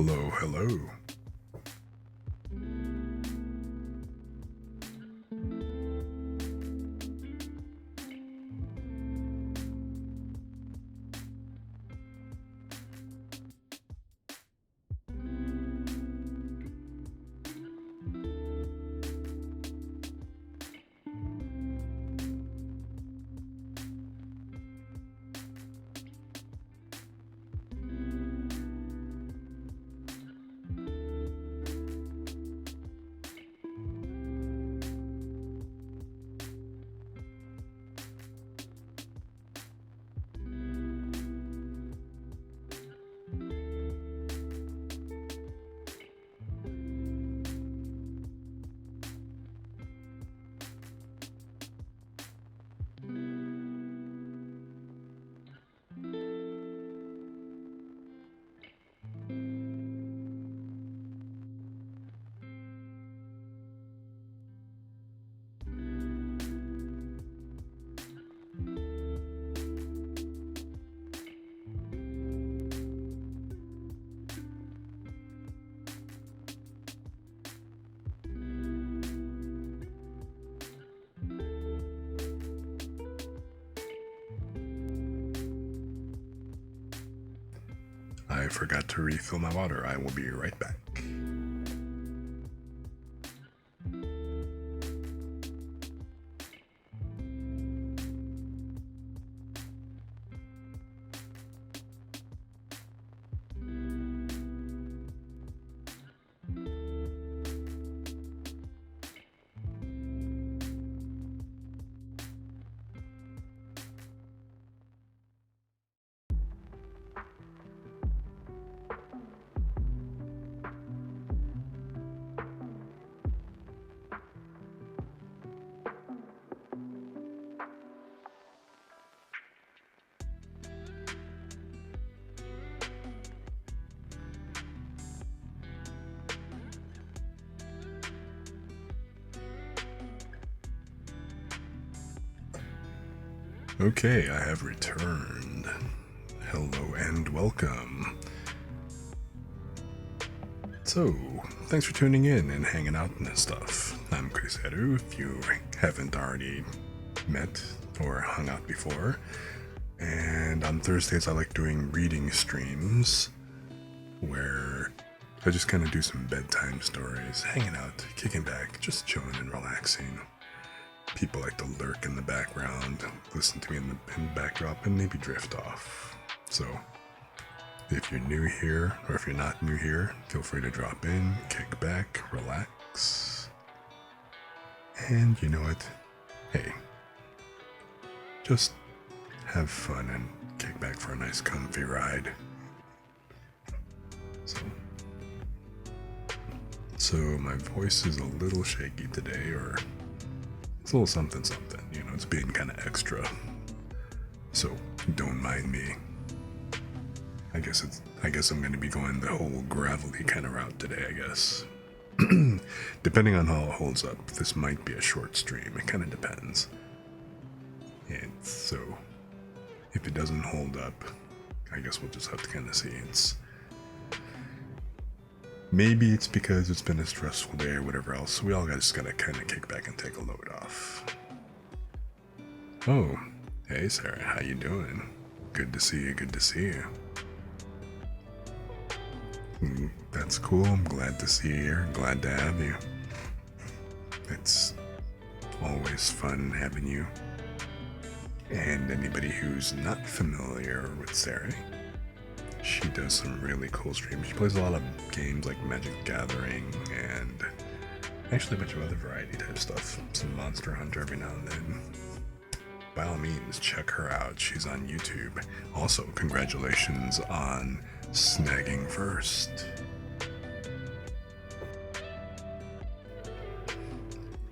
Hello, hello. I forgot to refill my water. I will be right back. Okay, I have returned. Hello and welcome. So, thanks for tuning in and hanging out and stuff. I'm Chris Edu, if you haven't already met or hung out before. And on Thursdays I like doing reading streams where I just kind of do some bedtime stories, hanging out, kicking back, just chilling and relaxing. People like to lurk in the background, listen to me in the backdrop, and maybe drift off. So, if you're new here, or if you're not new here, feel free to drop in, kick back, relax. And you know what? Hey, just have fun and kick back for a nice comfy ride. So my voice is a little shaky today, or it's a little something, you know, it's being kind of extra. So don't mind me. I guess I'm going to be going the whole gravelly kind of route today, I guess. Depending on how it holds up, this might be a short stream. It kind of depends. And so if it doesn't hold up, I guess we'll just have to kind of see. Maybe it's because it's been a stressful day or whatever else. So we all just gotta kind of kick back and take a load off. Oh, hey Sarah, how you doing? Good to see you, good to see you. That's cool, I'm glad to see you here, glad to have you. It's always fun having you. And anybody who's not familiar with Sarah, she does some really cool streams. She plays a lot of games like Magic the Gathering and actually a bunch of other variety type stuff. Some Monster Hunter every now and then. By all means, check her out. She's on YouTube. Also, congratulations on snagging first.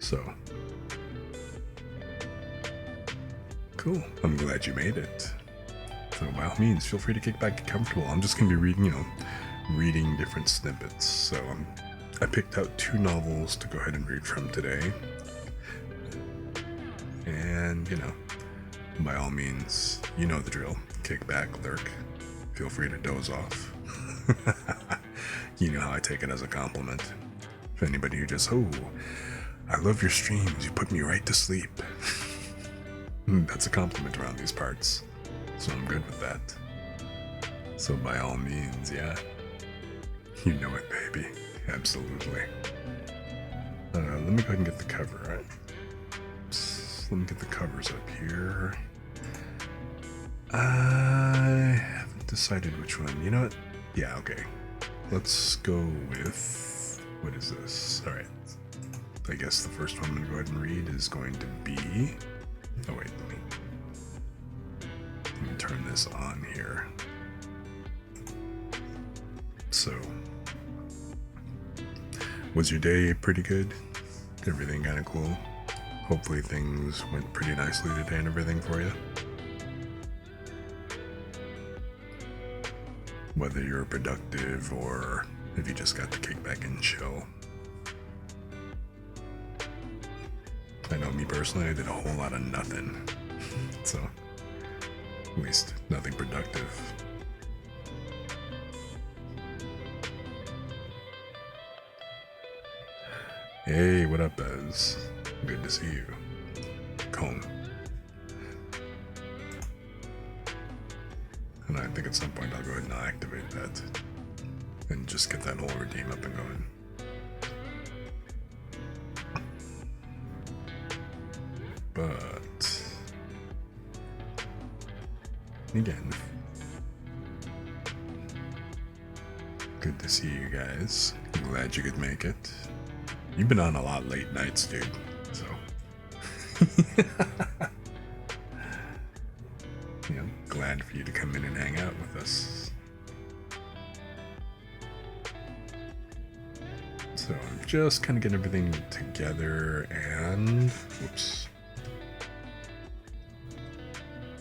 So, cool. I'm glad you made it. So by all means, feel free to kick back, get comfortable. I'm just gonna be reading different snippets. So I picked out 2 novels to go ahead and read from today. And, by all means, you know the drill. Kick back, lurk. Feel free to doze off. You know how I take it as a compliment. If anybody who just, oh, I love your streams, you put me right to sleep. That's a compliment around these parts. So I'm good with that. So by all means, yeah. You know it, baby. Absolutely. Let me go ahead and get the cover, right? Let me get the covers up here. I haven't decided which one. You know what? Yeah, okay. Let's go with... What is this? Alright. I guess the first one I'm going to go ahead and read is going to be... Oh wait, let me turn this on here. So... Was your day pretty good? Everything kind of cool? Hopefully things went pretty nicely today and everything for you. Whether you're productive or if you just got to kick back and chill. I know me personally, I did a whole lot of nothing. So, at least nothing productive. Hey, what up, Bez? Good to see you. Comb. And I think at some point I'll go ahead and activate that. And just get that whole redeem up and going. But... again... Good to see you guys. I'm glad you could make it. You've been on a lot late nights, dude, so... yeah, glad for you to come in and hang out with us. So I'm just kind of getting everything together and... whoops.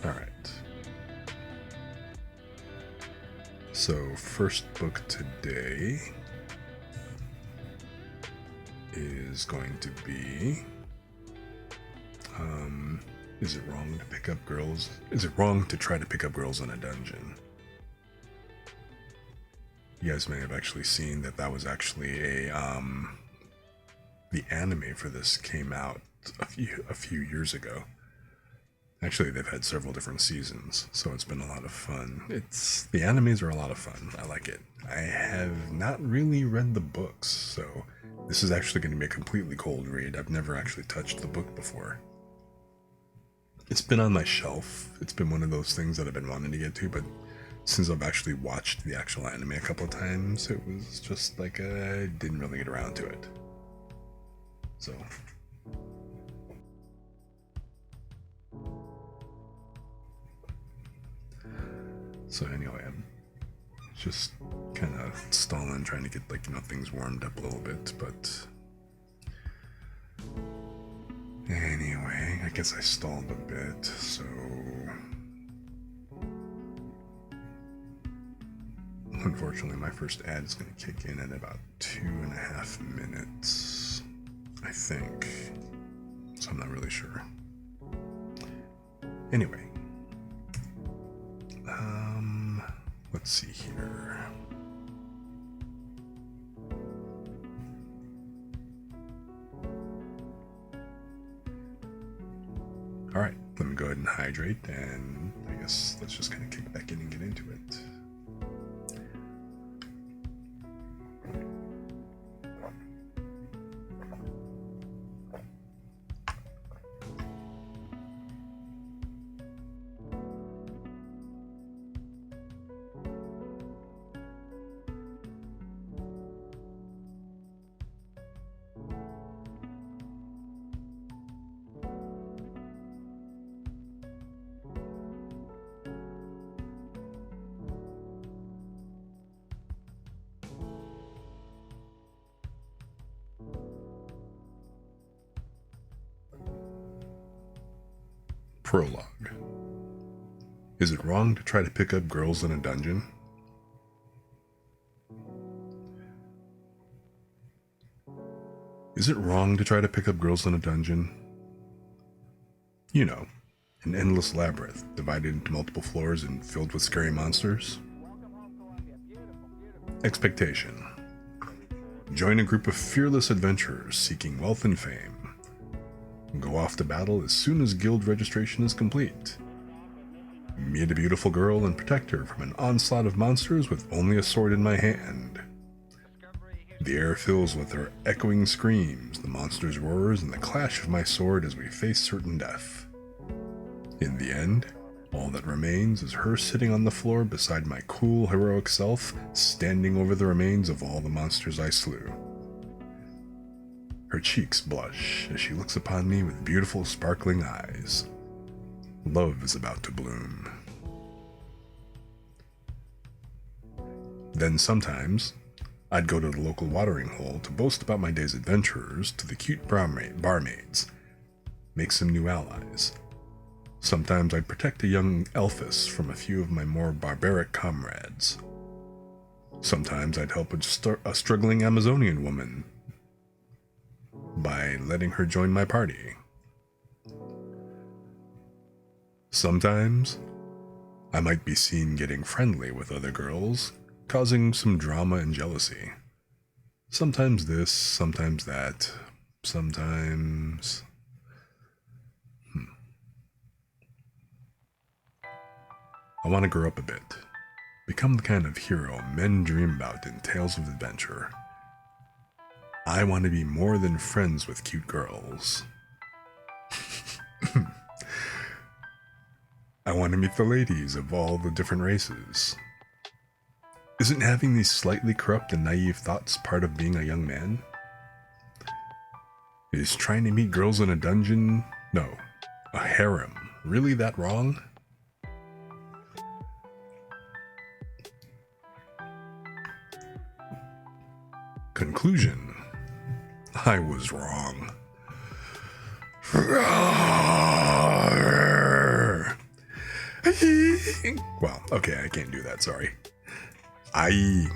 Alright. So, first book today... is going to be is it wrong to pick up girls? Is it wrong to try to pick up girls in a dungeon? You guys may have actually seen that that was actually a the anime for this came out a few years ago. Actually, they've had several different seasons, so it's been a lot of fun. The animes are a lot of fun. I like it. I have not really read the books, so this is actually going to be a completely cold read. I've never actually touched the book before. It's been on my shelf. It's been one of those things that I've been wanting to get to, but since I've actually watched the actual anime a couple of times, it was just like I didn't really get around to it. So... So anyway, I'm just kind of stalling, trying to get, like, you know, things warmed up a little bit, but... Anyway, I guess I stalled a bit, so... Unfortunately, my first ad is going to kick in at about 2.5 minutes, I think. So I'm not really sure. Anyway. Let's see here. Alright, let me go ahead and hydrate, and I guess let's just kind of kick back in and get into it. Prologue. Is it wrong to try to pick up girls in a dungeon? Is it wrong to try to pick up girls in a dungeon? You know, an endless labyrinth divided into multiple floors and filled with scary monsters. Expectation. Join a group of fearless adventurers seeking wealth and fame. Go off to battle as soon as guild registration is complete. Meet a beautiful girl and protect her from an onslaught of monsters with only a sword in my hand. The air fills with their echoing screams, the monsters' roars, and the clash of my sword as we face certain death. In the end, all that remains is her sitting on the floor beside my cool, heroic self, standing over the remains of all the monsters I slew. Her cheeks blush as she looks upon me with beautiful, sparkling eyes. Love is about to bloom. Then sometimes, I'd go to the local watering hole to boast about my day's adventures to the cute barmaids, make some new allies. Sometimes I'd protect a young elfess from a few of my more barbaric comrades. Sometimes I'd help a struggling Amazonian woman by letting her join my party. Sometimes I might be seen getting friendly with other girls, causing some drama and jealousy. Sometimes this, sometimes that, sometimes... I want to grow up a bit, become the kind of hero men dream about in tales of adventure. I want to be more than friends with cute girls. I want to meet the ladies of all the different races. Isn't having these slightly corrupt and naive thoughts part of being a young man? Is trying to meet girls in a dungeon, no, a harem, really that wrong? Conclusion: I was wrong. Well, okay, I can't do that, sorry. I'm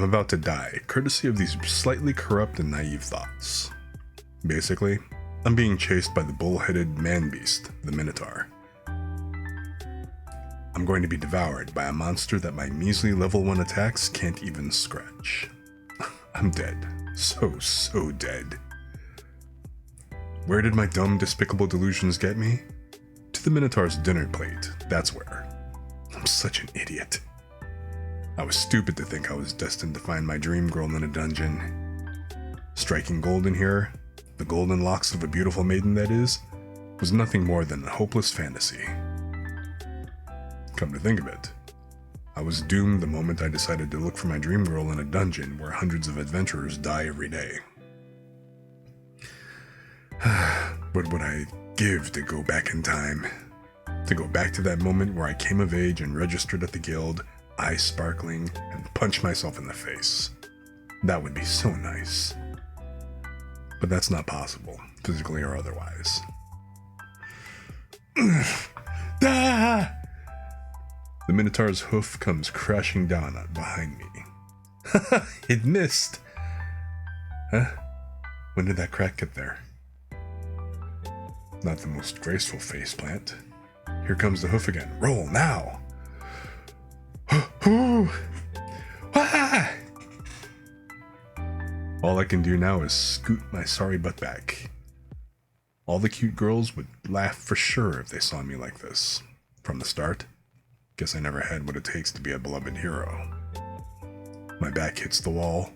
about to die, courtesy of these slightly corrupt and naive thoughts. Basically, I'm being chased by the bull-headed man-beast, the Minotaur. I'm going to be devoured by a monster that my measly level 1 attacks can't even scratch. I'm dead. So dead. Where did my dumb, despicable delusions get me? To the Minotaur's dinner plate, that's where. I'm such an idiot. I was stupid to think I was destined to find my dream girl in a dungeon. Striking gold in here, the golden locks of a beautiful maiden that is, was nothing more than a hopeless fantasy. Come to think of it, I was doomed the moment I decided to look for my dream girl in a dungeon where hundreds of adventurers die every day. What would I give to go back in time? To go back to that moment where I came of age and registered at the guild, eyes sparkling, and punch myself in the face. That would be so nice. But that's not possible, physically or otherwise. Ah! The Minotaur's hoof comes crashing down behind me. It missed! Huh? When did that crack get there? Not the most graceful faceplant. Here comes the hoof again. Roll now! Ah! All I can do now is scoot my sorry butt back. All the cute girls would laugh for sure if they saw me like this. From the start, guess I never had what it takes to be a beloved hero. My back hits the wall.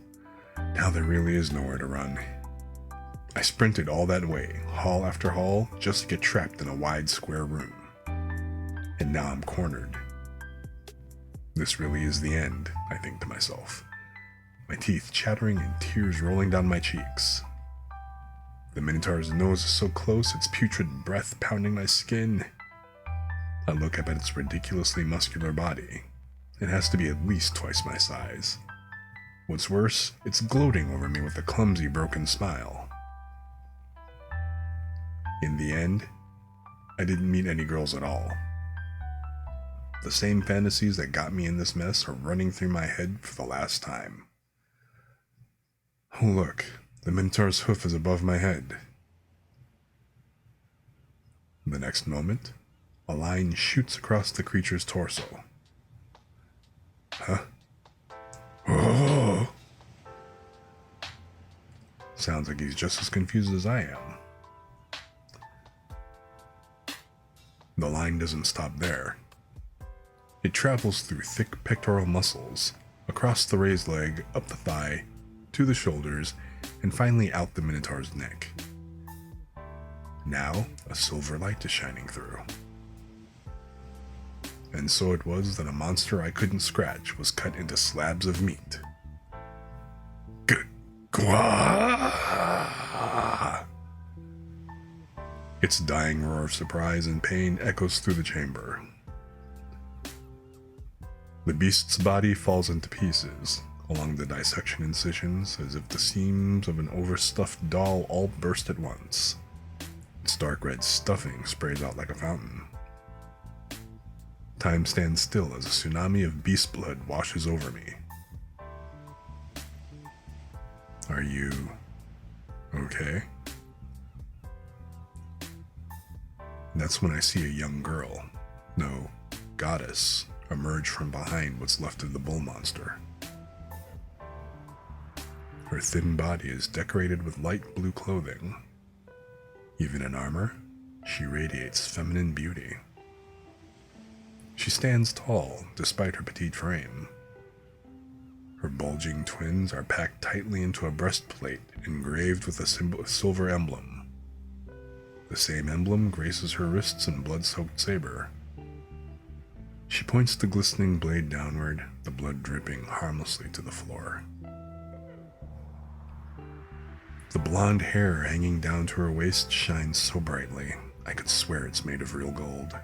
Now there really is nowhere to run. I sprinted all that way, hall after hall, just to get trapped in a wide square room. And now I'm cornered. This really is the end, I think to myself. My teeth chattering and tears rolling down my cheeks. The Minotaur's nose is so close, its putrid breath pounding my skin. I look up at its ridiculously muscular body. It has to be at least twice my size. What's worse, it's gloating over me with a clumsy, broken smile. In the end, I didn't meet any girls at all. The same fantasies that got me in this mess are running through my head for the last time. Oh look, the Minotaur's hoof is above my head. The next moment, a line shoots across the creature's torso. Huh? Oh! Sounds like he's just as confused as I am. The line doesn't stop there. It travels through thick pectoral muscles, across the raised leg, up the thigh, to the shoulders, and finally out the Minotaur's neck. Now, a silver light is shining through. And so it was that a monster I couldn't scratch was cut into slabs of meat. Gah! Its dying roar of surprise and pain echoes through the chamber. The beast's body falls into pieces, along the dissection incisions, as if the seams of an overstuffed doll all burst at once. Its dark red stuffing sprays out like a fountain. Time stands still as a tsunami of beast blood washes over me. Are you okay? That's when I see a young girl, no, goddess, emerge from behind what's left of the bull monster. Her thin body is decorated with light blue clothing. Even in armor, she radiates feminine beauty. She stands tall despite her petite frame. Her bulging twins are packed tightly into a breastplate engraved with a silver emblem. The same emblem graces her wrists and blood-soaked saber. She points the glistening blade downward, the blood dripping harmlessly to the floor. The blonde hair hanging down to her waist shines so brightly, I could swear it's made of real gold.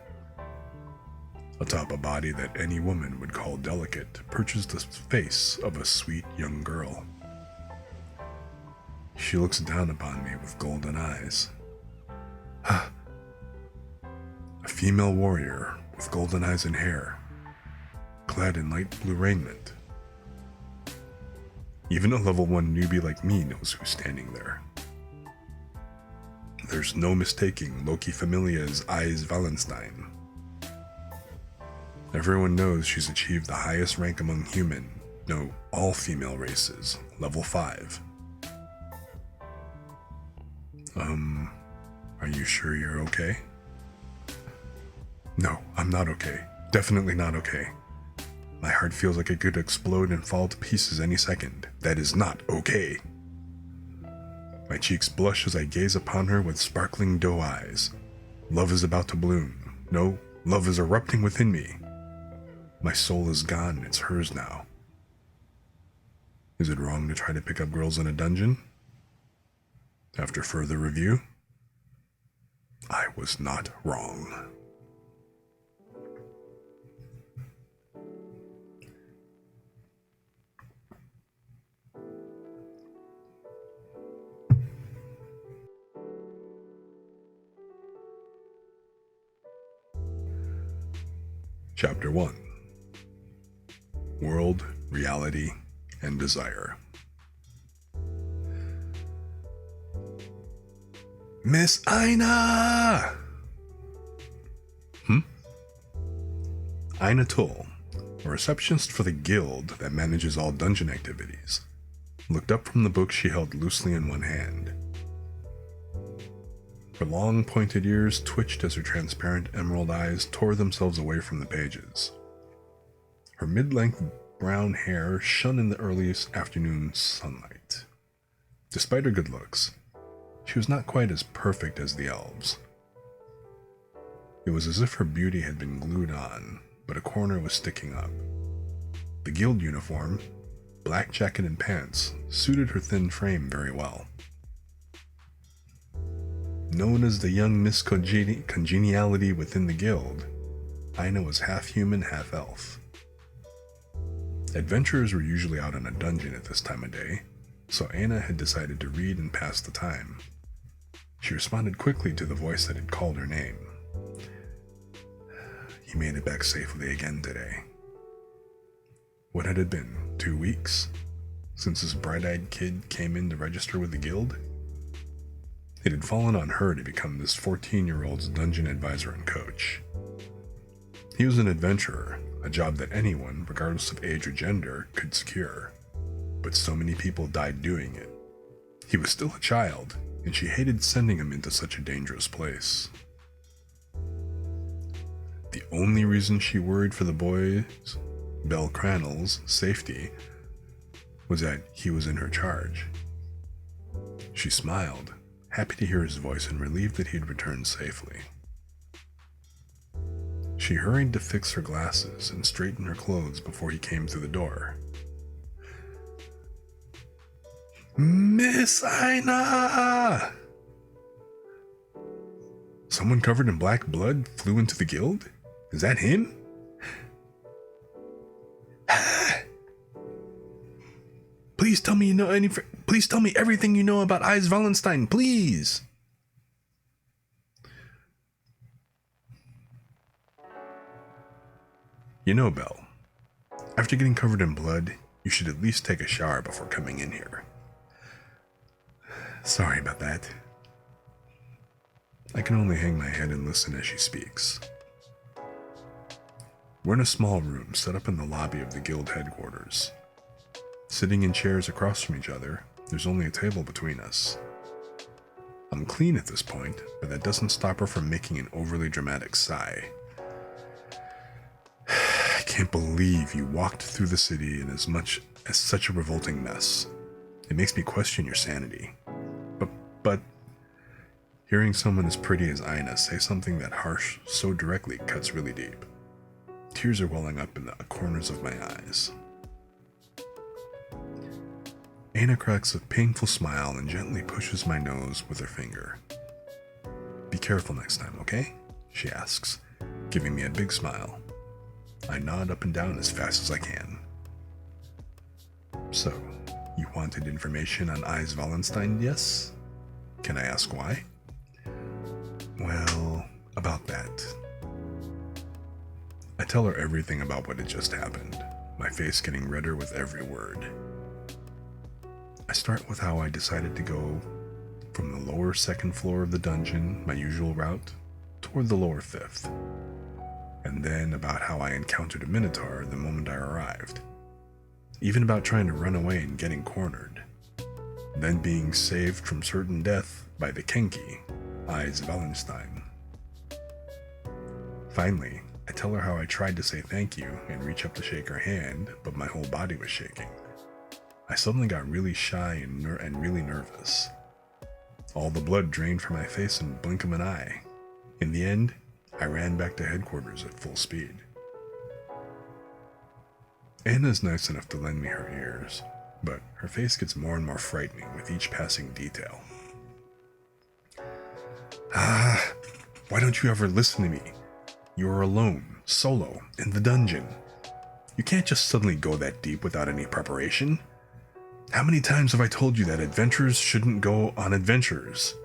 Atop a body that any woman would call delicate perches the face of a sweet young girl. She looks down upon me with golden eyes. A female warrior with golden eyes and hair, clad in light blue raiment. Even a level 1 newbie like me knows who's standing there. There's no mistaking Loki Familia's Eyes Wallenstein. Everyone knows she's achieved the highest rank among human, no, all female races, level 5. Are you sure you're okay? No, I'm not okay. Definitely not okay. My heart feels like it could explode and fall to pieces any second. That is not okay. My cheeks blush as I gaze upon her with sparkling doe eyes. Love is about to bloom. No, love is erupting within me. My soul is gone, it's hers now. Is it wrong to try to pick up girls in a dungeon? After further review, I was not wrong. Chapter 1. World, Reality, and Desire. Miss Aina! Aina Tull, a receptionist for the guild that manages all dungeon activities, looked up from the book she held loosely in one hand. Her long, pointed ears twitched as her transparent emerald eyes tore themselves away from the pages. Her mid-length brown hair shone in the earliest afternoon sunlight. Despite her good looks, she was not quite as perfect as the elves. It was as if her beauty had been glued on, but a corner was sticking up. The guild uniform, black jacket and pants, suited her thin frame very well. Known as the young Miss Congeniality within the guild, Aina was half human, half elf. Adventurers were usually out in a dungeon at this time of day, so Aina had decided to read and pass the time. She responded quickly to the voice that had called her name. He made it back safely again today. What had it been, 2 weeks, since this bright-eyed kid came in to register with the guild? It had fallen on her to become this 14-year-old's dungeon advisor and coach. He was an adventurer, a job that anyone, regardless of age or gender, could secure. But so many people died doing it. He was still a child, and she hated sending him into such a dangerous place. The only reason she worried for the boy's, Bell Crannell's, safety was that he was in her charge. She smiled, happy to hear his voice and relieved that he'd returned safely. She hurried to fix her glasses and straighten her clothes before he came through the door. Miss Aina! Someone covered in black blood flew into the guild? Is that him? Please tell me please tell me everything you know about Eyes Wallenstein, please! You know, Belle, after getting covered in blood, you should at least take a shower before coming in here. Sorry about that. I can only hang my head and listen as she speaks. We're in a small room set up in the lobby of the guild headquarters. Sitting in chairs across from each other, there's only a table between us. I'm clean at this point, but that doesn't stop her from making an overly dramatic sigh. I can't believe you walked through the city in as much as such a revolting mess. It makes me question your sanity. But hearing someone as pretty as Aina say something that harsh so directly cuts really deep. Tears are welling up in the corners of my eyes. Aina cracks a painful smile and gently pushes my nose with her finger. Be careful next time, okay? She asks, giving me a big smile. I nod up and down as fast as I can. So, you wanted information on Eyes Wallenstein, yes? Can I ask why? Well, about that. I tell her everything about what had just happened, my face getting redder with every word. I start with how I decided to go from the lower second floor of the dungeon, my usual route, toward the lower fifth, and then about how I encountered a minotaur the moment I arrived, even about trying to run away and getting cornered, then being saved from certain death by the Kenki, Eyes Wallenstein. Finally, I tell her how I tried to say thank you and reach up to shake her hand, but my whole body was shaking. I suddenly got really shy and really nervous. All the blood drained from my face in the blink of an eye. In the end, I ran back to headquarters at full speed. Anna's nice enough to lend me her ears, but her face gets more and more frightening with each passing detail. Why don't you ever listen to me? You're alone, solo, in the dungeon. You can't just suddenly go that deep without any preparation. How many times have I told you that adventurers shouldn't go on adventures?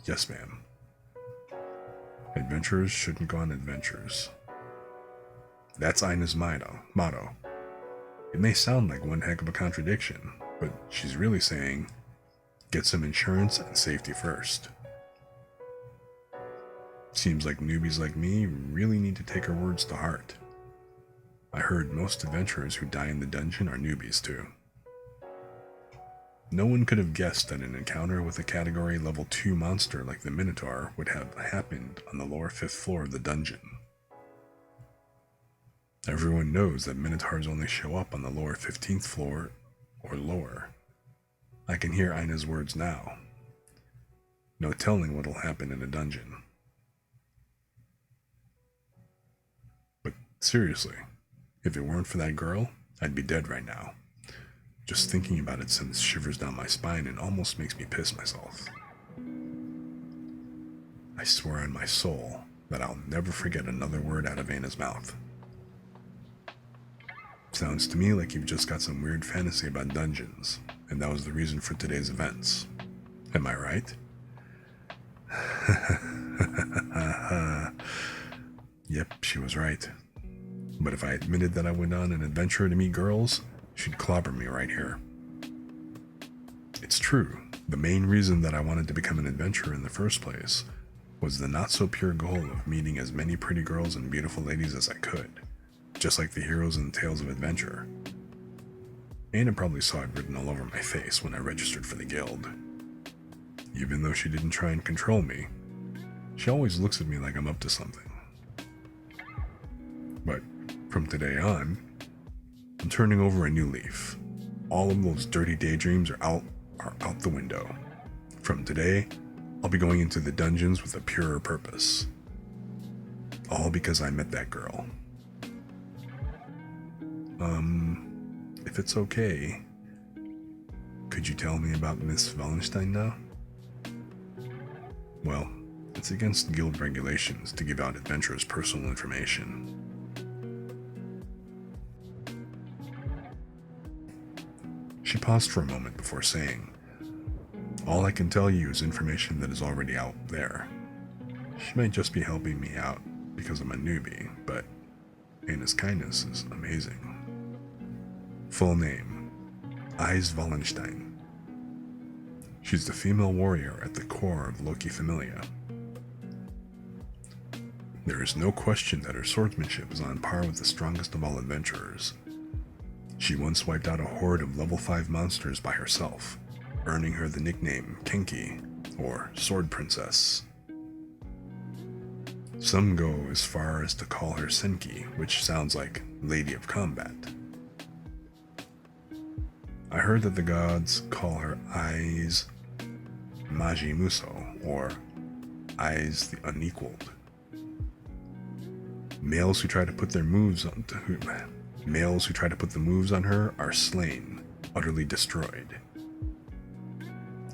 Yes, ma'am. Adventurers shouldn't go on adventures. That's Aina's motto. It may sound like one heck of a contradiction, but she's really saying, get some insurance and safety first. Seems like newbies like me really need to take her words to heart. I heard most adventurers who die in the dungeon are newbies too. No one could have guessed that an encounter with a category level 2 monster like the Minotaur would have happened on the lower 5th floor of the dungeon. Everyone knows that Minotaurs only show up on the lower 15th floor or lower. I can hear Aina's words now. No telling what'll happen in a dungeon. But seriously, if it weren't for that girl, I'd be dead right now. Just thinking about it sends shivers down my spine and almost makes me piss myself. I swear on my soul that I'll never forget another word out of Aina's mouth. Sounds to me like you've just got some weird fantasy about dungeons, and that was the reason for today's events. Am I right? Yep, she was right. But if I admitted that I went on an adventure to meet girls, she'd clobber me right here. It's true. The main reason that I wanted to become an adventurer in the first place was the not-so-pure goal of meeting as many pretty girls and beautiful ladies as I could, just like the heroes in tales of adventure. Anna probably saw it written all over my face when I registered for the guild. Even though she didn't try and control me, she always looks at me like I'm up to something. But from today on, I'm turning over a new leaf. All of those dirty daydreams are out the window. From today, I'll be going into the dungeons with a purer purpose. All because I met that girl. If it's okay, could you tell me about Miss Wallenstein now? Well, it's against guild regulations to give out adventurers' personal information. She paused for a moment before saying, "All I can tell you is information that is already out there. She might just be helping me out because I'm a newbie, but Anna's kindness is amazing." Full name, Eis Wallenstein. She's the female warrior at the core of Loki Familia. There is no question that her swordsmanship is on par with the strongest of all adventurers. She once wiped out a horde of level 5 monsters by herself, earning her the nickname Kenki, or Sword Princess. Some go as far as to call her Senki, which sounds like Lady of Combat. I heard that the gods call her Eis Magi Muso, or Eis the Unequaled. Males who try to put the moves on her are slain, utterly destroyed.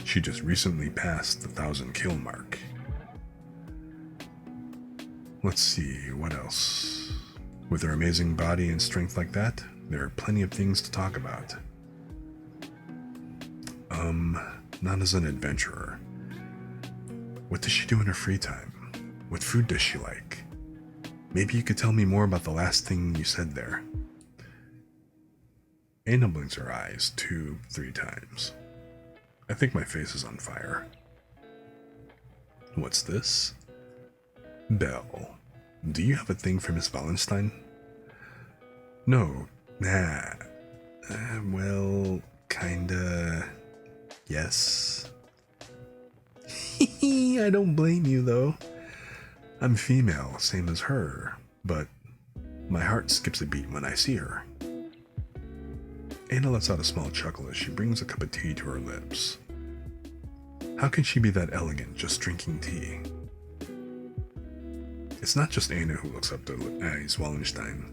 She just recently passed the 1,000 kill mark. Let's see, what else? With her amazing body and strength like that, there are plenty of things to talk about. Not as an adventurer. What does she do in her free time? What food does she like? Maybe you could tell me more about the last thing you said there. Anna blinks her eyes 2-3 times. I think my face is on fire. What's this? Belle, do you have a thing for Miss Wallenstein? No, nah. Well, kinda. Yes. I don't blame you, though. I'm female, same as her, but my heart skips a beat when I see her. Anna lets out a small chuckle as she brings a cup of tea to her lips. How can she be that elegant just drinking tea? It's not just Anna who looks up to Eis Wallenstein.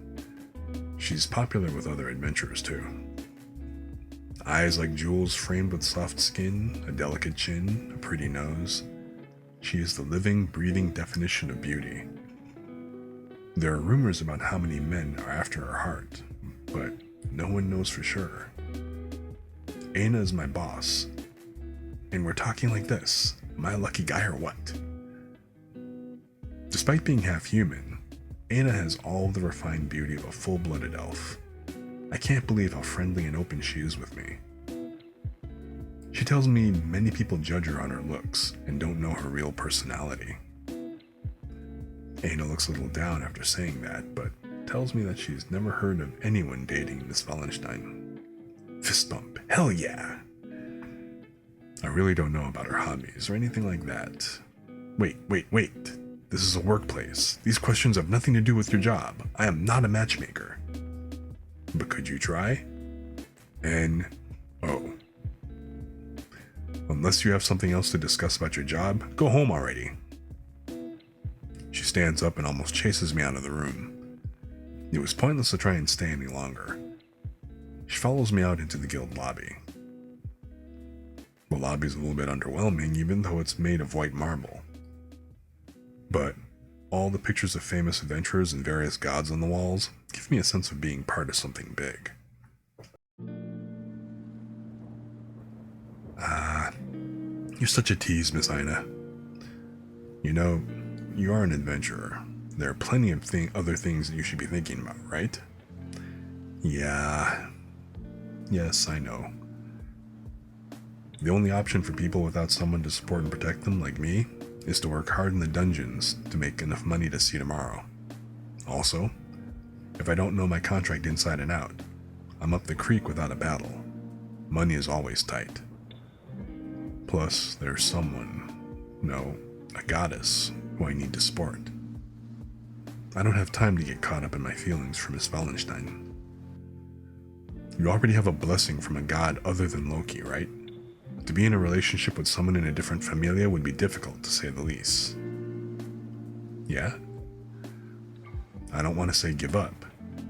She's popular with other adventurers too. Eyes like jewels framed with soft skin, a delicate chin, a pretty nose. She is the living, breathing definition of beauty. There are rumors about how many men are after her heart, but no one knows for sure. Anna is my boss, and we're talking like this. Am I a lucky guy or what? Despite being half human, Anna has all the refined beauty of a full-blooded elf. I can't believe how friendly and open she is with me. She tells me many people judge her on her looks and don't know her real personality. Anna looks a little down after saying that, but tells me that she's never heard of anyone dating Miss Wallenstein. Fist bump, hell yeah! I really don't know about her hobbies or anything like that. Wait. This is a workplace. These questions have nothing to do with your job. I am not a matchmaker. But could you try? N-O. Unless you have something else to discuss about your job, go home already. She stands up and almost chases me out of the room. It was pointless to try and stay any longer. She follows me out into the guild lobby. The lobby's a little bit underwhelming, even though it's made of white marble. But all the pictures of famous adventurers and various gods on the walls give me a sense of being part of something big. You're such a tease, Miss Ina. You know, you are an adventurer. There are plenty of other things that you should be thinking about, right? Yeah. Yes, I know. The only option for people without someone to support and protect them, like me, is to work hard in the dungeons to make enough money to see tomorrow. Also, if I don't know my contract inside and out, I'm up the creek without a battle. Money is always tight. Plus, there's someone, no, a goddess, who I need to support. I don't have time to get caught up in my feelings for Miss Wallenstein. You already have a blessing from a god other than Loki, right? To be in a relationship with someone in a different familia would be difficult, to say the least. Yeah? I don't want to say give up,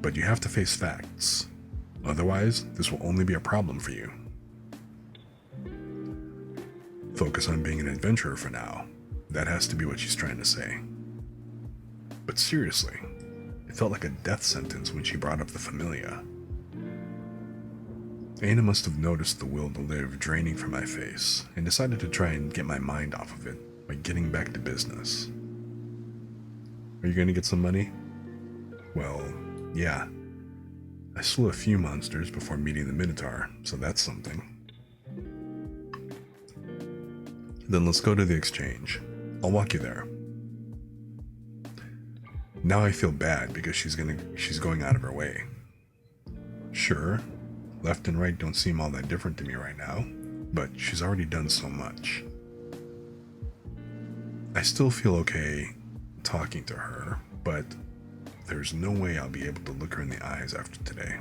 but you have to face facts. Otherwise, this will only be a problem for you. Focus on being an adventurer for now. That has to be what she's trying to say. But seriously, it felt like a death sentence when she brought up the familia. Anna must have noticed the will to live draining from my face and decided to try and get my mind off of it by getting back to business. Are you going to get some money? Well, yeah. I slew a few monsters before meeting the Minotaur, so that's something. Then let's go to the exchange. I'll walk you there. Now I feel bad because she's going out of her way. Sure, left and right don't seem all that different to me right now, but she's already done so much. I still feel okay talking to her, but there's no way I'll be able to look her in the eyes after today.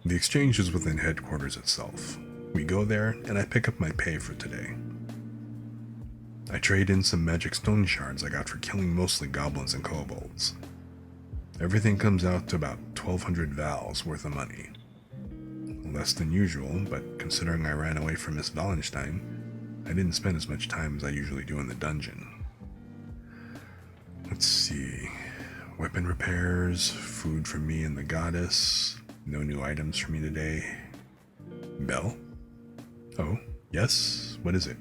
The exchange is within headquarters itself. We go there, and I pick up my pay for today. I trade in some magic stone shards I got for killing mostly goblins and kobolds. Everything comes out to about 1,200 vals worth of money. Less than usual, but considering I ran away from Miss Wallenstein, I didn't spend as much time as I usually do in the dungeon. Let's see. Weapon repairs, food for me and the goddess, no new items for me today. Bell? Oh, yes? What is it?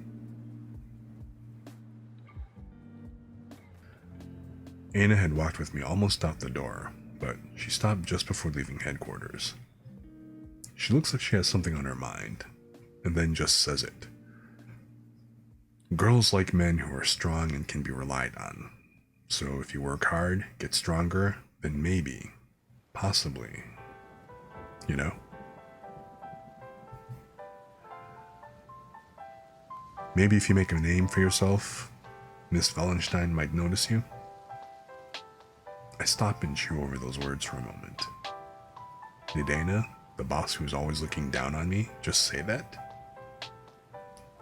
Anna had walked with me almost out the door, but she stopped just before leaving headquarters. She looks like she has something on her mind, and then just says it. Girls like men who are strong and can be relied on. So if you work hard, get stronger, then maybe, possibly, you know? Maybe if you make a name for yourself, Miss Wallenstein might notice you. I stop and chew over those words for a moment. Did Anna, the boss who's always looking down on me, just say that?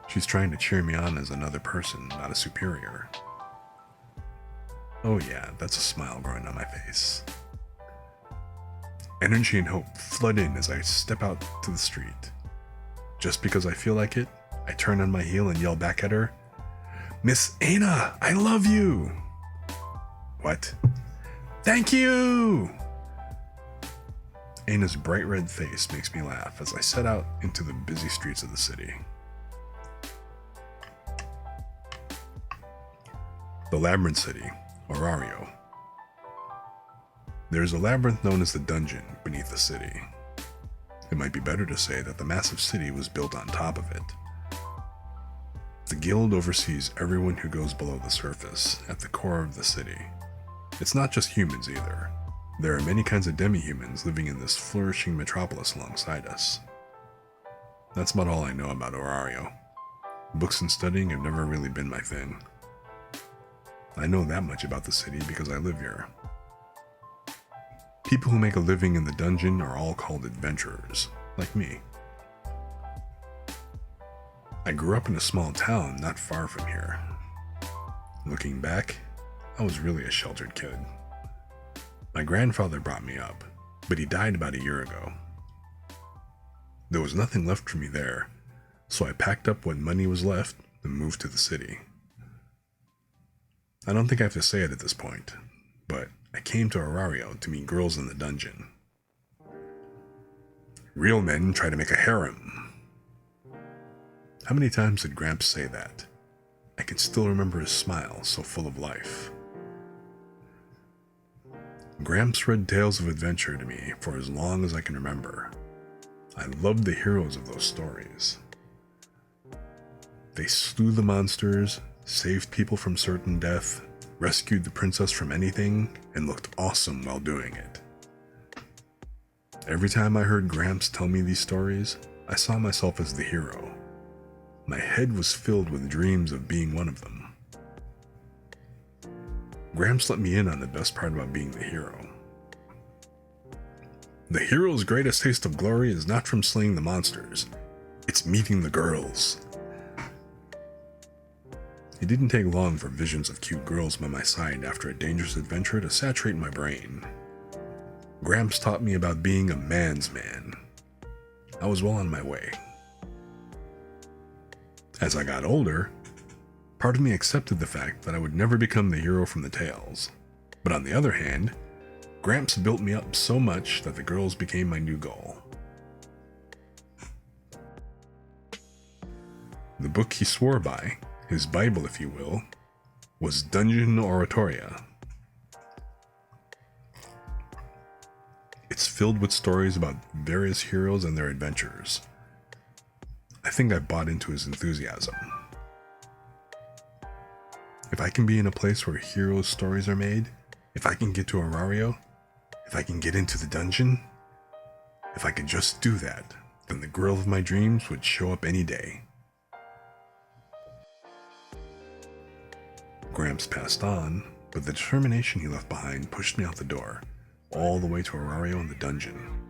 She's trying to cheer me on as another person, not a superior. Oh yeah, that's a smile growing on my face. Energy and hope flood in as I step out to the street. Just because I feel like it, I turn on my heel and yell back at her, "Miss Anna, I love you!" What? Thank you! Anna's bright red face makes me laugh as I set out into the busy streets of the city. The Labyrinth City, Orario. There is a labyrinth known as the Dungeon beneath the city. It might be better to say that the massive city was built on top of it. The guild oversees everyone who goes below the surface, at the core of the city. It's not just humans either. There are many kinds of demi-humans living in this flourishing metropolis alongside us. That's about all I know about Orario. Books and studying have never really been my thing. I know that much about the city because I live here. People who make a living in the dungeon are all called adventurers, like me. I grew up in a small town not far from here. Looking back, I was really a sheltered kid. My grandfather brought me up, but he died about a year ago. There was nothing left for me there, so I packed up what money was left and moved to the city. I don't think I have to say it at this point, but I came to Orario to meet girls in the dungeon. Real men try to make a harem. How many times did Gramps say that? I can still remember his smile, so full of life. Gramps read tales of adventure to me for as long as I can remember. I loved the heroes of those stories. They slew the monsters, saved people from certain death, rescued the princess from anything, and looked awesome while doing it. Every time I heard Gramps tell me these stories, I saw myself as the hero. My head was filled with dreams of being one of them. Gramps let me in on the best part about being the hero. The hero's greatest taste of glory is not from slaying the monsters, it's meeting the girls. It didn't take long for visions of cute girls by my side after a dangerous adventure to saturate my brain. Gramps taught me about being a man's man. I was well on my way. As I got older, part of me accepted the fact that I would never become the hero from the tales. But on the other hand, Gramps built me up so much that the girls became my new goal. The book he swore by, his Bible if you will, was Dungeon Oratoria. It's filled with stories about various heroes and their adventures. I think I bought into his enthusiasm. If I can be in a place where heroes' stories are made, if I can get to Arario, if I can get into the dungeon, if I could just do that, then the girl of my dreams would show up any day. Gramps passed on, but the determination he left behind pushed me out the door, all the way to Arario and the dungeon.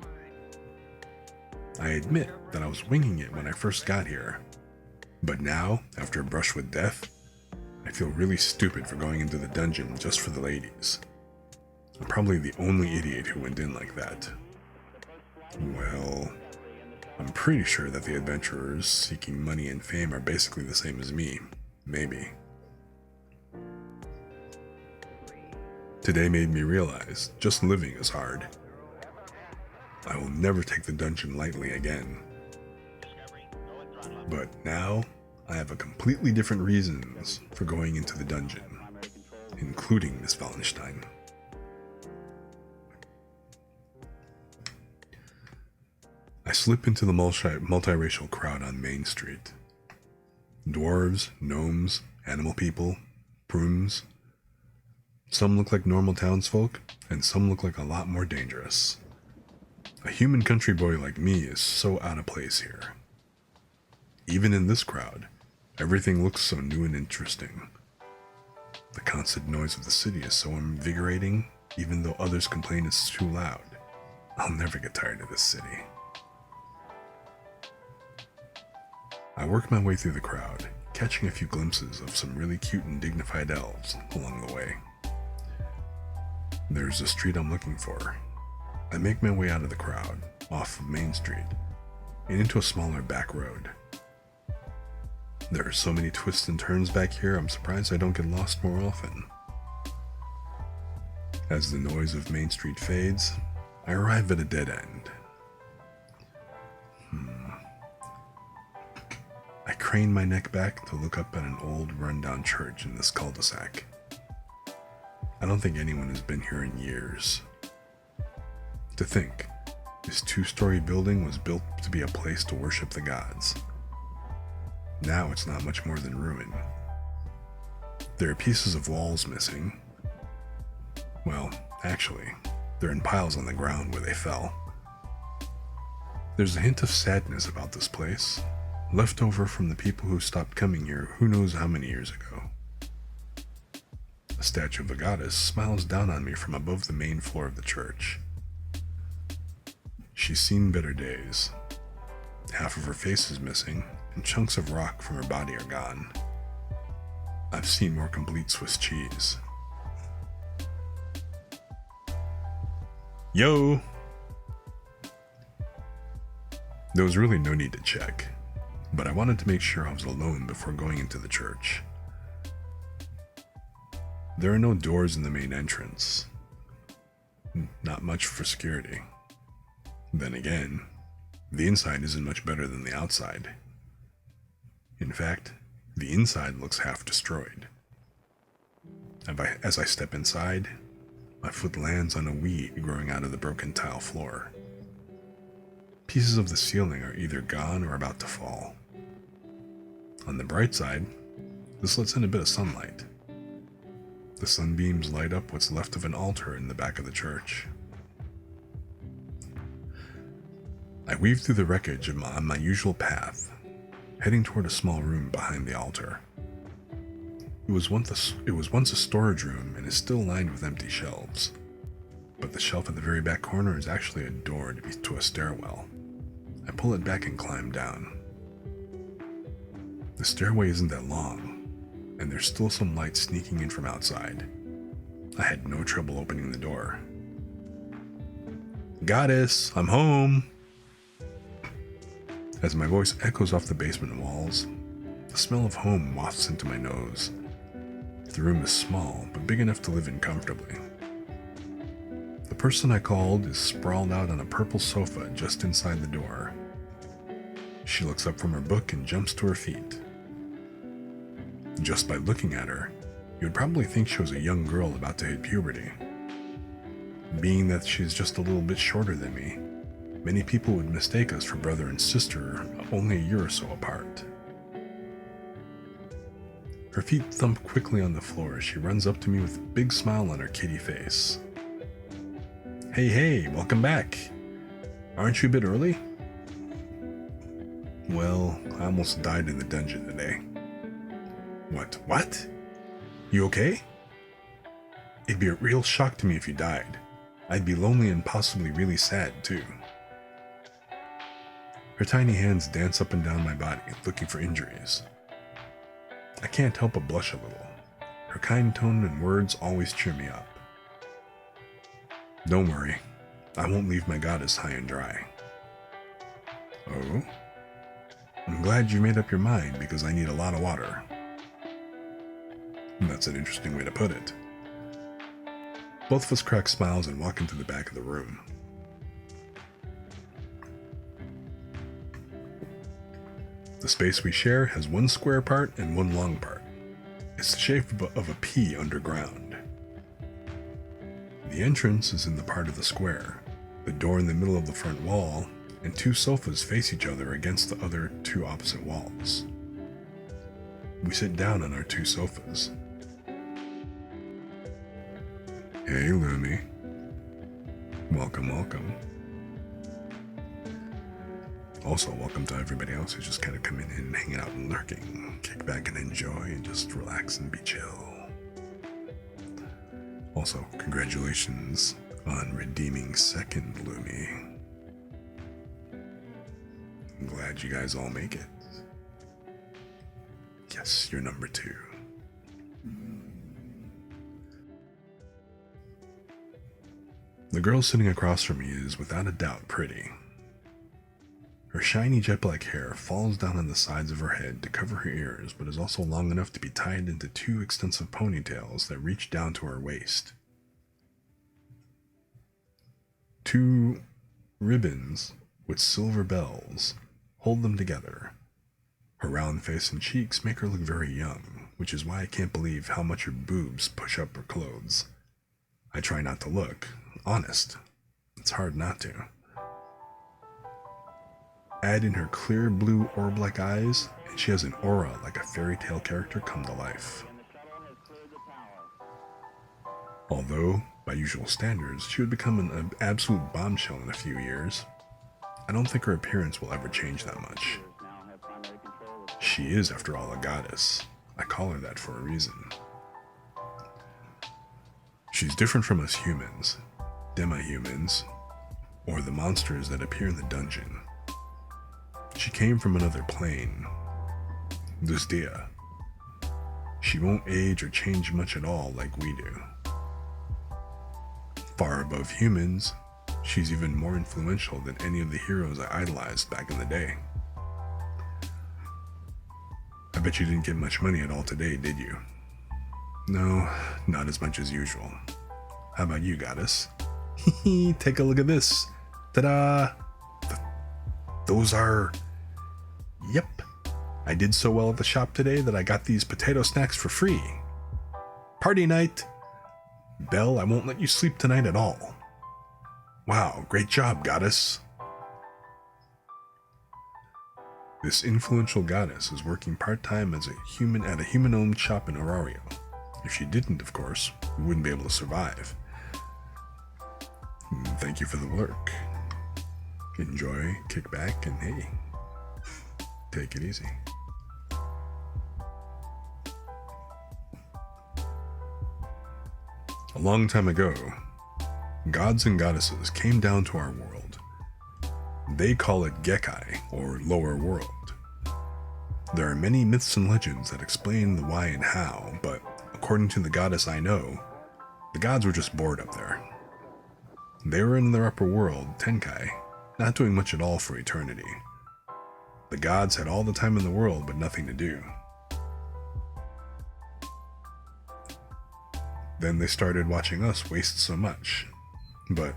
I admit that I was winging it when I first got here, but now, after a brush with death, I feel really stupid for going into the dungeon just for the ladies. I'm probably the only idiot who went in like that. Well, I'm pretty sure that the adventurers seeking money and fame are basically the same as me. Maybe. Today made me realize just living is hard. I will never take the dungeon lightly again. But now, I have a completely different reasons for going into the dungeon, including Miss Wallenstein. I slip into the multiracial crowd on Main Street. Dwarves, gnomes, animal people, brooms. Some look like normal townsfolk, and some look like a lot more dangerous. A human country boy like me is so out of place here. Even in this crowd, everything looks so new and interesting. The constant noise of the city is so invigorating, even though others complain it's too loud. I'll never get tired of this city. I work my way through the crowd, catching a few glimpses of some really cute and dignified elves along the way. There's the street I'm looking for. I make my way out of the crowd, off of Main Street, and into a smaller back road. There are so many twists and turns back here, I'm surprised I don't get lost more often. As the noise of Main Street fades, I arrive at a dead end. I crane my neck back to look up at an old rundown church in this cul-de-sac. I don't think anyone has been here in years. To think, this two-story building was built to be a place to worship the gods. Now it's not much more than ruin. There are pieces of walls missing. Well, actually, they're in piles on the ground where they fell. There's a hint of sadness about this place, left over from the people who stopped coming here who knows how many years ago. A statue of a goddess smiles down on me from above the main floor of the church. She's seen better days. Half of her face is missing, and chunks of rock from her body are gone. I've seen more complete Swiss cheese. Yo! There was really no need to check, but I wanted to make sure I was alone before going into the church. There are no doors in the main entrance. Not much for security. Then again, the inside isn't much better than the outside. In fact, the inside looks half destroyed. As I step inside, my foot lands on a weed growing out of the broken tile floor. Pieces of the ceiling are either gone or about to fall. On the bright side, this lets in a bit of sunlight. The sunbeams light up what's left of an altar in the back of the church. I weave through the wreckage on my usual path, heading toward a small room behind the altar. It was once a storage room and is still lined with empty shelves, but the shelf at the very back corner is actually a door to a stairwell. I pull it back and climb down. The stairway isn't that long, and there's still some light sneaking in from outside. I had no trouble opening the door. "Goddess, I'm home!" As my voice echoes off the basement walls, the smell of home wafts into my nose. The room is small, but big enough to live in comfortably. The person I called is sprawled out on a purple sofa just inside the door. She looks up from her book and jumps to her feet. Just by looking at her, you would probably think she was a young girl about to hit puberty. Being that she's just a little bit shorter than me, many people would mistake us for brother and sister only a year or so apart. Her feet thump quickly on the floor as she runs up to me with a big smile on her kitty face. Hey, welcome back. Aren't you a bit early?" "Well, I almost died in the dungeon today." What? You okay?" "It'd be a real shock to me if you died. I'd be lonely and possibly really sad, too." Her tiny hands dance up and down my body, looking for injuries. I can't help but blush a little. Her kind tone and words always cheer me up. "Don't worry, I won't leave my goddess high and dry." "Oh? I'm glad you made up your mind because I need a lot of water." That's an interesting way to put it. Both of us crack smiles and walk into the back of the room. The space we share has one square part and one long part. It's the shape of a P underground. The entrance is in the part of the square, the door in the middle of the front wall, and two sofas face each other against the other two opposite walls. We sit down on our two sofas. "Hey, Lumi. Welcome. Also, welcome to everybody else who's just kind of coming in and hanging out and lurking. Kick back and enjoy and just relax and be chill. Also, congratulations on redeeming second Lumi. I'm glad you guys all make it. Yes, you're number 2. The girl sitting across from me is without a doubt pretty. Her shiny jet-black hair falls down on the sides of her head to cover her ears, but is also long enough to be tied into 2 extensive ponytails that reach down to her waist. 2 ribbons with silver bells hold them together. Her round face and cheeks make her look very young, which is why I can't believe how much her boobs push up her clothes. I try not to look. Honest. It's hard not to. Add in her clear blue orb-like eyes, and she has an aura like a fairy tale character come to life. Although, by usual standards, she would become an absolute bombshell in a few years, I don't think her appearance will ever change that much. She is, after all, a goddess. I call her that for a reason. She's different from us humans, demi-humans, or the monsters that appear in the dungeon. She came from another plane, Dusdia. She won't age or change much at all like we do. Far above humans, she's even more influential than any of the heroes I idolized back in the day. I bet you didn't get much money at all today, did you? No, not as much as usual. How about you, goddess? Take a look at this. Ta-da! Those are... Yep. I did so well at the shop today that I got these potato snacks for free. Party night! Belle, I won't let you sleep tonight at all. Wow, great job, goddess. This influential goddess is working part-time as a human at a human-owned shop in Aurario. If she didn't, of course, we wouldn't be able to survive. Thank you for the lurk. Enjoy, kick back, and hey, take it easy. A long time ago, gods and goddesses came down to our world. They call it Gekai, or Lower World. There are many myths and legends that explain the why and how, but according to the goddess I know, the gods were just bored up there. They were in their upper world, Tenkai, not doing much at all for eternity. The gods had all the time in the world, but nothing to do. Then they started watching us waste so much, but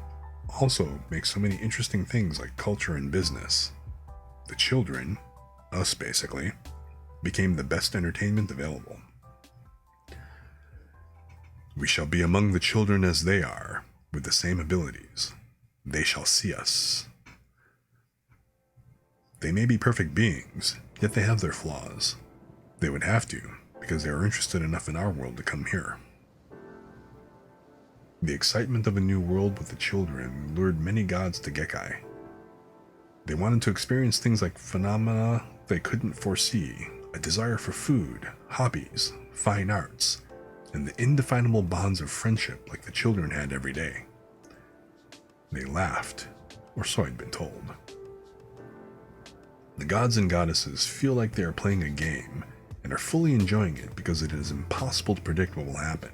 also make so many interesting things like culture and business. The children, us basically, became the best entertainment available. We shall be among the children as they are, with the same abilities. They shall see us. They may be perfect beings, yet they have their flaws. They would have to, because they are interested enough in our world to come here. The excitement of a new world with the children lured many gods to Gekai. They wanted to experience things like phenomena they couldn't foresee, a desire for food, hobbies, fine arts, and the indefinable bonds of friendship like the children had every day. They laughed, or so I'd been told. The gods and goddesses feel like they are playing a game and are fully enjoying it because it is impossible to predict what will happen.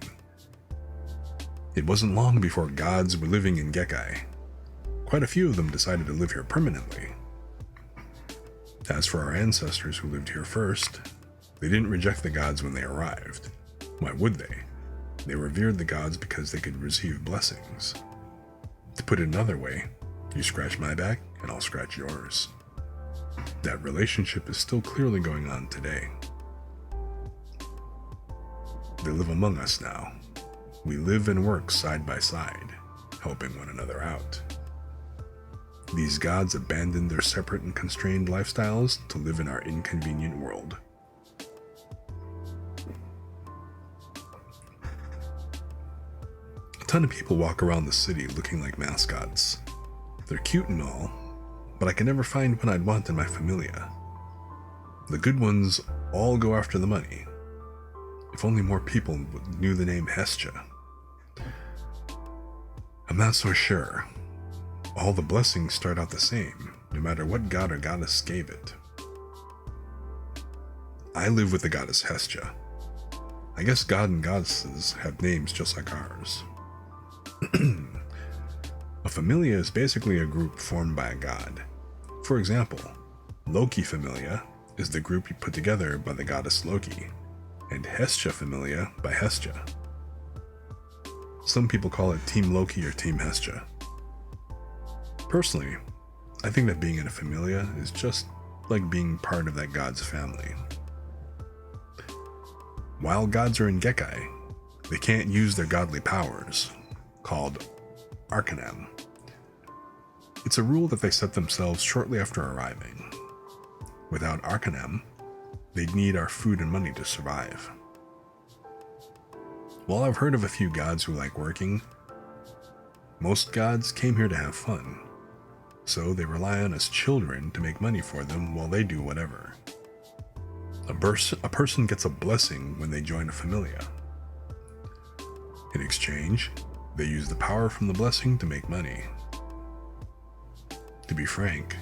It wasn't long before gods were living in Gekai. Quite a few of them decided to live here permanently. As for our ancestors who lived here first, they didn't reject the gods when they arrived. Why would they? They revered the gods because they could receive blessings. To put it another way, you scratch my back and I'll scratch yours. That relationship is still clearly going on today. They live among us now. We live and work side by side, helping one another out. These gods abandoned their separate and constrained lifestyles to live in our inconvenient world. A ton of people walk around the city looking like mascots. They're cute and all, but I can never find one I'd want in my familia. The good ones all go after the money. If only more people knew the name Hestia. I'm not so sure. All the blessings start out the same, no matter what god or goddess gave it. I live with the goddess Hestia. I guess god and goddesses have names just like ours. A familia is basically a group formed by a god. For example, Loki Familia is the group put together by the goddess Loki, and Hestia Familia by Hestia. Some people call it Team Loki or Team Hestia. Personally, I think that being in a familia is just like being part of that god's family. While gods are in Gekai, they can't use their godly powers, called Arcanum. It's a rule that they set themselves shortly after arriving. Without Arcanum, they'd need our food and money to survive. While I've heard of a few gods who like working, most gods came here to have fun, so they rely on us children to make money for them while they do whatever. A person gets a blessing when they join a familia. In exchange, they use the power from the blessing to make money. To be frank,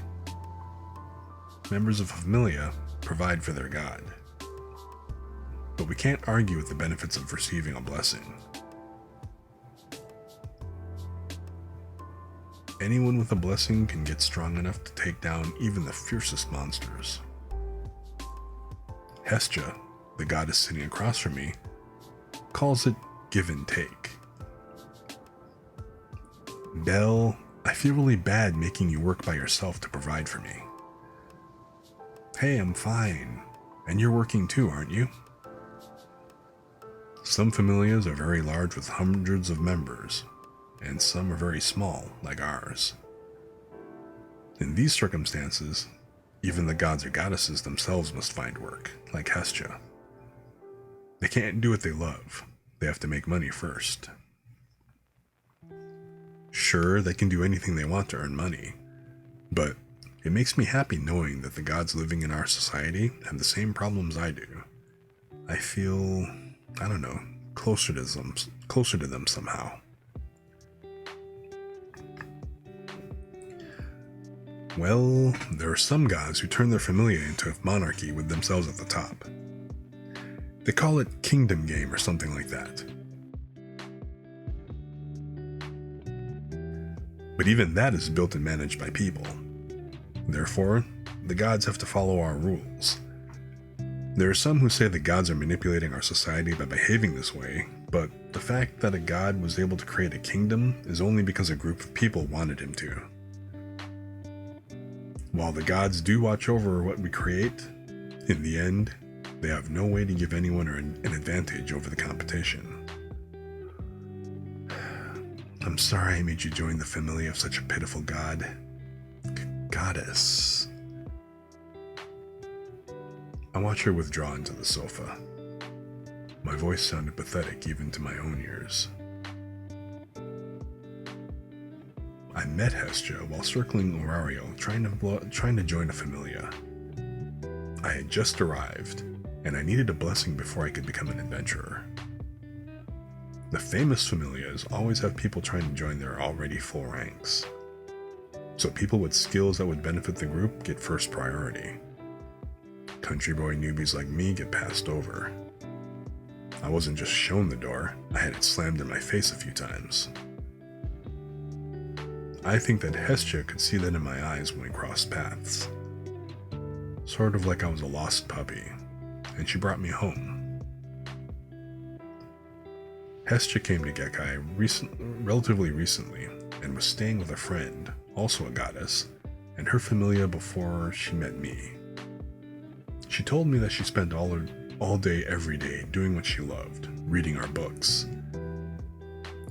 members of a familia provide for their god. But we can't argue with the benefits of receiving a blessing. Anyone with a blessing can get strong enough to take down even the fiercest monsters. Hestia, the goddess sitting across from me, calls it give and take. Belle, I feel really bad making you work by yourself to provide for me. Hey, I'm fine. And you're working too, aren't you? Some familias are very large with hundreds of members, and some are very small, like ours. In these circumstances, Even the gods or goddesses themselves must find work, like Hestia. They can't do what they love. They have to make money first. Sure, they can do anything they want to earn money, but it makes me happy knowing that the gods living in our society have the same problems I do. I feel, I don't know, closer to them somehow. Well, there are some gods who turn their familia into a monarchy with themselves at the top. They call it Kingdom Game or something like that. But even that is built and managed by people. Therefore, the gods have to follow our rules. There are some who say the gods are manipulating our society by behaving this way, but the fact that a god was able to create a kingdom is only because a group of people wanted him to. While the gods do watch over what we create, in the end, they have no way to give anyone an advantage over the competition. I'm sorry I made you join the family of such a pitiful god. Goddess. I watch her withdraw into the sofa. My voice sounded pathetic even to my own ears. I met Hestia while circling Orario trying to join a familia. I had just arrived, and I needed a blessing before I could become an adventurer. The famous familias always have people trying to join their already full ranks. So people with skills that would benefit the group get first priority. Country boy newbies like me get passed over. I wasn't just shown the door, I had it slammed in my face a few times. I think that Hestia could see that in my eyes when we crossed paths. Sort of like I was a lost puppy, and she brought me home. Hestia came to Gekai relatively recently and was staying with a friend, also a goddess, and her familia before she met me. She told me that she spent all day every day doing what she loved, reading our books.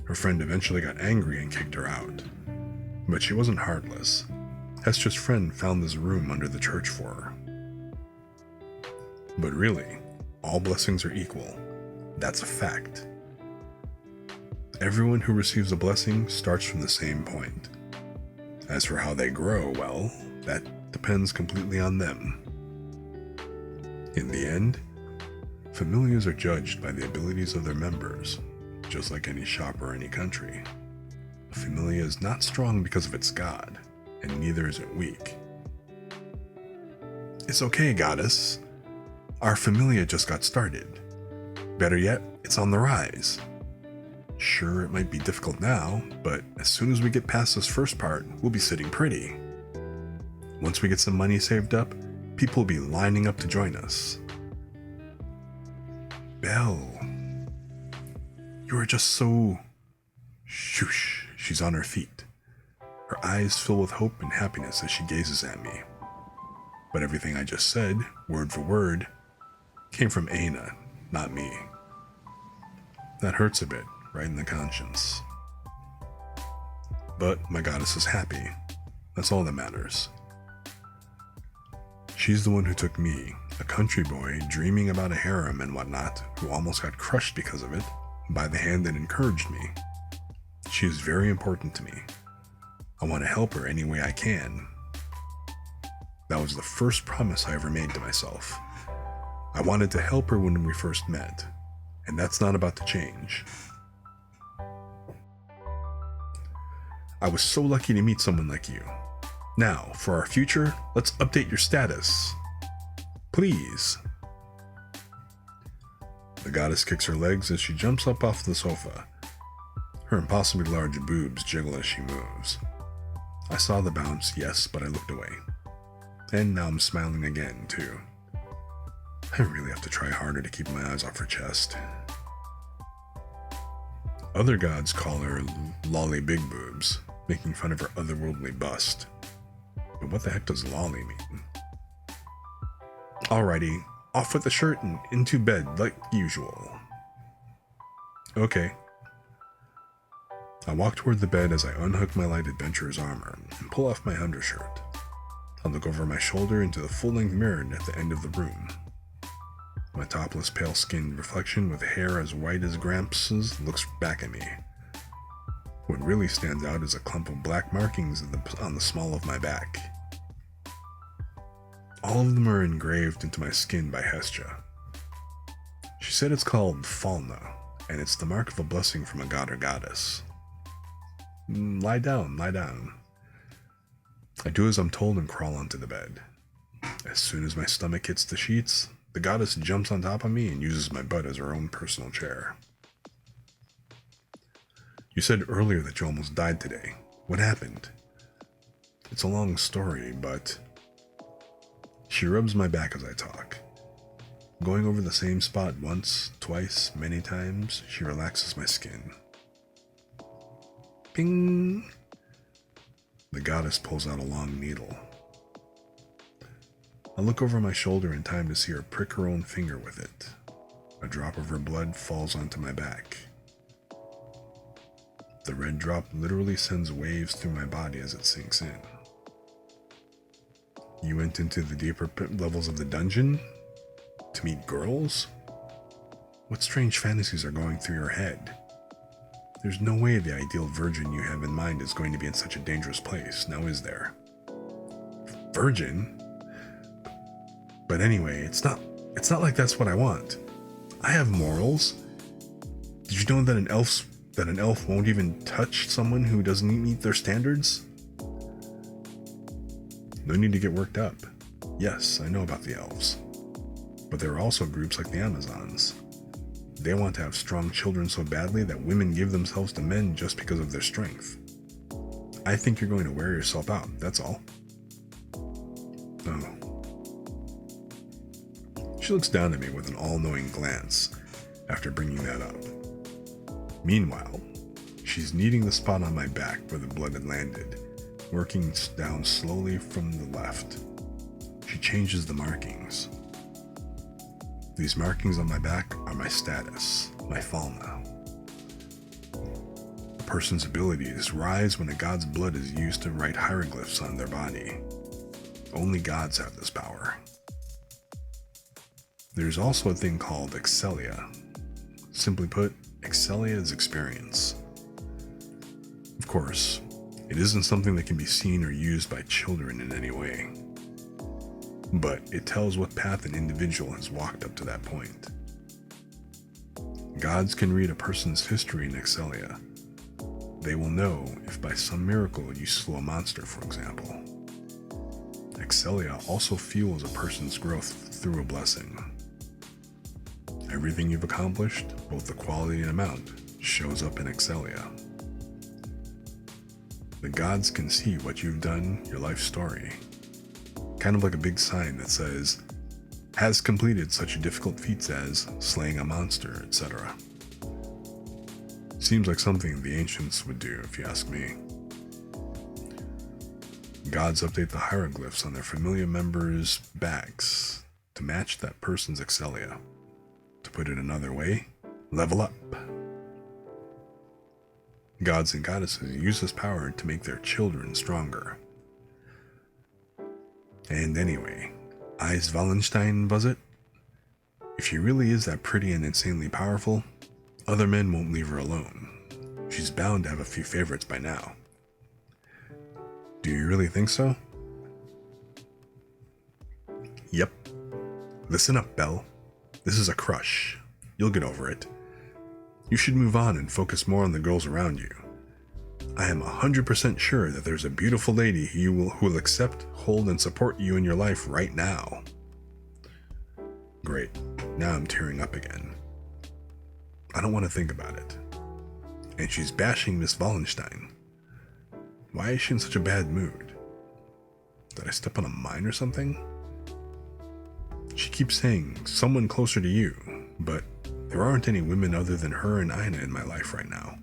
Her friend eventually got angry and kicked her out. But she wasn't heartless. Hestia's friend found this room under the church for her. But really, all blessings are equal. That's a fact. Everyone who receives a blessing starts from the same point. As for how they grow, well, that depends completely on them. In the end, familias are judged by the abilities of their members, just like any shop or any country. A familia is not strong because of its god, and neither is it weak. It's okay, goddess. Our familia just got started. Better yet, it's on the rise. Sure, it might be difficult now, but as soon as we get past this first part, we'll be sitting pretty. Once we get some money saved up, people will be lining up to join us. Belle, you are just so... Shoosh, she's on her feet. Her eyes fill with hope and happiness as she gazes at me. But everything I just said, word for word, came from Aina, not me. That hurts a bit, right in the conscience. But my goddess is happy. That's all that matters. She's the one who took me, a country boy dreaming about a harem and whatnot, who almost got crushed because of it, by the hand and encouraged me. She is very important to me. I want to help her any way I can. That was the first promise I ever made to myself. I wanted to help her when we first met, and that's not about to change. I was so lucky to meet someone like you. Now, for our future, let's update your status. Please. The goddess kicks her legs as she jumps up off the sofa. Her impossibly large boobs jiggle as she moves. I saw the bounce, yes, but I looked away. And now I'm smiling again, too. I really have to try harder to keep my eyes off her chest. Other gods call her Lolly Big Boobs, making fun of her otherworldly bust. But what the heck does lolly mean? Alrighty, off with the shirt and into bed like usual. Okay. I walk toward the bed as I unhook my light adventurer's armor and pull off my undershirt. I look over my shoulder into the full-length mirror at the end of the room. My topless, pale-skinned reflection with hair as white as Gramps' looks back at me. What really stands out is a clump of black markings on the small of my back. All of them are engraved into my skin by Hestia. She said it's called Falna, and it's the mark of a blessing from a god or goddess. Lie down, lie down. I do as I'm told and crawl onto the bed. As soon as my stomach hits the sheets, the goddess jumps on top of me and uses my butt as her own personal chair. You said earlier that you almost died today. What happened? It's a long story, but... She rubs my back as I talk. Going over the same spot once, twice, many times, she relaxes my skin. Ping! The goddess pulls out a long needle. I look over my shoulder in time to see her prick her own finger with it. A drop of her blood falls onto my back. The red drop literally sends waves through my body as it sinks in. You went into the deeper levels of the dungeon? To meet girls? What strange fantasies are going through your head? There's no way the ideal virgin you have in mind is going to be in such a dangerous place, now is there? Virgin? But anyway, it's not like that's what I want. I have morals. Did you know that an elf won't even touch someone who doesn't meet their standards? No need to get worked up. Yes, I know about the elves. But there are also groups like the Amazons. They want to have strong children so badly that women give themselves to men just because of their strength. I think you're going to wear yourself out, that's all. Oh. She looks down at me with an all-knowing glance after bringing that up. Meanwhile, she's kneading the spot on my back where the blood had landed, working down slowly from the left. She changes the markings. These markings on my back are my status, my Falna. A person's abilities rise when a god's blood is used to write hieroglyphs on their body. Only gods have this power. There's also a thing called Excelia. Simply put, Excelia is experience. Of course, it isn't something that can be seen or used by children in any way. But it tells what path an individual has walked up to that point. Gods can read a person's history in Excelia. They will know if by some miracle you slew a monster, for example. Excelia also fuels a person's growth through a blessing. Everything you've accomplished, both the quality and amount, shows up in Excelia. The gods can see what you've done, your life story. Kind of like a big sign that says, has completed such difficult feats as slaying a monster, etc. Seems like something the ancients would do, if you ask me. Gods update the hieroglyphs on their familiar members' backs to match that person's Excelia. To put it another way, level up. Gods and goddesses use this power to make their children stronger. And anyway, Eis Wallenstein, was it? If she really is that pretty and insanely powerful, other men won't leave her alone. She's bound to have a few favorites by now. Do you really think so? Yep. Listen up, Belle. This is a crush. You'll get over it. You should move on and focus more on the girls around you. I am 100% sure that there's a beautiful lady who will accept, hold, and support you in your life right now. Great. Now I'm tearing up again. I don't want to think about it. And she's bashing Miss Wallenstein. Why is she in such a bad mood? Did I step on a mine or something? She keeps saying, someone closer to you, but there aren't any women other than her and Ina in my life right now.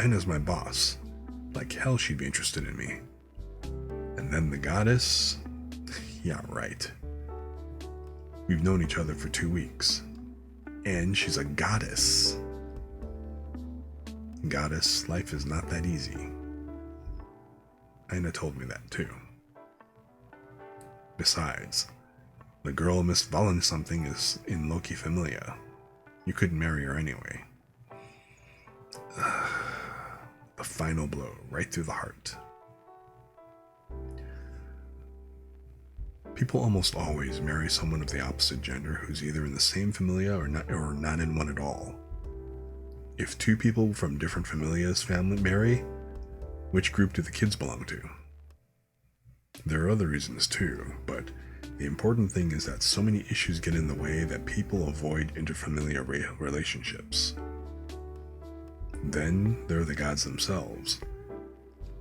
Ina's my boss. Like hell she'd be interested in me. And then the goddess? Yeah, right. We've known each other for 2 weeks. And she's a goddess. Goddess, life is not that easy. Ina told me that too. Besides, the girl Miss Valen something is in Loki Familia. You couldn't marry her anyway. The final blow, right through the heart. People almost always marry someone of the opposite gender who's either in the same familia or not in one at all. If two people from different familias marry, which group do the kids belong to? There are other reasons too, but the important thing is that so many issues get in the way that people avoid interfamiliar relationships. Then there are the gods themselves.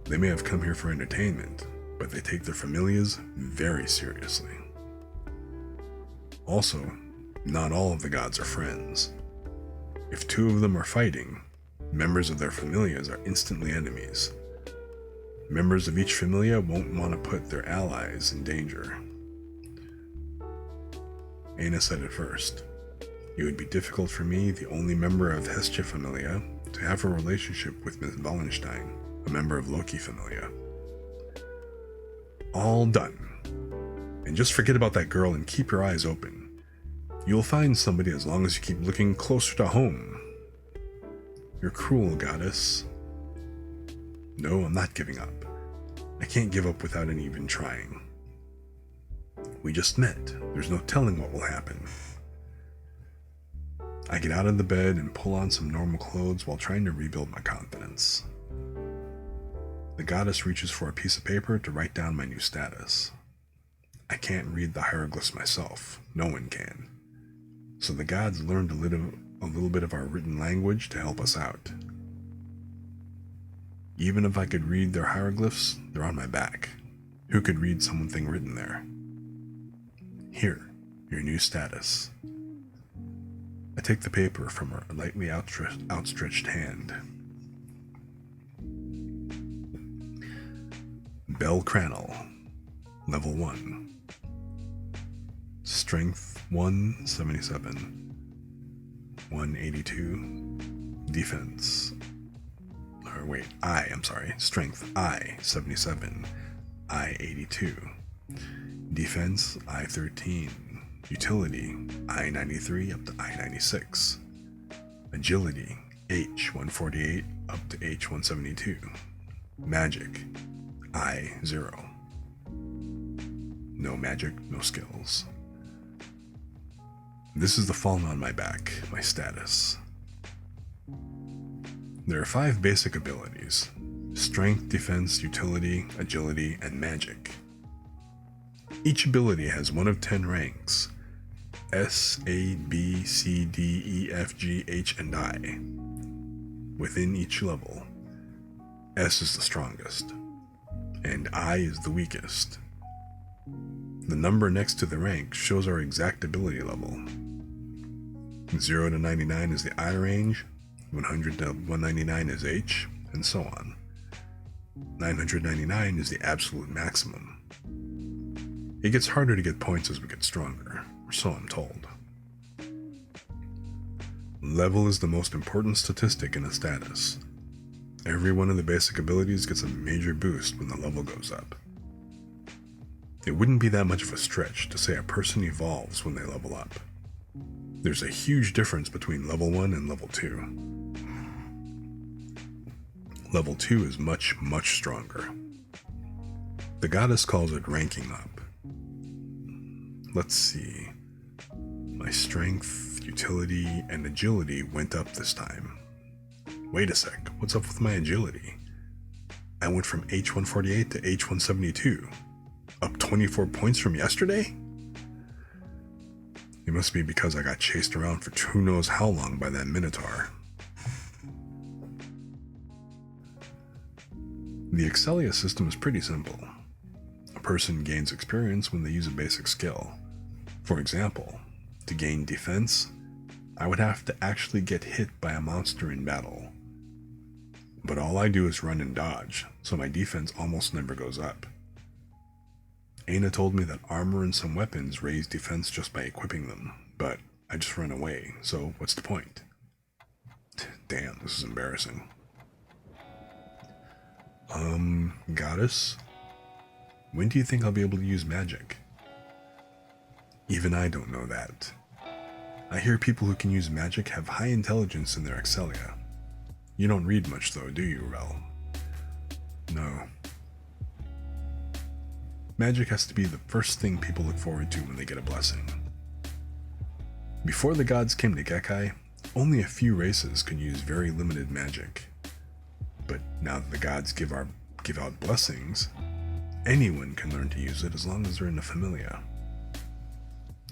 They may have come here for entertainment, but they take their familias very seriously. Also, not all of the gods are friends. If two of them are fighting, members of their familias are instantly enemies. Members of each familia won't want to put their allies in danger. Aina said it first. It would be difficult for me, the only member of Hestia Familia, to have a relationship with Miss Wallenstein, a member of Loki Familia. All done. And just forget about that girl and keep your eyes open. You'll find somebody as long as you keep looking closer to home. You're cruel, goddess. No, I'm not giving up. I can't give up without even trying. We just met. There's no telling what will happen. I get out of the bed and pull on some normal clothes while trying to rebuild my confidence. The goddess reaches for a piece of paper to write down my new status. I can't read the hieroglyphs myself. No one can. So the gods learned a little bit of our written language to help us out. Even if I could read their hieroglyphs, they're on my back. Who could read something written there? Here, your new status. I take the paper from her lightly outstretched hand. Bell Cranel, Level 1. Strength 177. 182. Defense. Strength I 77. I 82. Defense I 13. Utility I 93 up to I 96. Agility H 148 up to H 172. Magic I 0. No magic, no skills. This is the fallen on my back, my status. There are 5 basic abilities: strength, defense, utility, agility, and magic. Each ability has one of 10 ranks: S, A, B, C, D, E, F, G, H, and I. Within each level, S is the strongest, and I is the weakest. The number next to the rank shows our exact ability level. 0 to 99 is the I range, 100 to 199 is H, and so on. 999 is the absolute maximum. It gets harder to get points as we get stronger, or so I'm told. Level is the most important statistic in a status. Every one of the basic abilities gets a major boost when the level goes up. It wouldn't be that much of a stretch to say a person evolves when they level up. There's a huge difference between level 1 and level 2. Level 2 is much, much stronger. The goddess calls it ranking up. Let's see. My strength, utility, and agility went up this time. Wait a sec, what's up with my agility? I went from H148 to H172. Up 24 points from yesterday? It must be because I got chased around for who knows how long by that Minotaur. The Excelia system is pretty simple. A person gains experience when they use a basic skill. For example, to gain defense, I would have to actually get hit by a monster in battle. But all I do is run and dodge, so my defense almost never goes up. Aina told me that armor and some weapons raise defense just by equipping them, but I just run away, so what's the point? Damn, this is embarrassing. Goddess? When do you think I'll be able to use magic? Even I don't know that. I hear people who can use magic have high intelligence in their Excelia. You don't read much though, do you, Rel? No. Magic has to be the first thing people look forward to when they get a blessing. Before the gods came to Gekai, only a few races could use very limited magic. But now that the gods give out blessings, anyone can learn to use it as long as they're in the Familia.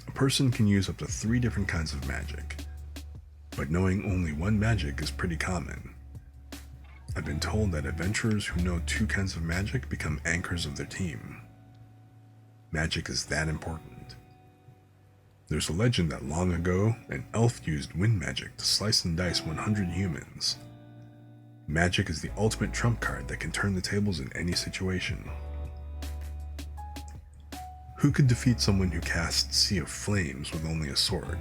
A person can use up to 3 different kinds of magic, but knowing only one magic is pretty common. I've been told that adventurers who know 2 kinds of magic become anchors of their team. Magic is that important. There's a legend that long ago, an elf used wind magic to slice and dice 100 humans. Magic is the ultimate trump card that can turn the tables in any situation. Who could defeat someone who casts Sea of Flames with only a sword?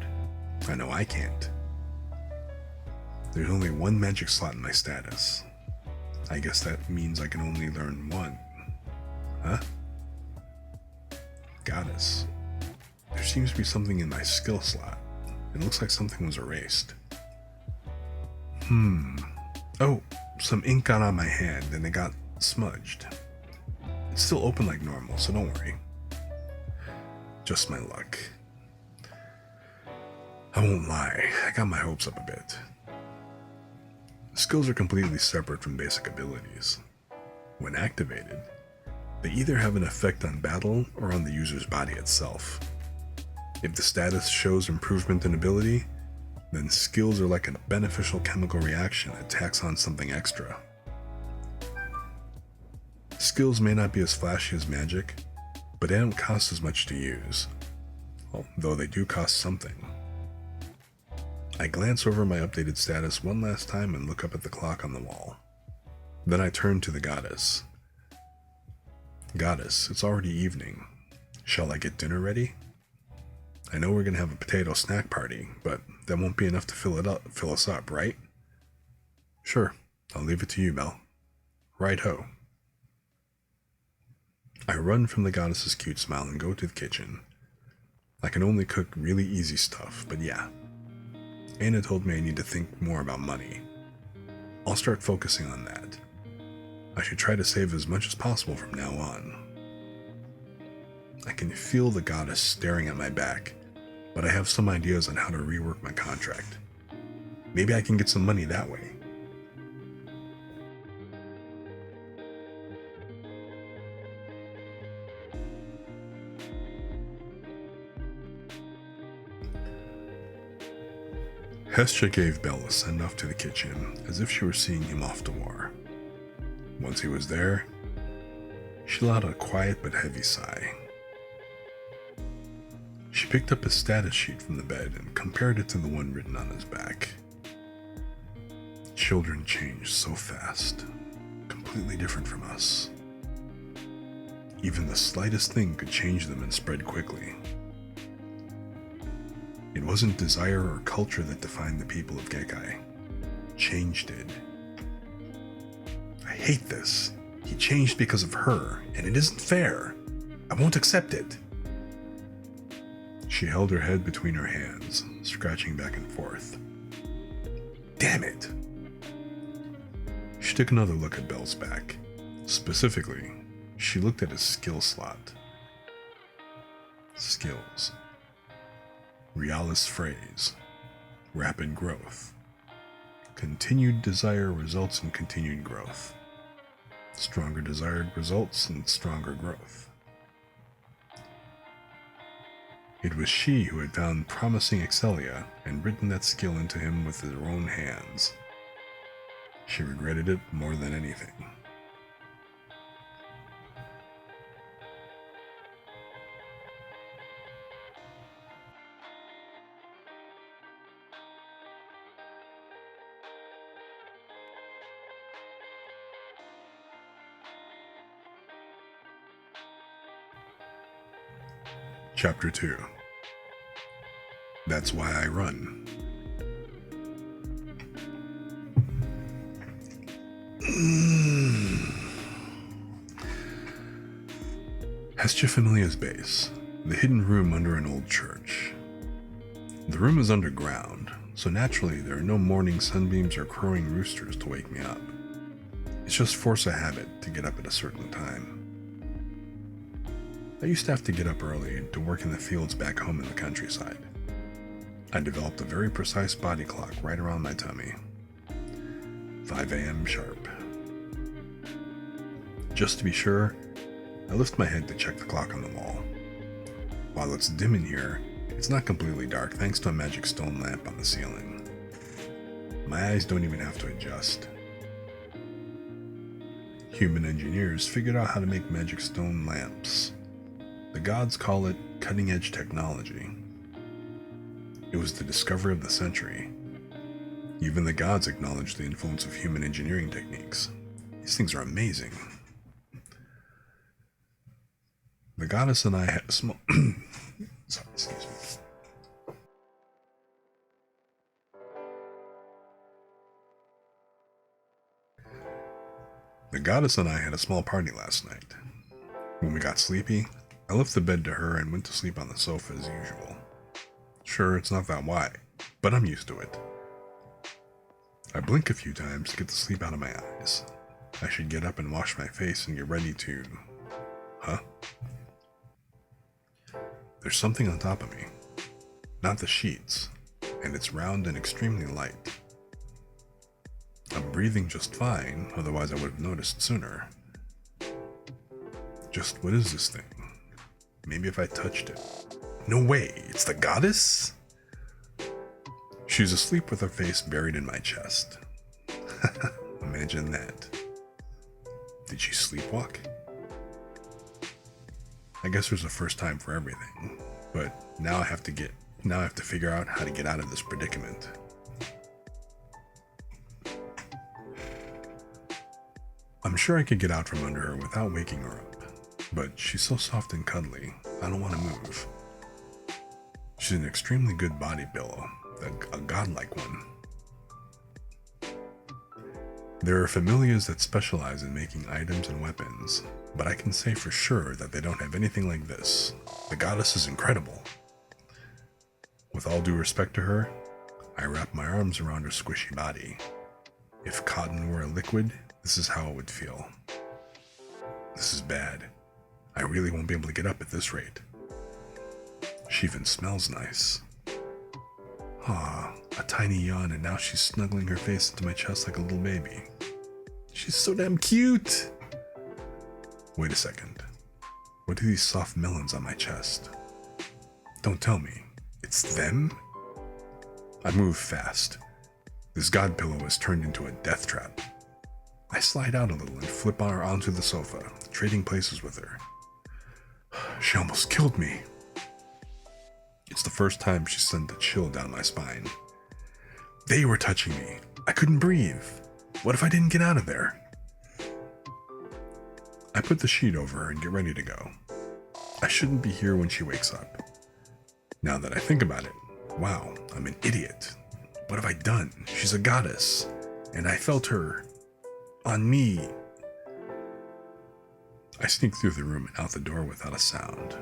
I know I can't. There's only 1 magic slot in my status. I guess that means I can only learn 1. Huh? Goddess. There seems to be something in my skill slot. It looks like something was erased. Oh, some ink got on my hand and it got smudged. It's still open like normal, so don't worry. Just my luck. I won't lie, I got my hopes up a bit. Skills are completely separate from basic abilities. When activated, they either have an effect on battle or on the user's body itself. If the status shows improvement in ability, then skills are like a beneficial chemical reaction that tacks on something extra. Skills may not be as flashy as magic, but they don't cost as much to use, though they do cost something. I glance over my updated status one last time and look up at the clock on the wall. Then I turn to the goddess. Goddess, it's already evening. Shall I get dinner ready? I know we're gonna have a potato snack party, but that won't be enough to fill us up, right? Sure, I'll leave it to you, Belle. Right-ho. I run from the goddess's cute smile and go to the kitchen. I can only cook really easy stuff, but yeah. Anna told me I need to think more about money. I'll start focusing on that. I should try to save as much as possible from now on. I can feel the goddess staring at my back, but I have some ideas on how to rework my contract. Maybe I can get some money that way. Hestia gave Belle a send-off to the kitchen, as if she were seeing him off to war. Once he was there, she let out a quiet but heavy sigh. She picked up his status sheet from the bed and compared it to the one written on his back. Children change so fast, completely different from us. Even the slightest thing could change them and spread quickly. It wasn't desire or culture that defined the people of Gekai. Change did. I hate this. He changed because of her, and it isn't fair. I won't accept it. She held her head between her hands, scratching back and forth. Damn it. She took another look at Belle's back. Specifically, she looked at his skill slot. Skills. Realis phrase. Rapid growth. Continued desire results in continued growth. Stronger desired results in stronger growth. It was she who had found promising Excelia and written that skill into him with her own hands. She regretted it more than anything. Chapter 2. That's why I run. Hestia Familia's base. The hidden room under an old church. The room is underground, so naturally there are no morning sunbeams or crowing roosters to wake me up. It's just force of habit to get up at a certain time. I used to have to get up early to work in the fields back home in the countryside. I developed a very precise body clock right around my tummy. 5 a.m. sharp. Just to be sure, I lift my head to check the clock on the wall. While it's dim in here, it's not completely dark thanks to a magic stone lamp on the ceiling. My eyes don't even have to adjust. Human engineers figured out how to make magic stone lamps. The gods call it cutting-edge technology. It was the discovery of the century. Even the gods acknowledge the influence of human engineering techniques. These things are amazing. The goddess and I had a small... Sorry, excuse me. The goddess and I had a small party last night. When we got sleepy, I left the bed to her and went to sleep on the sofa as usual. Sure, it's not that wide, but I'm used to it. I blink a few times to get the sleep out of my eyes. I should get up and wash my face and get ready to... Huh? There's something on top of me. Not the sheets, and it's round and extremely light. I'm breathing just fine, otherwise I would have noticed sooner. Just what is this thing? Maybe if I touched it. No way, it's the goddess? She's asleep with her face buried in my chest. Imagine that. Did she sleepwalk? I guess there's a first time for everything, but now I have to figure out how to get out of this predicament. I'm sure I could get out from under her without waking her up, but she's so soft and cuddly, I don't want to move. She's an extremely good body pillow, a godlike one. There are familiars that specialize in making items and weapons, but I can say for sure that they don't have anything like this. The goddess is incredible. With all due respect to her, I wrap my arms around her squishy body. If cotton were a liquid, this is how it would feel. This is bad. I really won't be able to get up at this rate. She even smells nice. Ah, a tiny yawn, and now she's snuggling her face into my chest like a little baby. She's so damn cute! Wait a second. What are these soft melons on my chest? Don't tell me. It's them? I move fast. This god pillow has turned into a death trap. I slide out a little and flip her onto the sofa, trading places with her. She almost killed me. It's the first time she sent a chill down my spine. They were touching me. I couldn't breathe. What if I didn't get out of there? I put the sheet over her and get ready to go. I shouldn't be here when she wakes up. Now that I think about it, wow, I'm an idiot. What have I done? She's a goddess, and I felt her on me. I sneak through the room and out the door without a sound.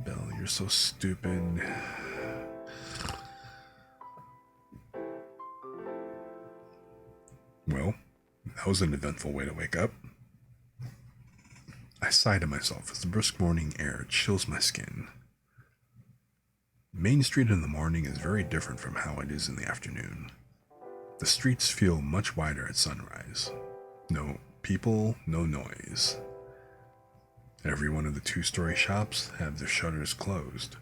Belle, you're so stupid. Well, that was an eventful way to wake up. I sigh to myself as the brisk morning air chills my skin. Main Street in the morning is very different from how it is in the afternoon. The streets feel much wider at sunrise. No people, no noise. Every one of the two-story shops have their shutters closed.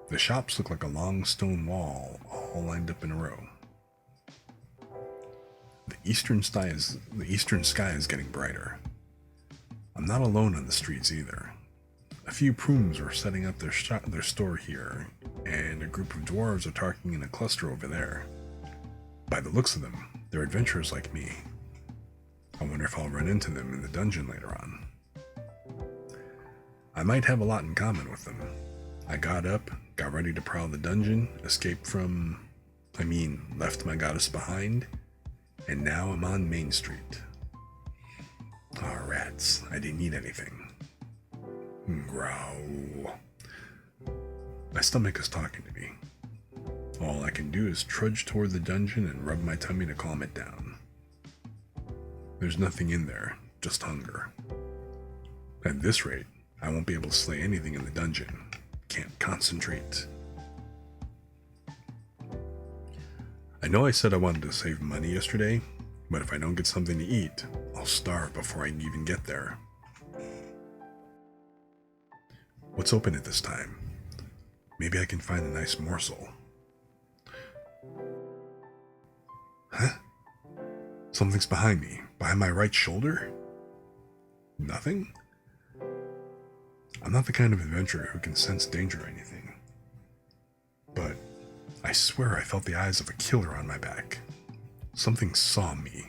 The shops look like a long stone wall, all lined up in a row. The eastern sky is getting brighter. I'm not alone on the streets either. A few prums are setting up their store here, and a group of dwarves are talking in a cluster over there. By the looks of them, they're adventurers like me. I wonder if I'll run into them in the dungeon later on. I might have a lot in common with them. I got up, got ready to prowl the dungeon, left my goddess behind, and now I'm on Main Street. Ah, rats. I didn't eat anything. Growl. My stomach is talking to me. All I can do is trudge toward the dungeon and rub my tummy to calm it down. There's nothing in there, just hunger. At this rate, I won't be able to slay anything in the dungeon. Can't concentrate. I know I said I wanted to save money yesterday, but if I don't get something to eat, I'll starve before I can even get there. What's open at this time? Maybe I can find a nice morsel. Huh? Something's behind me, behind my right shoulder? Nothing? I'm not the kind of adventurer who can sense danger or anything. But I swear I felt the eyes of a killer on my back. Something saw me.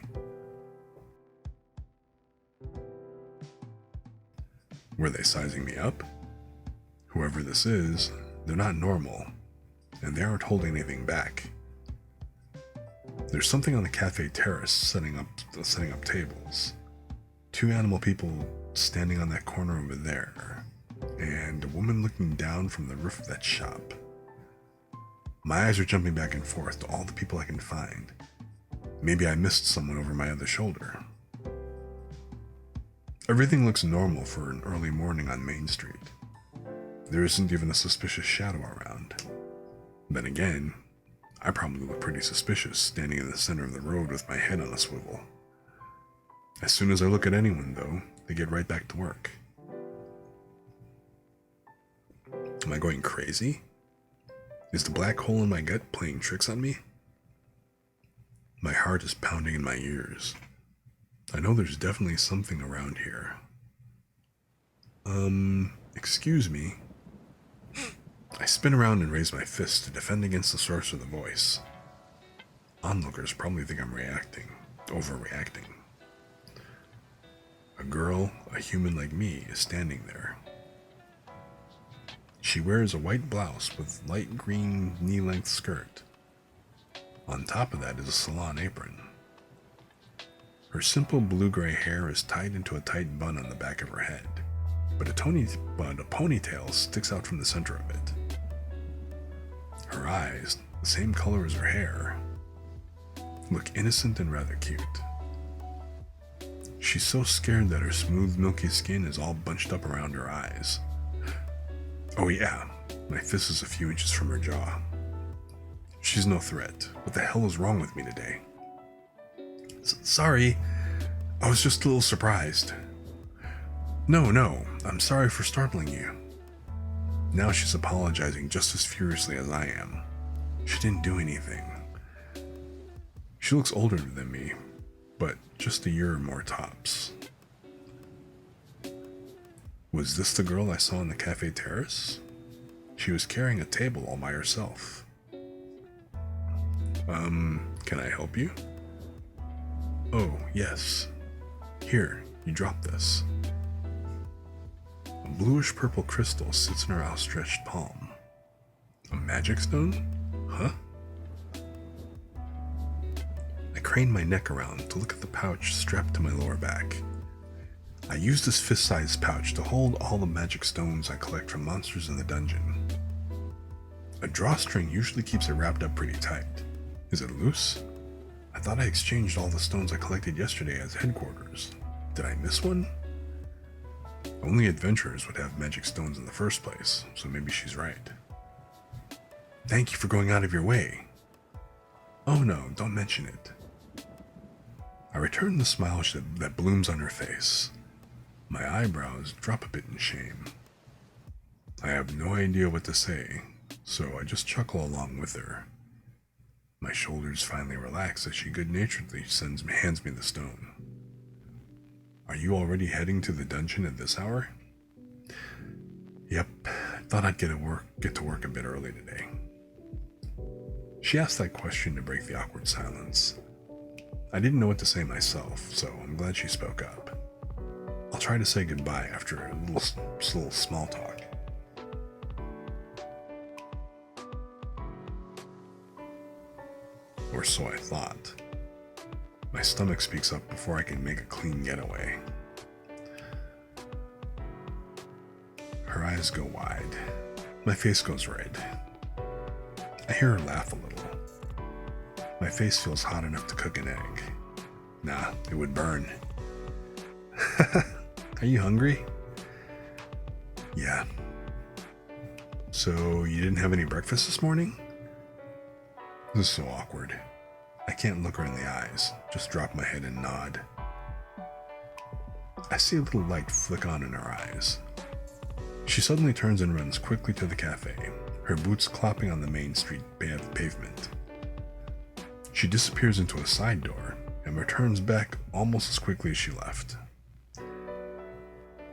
Were they sizing me up? Whoever this is, they're not normal, and they aren't holding anything back. There's something on the cafe terrace setting up tables. 2 animal people standing on that corner over there, and a woman looking down from the roof of that shop. My eyes are jumping back and forth to all the people I can find. Maybe I missed someone over my other shoulder. Everything looks normal for an early morning on Main Street. There isn't even a suspicious shadow around. Then again, I probably look pretty suspicious standing in the center of the road with my head on a swivel. As soon as I look at anyone, though, they get right back to work. Am I going crazy? Is the black hole in my gut playing tricks on me? My heart is pounding in my ears. I know there's definitely something around here. Excuse me. I spin around and raise my fist to defend against the source of the voice. Onlookers probably think I'm overreacting. A girl, a human like me, is standing there. She wears a white blouse with light green knee-length skirt. On top of that is a salon apron. Her simple blue-gray hair is tied into a tight bun on the back of her head, but a ponytail sticks out from the center of it. Her eyes, the same color as her hair, look innocent and rather cute. She's so scared that her smooth, milky skin is all bunched up around her eyes. Oh yeah, my fist is a few inches from her jaw. She's no threat. What the hell is wrong with me today? Sorry, I was just a little surprised. No, I'm sorry for startling you. Now she's apologizing just as furiously as I am. She didn't do anything. She looks older than me, but just a year or more tops. Was this the girl I saw on the cafe terrace? She was carrying a table all by herself. Can I help you? Oh, yes. Here, you drop this. A bluish-purple crystal sits in her outstretched palm. A magic stone? Huh? I crane my neck around to look at the pouch strapped to my lower back. I use this fist-sized pouch to hold all the magic stones I collect from monsters in the dungeon. A drawstring usually keeps it wrapped up pretty tight. Is it loose? I thought I exchanged all the stones I collected yesterday as headquarters. Did I miss one? Only adventurers would have magic stones in the first place, so maybe she's right. Thank you for going out of your way. Oh no, don't mention it. I return the smile that blooms on her face. My eyebrows drop a bit in shame. I have no idea what to say, so I just chuckle along with her. My shoulders finally relax as she good-naturedly hands me the stone. Are you already heading to the dungeon at this hour? Yep, thought I'd get to work a bit early today. She asked that question to break the awkward silence. I didn't know what to say myself, so I'm glad she spoke up. I'll try to say goodbye after a little small talk. Or so I thought. My stomach speaks up before I can make a clean getaway. her eyes go wide. My face goes red. I hear her laugh a little. My face feels hot enough to cook an egg. Nah, it would burn. Are you hungry? Yeah. So, you didn't have any breakfast this morning? This is so awkward. I can't look her in the eyes, just drop my head and nod. I see a little light flick on in her eyes. She suddenly turns and runs quickly to the cafe, her boots clopping on the main street pavement. She disappears into a side door and returns back almost as quickly as she left.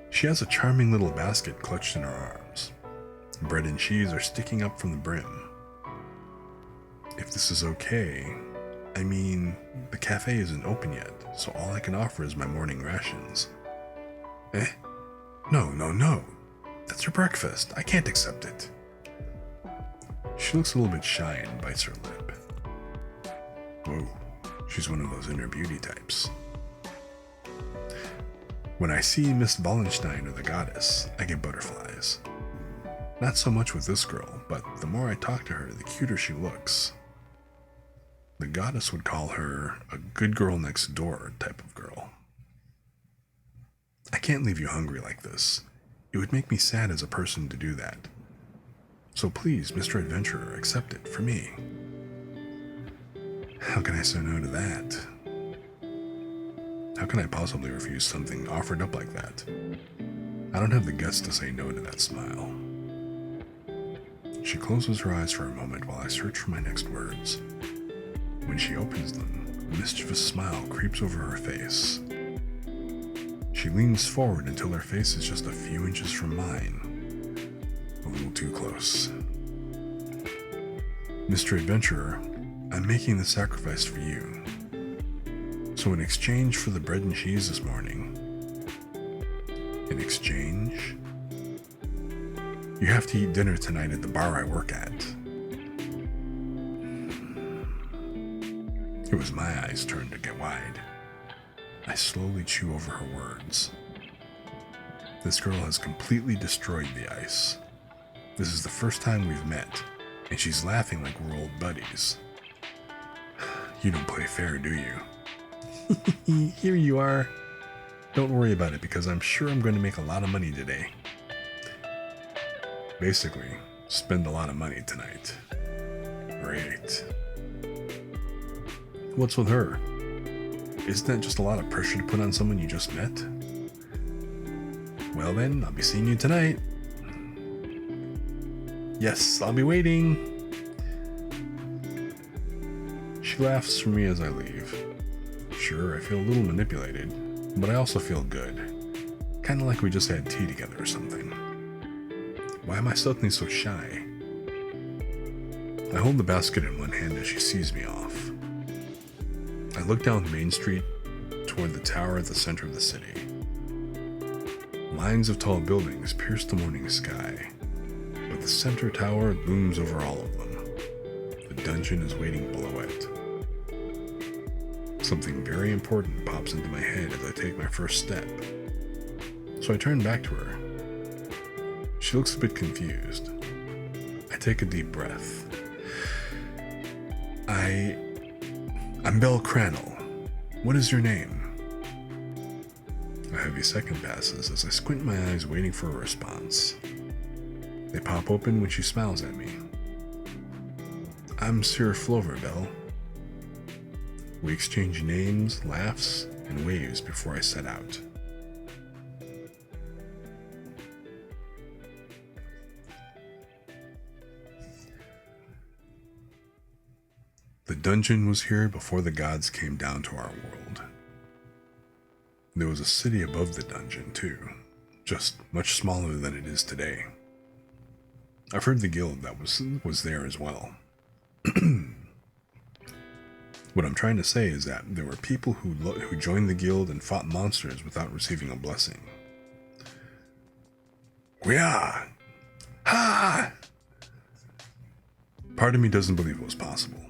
She has a charming little basket clutched in her arms. Bread and cheese are sticking up from the brim. If this is okay, I mean, the cafe isn't open yet, so all I can offer is my morning rations. Eh? No. That's her breakfast. I can't accept it. She looks a little bit shy and bites her lip. Whoa, she's one of those inner beauty types. When I see Miss Wallenstein or the goddess, I get butterflies. Not so much with this girl, but the more I talk to her, the cuter she looks. The goddess would call her a good girl next door type of girl. I can't leave you hungry like this. It would make me sad as a person to do that. So please, Mr. Adventurer, accept it for me. How can I say no to that? How can I possibly refuse something offered up like that? I don't have the guts to say no to that smile. She closes her eyes for a moment while I search for my next words. When she opens them, a mischievous smile creeps over her face. She leans forward until her face is just a few inches from mine. A little too close. Mr. Adventurer, I'm making the sacrifice for you. So in exchange for the bread and cheese this morning, in exchange, you have to eat dinner tonight at the bar I work at. It was my eyes' turn to get wide. I slowly chew over her words. This girl has completely destroyed the ice. This is the first time we've met, and she's laughing like we're old buddies. You don't play fair, do you? Here you are. Don't worry about it because I'm sure I'm going to make a lot of money today. Basically, spend a lot of money tonight. Great. What's with her? Isn't that just a lot of pressure to put on someone you just met? Well then, I'll be seeing you tonight. Yes, I'll be waiting. She laughs for me as I leave. Sure, I feel a little manipulated, but I also feel good. Kinda like we just had tea together or something. Why am I suddenly so shy? I hold the basket in one hand as she sees me off. I look down Main Street toward the tower at the center of the city. Lines of tall buildings pierce the morning sky, but the center tower looms over all of them. The dungeon is waiting below it. Something very important pops into my head as I take my first step. So I turn back to her. She looks a bit confused. I take a deep breath. I'm Belle Crannel. What is your name? A heavy second passes as I squint my eyes waiting for a response. They pop open when she smiles at me. I'm Sir Floverbell. We exchange names, laughs, and waves before I set out. The dungeon was here before the gods came down to our world. There was a city above the dungeon, too, just much smaller than it is today. I've heard the guild that was there as well. What I'm trying to say is that there were people who joined the guild and fought monsters without receiving a blessing. Gwia! Ha! Part of me doesn't believe it was possible.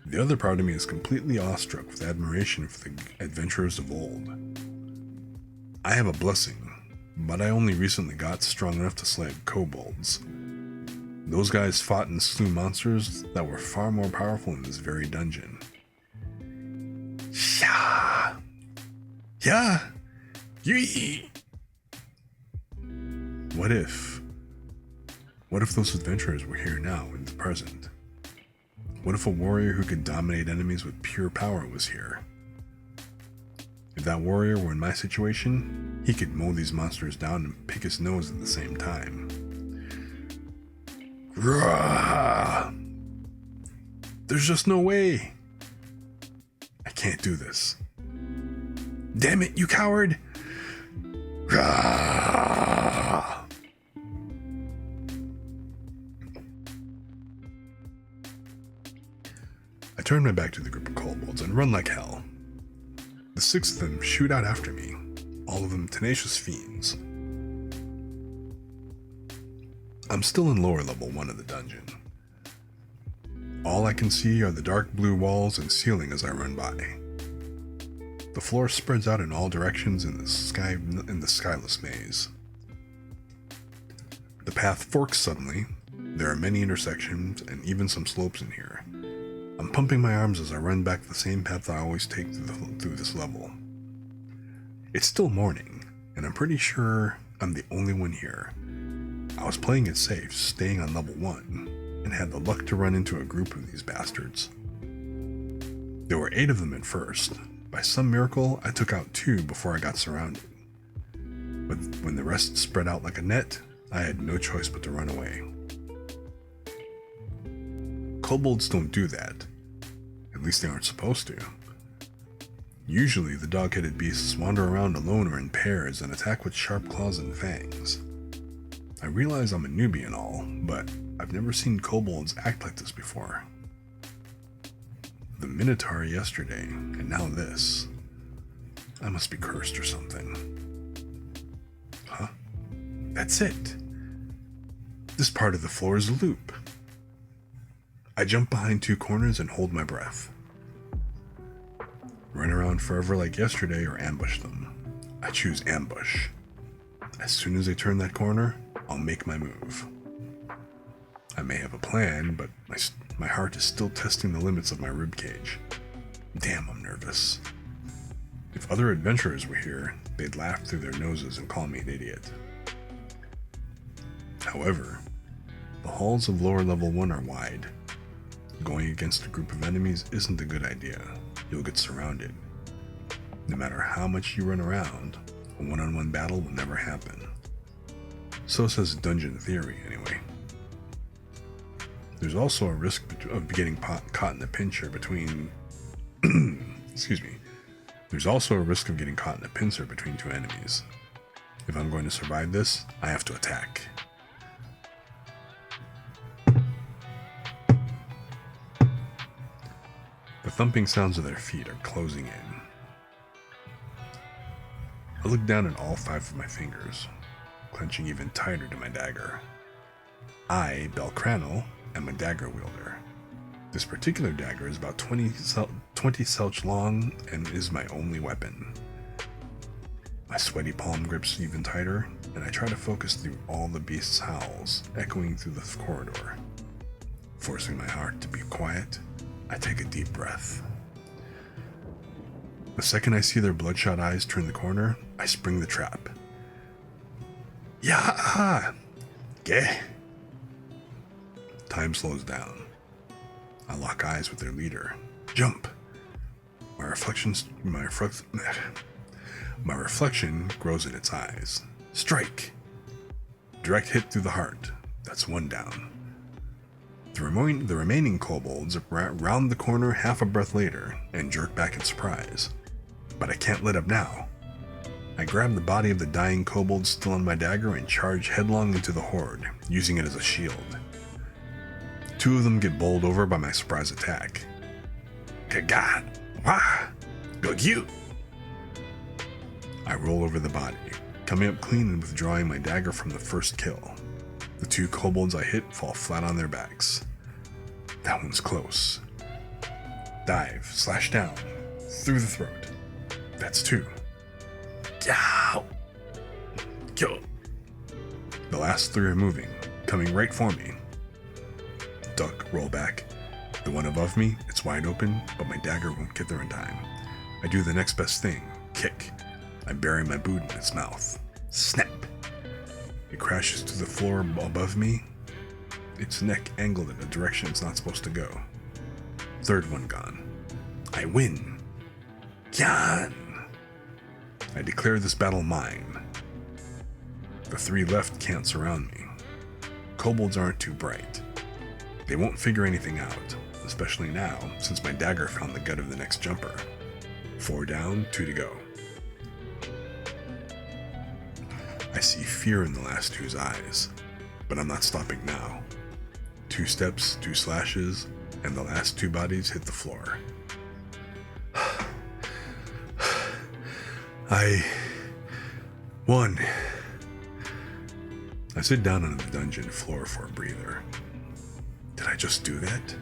The other part of me is completely awestruck with admiration for the adventurers of old. I have a blessing, but I only recently got strong enough to slay kobolds. Those guys fought and slew monsters that were far more powerful in this very dungeon. Yeah. Yeah. Yee. What if those adventurers were here now in the present? What if a warrior who could dominate enemies with pure power was here? If that warrior were in my situation, he could mow these monsters down and pick his nose at the same time. Rah! There's just no way. I can't do this. Damn it, you coward! Rah! I turn my back to the group of kobolds and run like hell. The 6 of them shoot out after me, all of them tenacious fiends. I'm still in lower level 1 of the dungeon. All I can see are the dark blue walls and ceiling as I run by. The floor spreads out in all directions in the skyless maze. The path forks suddenly. There are many intersections and even some slopes in here. I'm pumping my arms as I run back the same path I always take through this level. It's still morning, and I'm pretty sure I'm the only one here. I was playing it safe, staying on level 1, and had the luck to run into a group of these bastards. There were 8 of them at first. By some miracle, I took out 2 before I got surrounded. But when the rest spread out like a net, I had no choice but to run away. Kobolds don't do that. At least they aren't supposed to. Usually, the dog-headed beasts wander around alone or in pairs and attack with sharp claws and fangs. I realize I'm a newbie and all, but I've never seen kobolds act like this before. The Minotaur yesterday, and now this. I must be cursed or something. Huh? That's it. This part of the floor is a loop. I jump behind 2 corners and hold my breath. Run around forever like yesterday or ambush them. I choose ambush. As soon as they turn that corner, I'll make my move. I may have a plan, but my heart is still testing the limits of my ribcage. Damn, I'm nervous. If other adventurers were here, they'd laugh through their noses and call me an idiot. However, the halls of lower level 1 are wide. Going against a group of enemies isn't a good idea. You'll get surrounded. No matter how much you run around, a one-on-one battle will never happen. So says dungeon theory, anyway. There's also a risk of getting caught in a pincer between... Excuse me. There's also a risk of getting caught in a pincer between 2 enemies. If I'm going to survive this, I have to attack. The thumping sounds of their feet are closing in. I look down at all 5 of my fingers, clenching even tighter to my dagger. I, Belcranel, am a dagger wielder. This particular dagger is about 20 selch long and is my only weapon. My sweaty palm grips even tighter, and I try to focus through all the beast's howls, echoing through the corridor. Forcing my heart to be quiet, I take a deep breath. The second I see their bloodshot eyes turn the corner, I spring the trap. Yeah! Geh! Time slows down. I lock eyes with their leader. Jump! My reflection grows in its eyes. Strike! Direct hit through the heart. That's 1 down. The remaining kobolds round the corner half a breath later and jerk back in surprise. But I can't let up now. I grab the body of the dying kobold still on my dagger and charge headlong into the horde, using it as a shield. 2 of them get bowled over by my surprise attack. Kagat! Wah! Go you! I roll over the body, coming up clean and withdrawing my dagger from the first kill. The 2 kobolds I hit fall flat on their backs. That one's close. Dive, slash down, through the throat. That's 2. Yow! Kill. The last three are moving, coming right for me. Duck, roll back. The one above me, it's wide open, but my dagger won't get there in time. I do the next best thing, kick. I bury my boot in its mouth. Snap! It crashes to the floor above me, its neck angled in a direction it's not supposed to go. Third one gone. I win. Yan! I declare this battle mine. The three left can't surround me. Kobolds aren't too bright. They won't figure anything out, especially now, since my dagger found the gut of the next jumper. 4 down, 2 to go. I see fear in the last two's eyes, but I'm not stopping now. 2 steps, 2 slashes, and the last 2 bodies hit the floor. I won. I sit down on the dungeon floor for a breather. Did I just do that?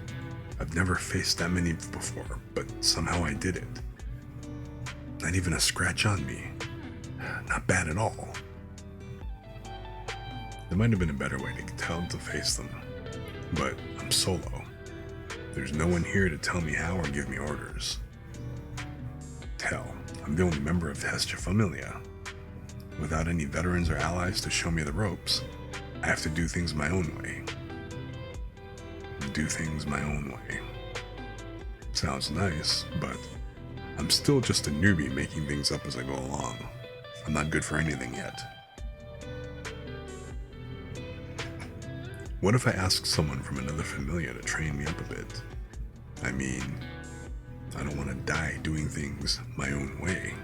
I've never faced that many before, but somehow I did it. Not even a scratch on me. Not bad at all. There might have been a better way to tell them to face them, but I'm solo. There's no one here to tell me how or give me orders. Hell, I'm the only member of the Hestia Familia. Without any veterans or allies to show me the ropes, I have to do things my own way. Do things my own way. Sounds nice, but I'm still just a newbie making things up as I go along. I'm not good for anything yet. What if I ask someone from another familia to train me up a bit? I mean, I don't want to die doing things my own way.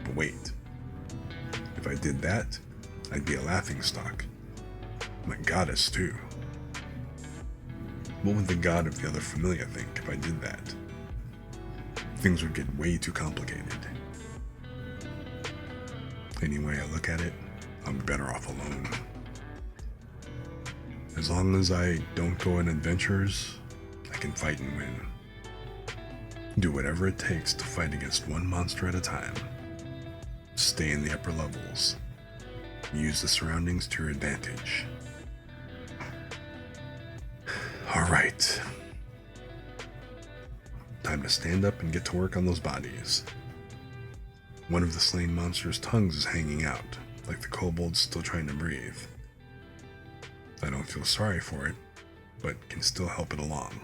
But wait, if I did that, I'd be a laughingstock. My goddess too. What would the god of the other familia think if I did that? Things would get way too complicated. Any way I look at it, I'm better off alone. As long as I don't go on adventures, I can fight and win. Do whatever it takes to fight against one monster at a time. Stay in the upper levels. Use the surroundings to your advantage. Alright. Time to stand up and get to work on those bodies. One of the slain monster's tongues is hanging out, like the kobold's still trying to breathe. I don't feel sorry for it, but can still help it along.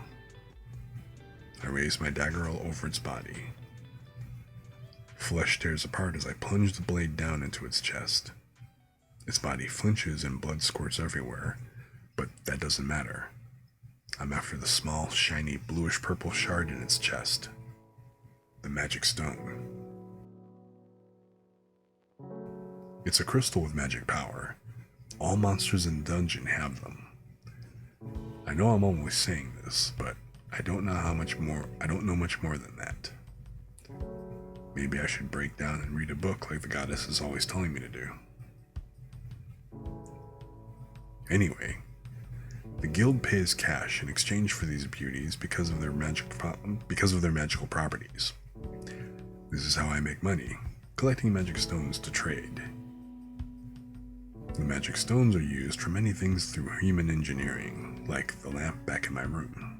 I raise my dagger all over its body. Flesh tears apart as I plunge the blade down into its chest. Its body flinches and blood squirts everywhere, but that doesn't matter. I'm after the small, shiny, bluish-purple shard in its chest. The magic stone. It's a crystal with magic power. All monsters in the dungeon have them. I know I'm always saying this, but I don't know much more than that. Maybe I should break down and read a book like the goddess is always telling me to do. Anyway, the guild pays cash in exchange for these beauties because of their magical properties. This is how I make money, collecting magic stones to trade. The magic stones are used for many things through human engineering, like the lamp back in my room.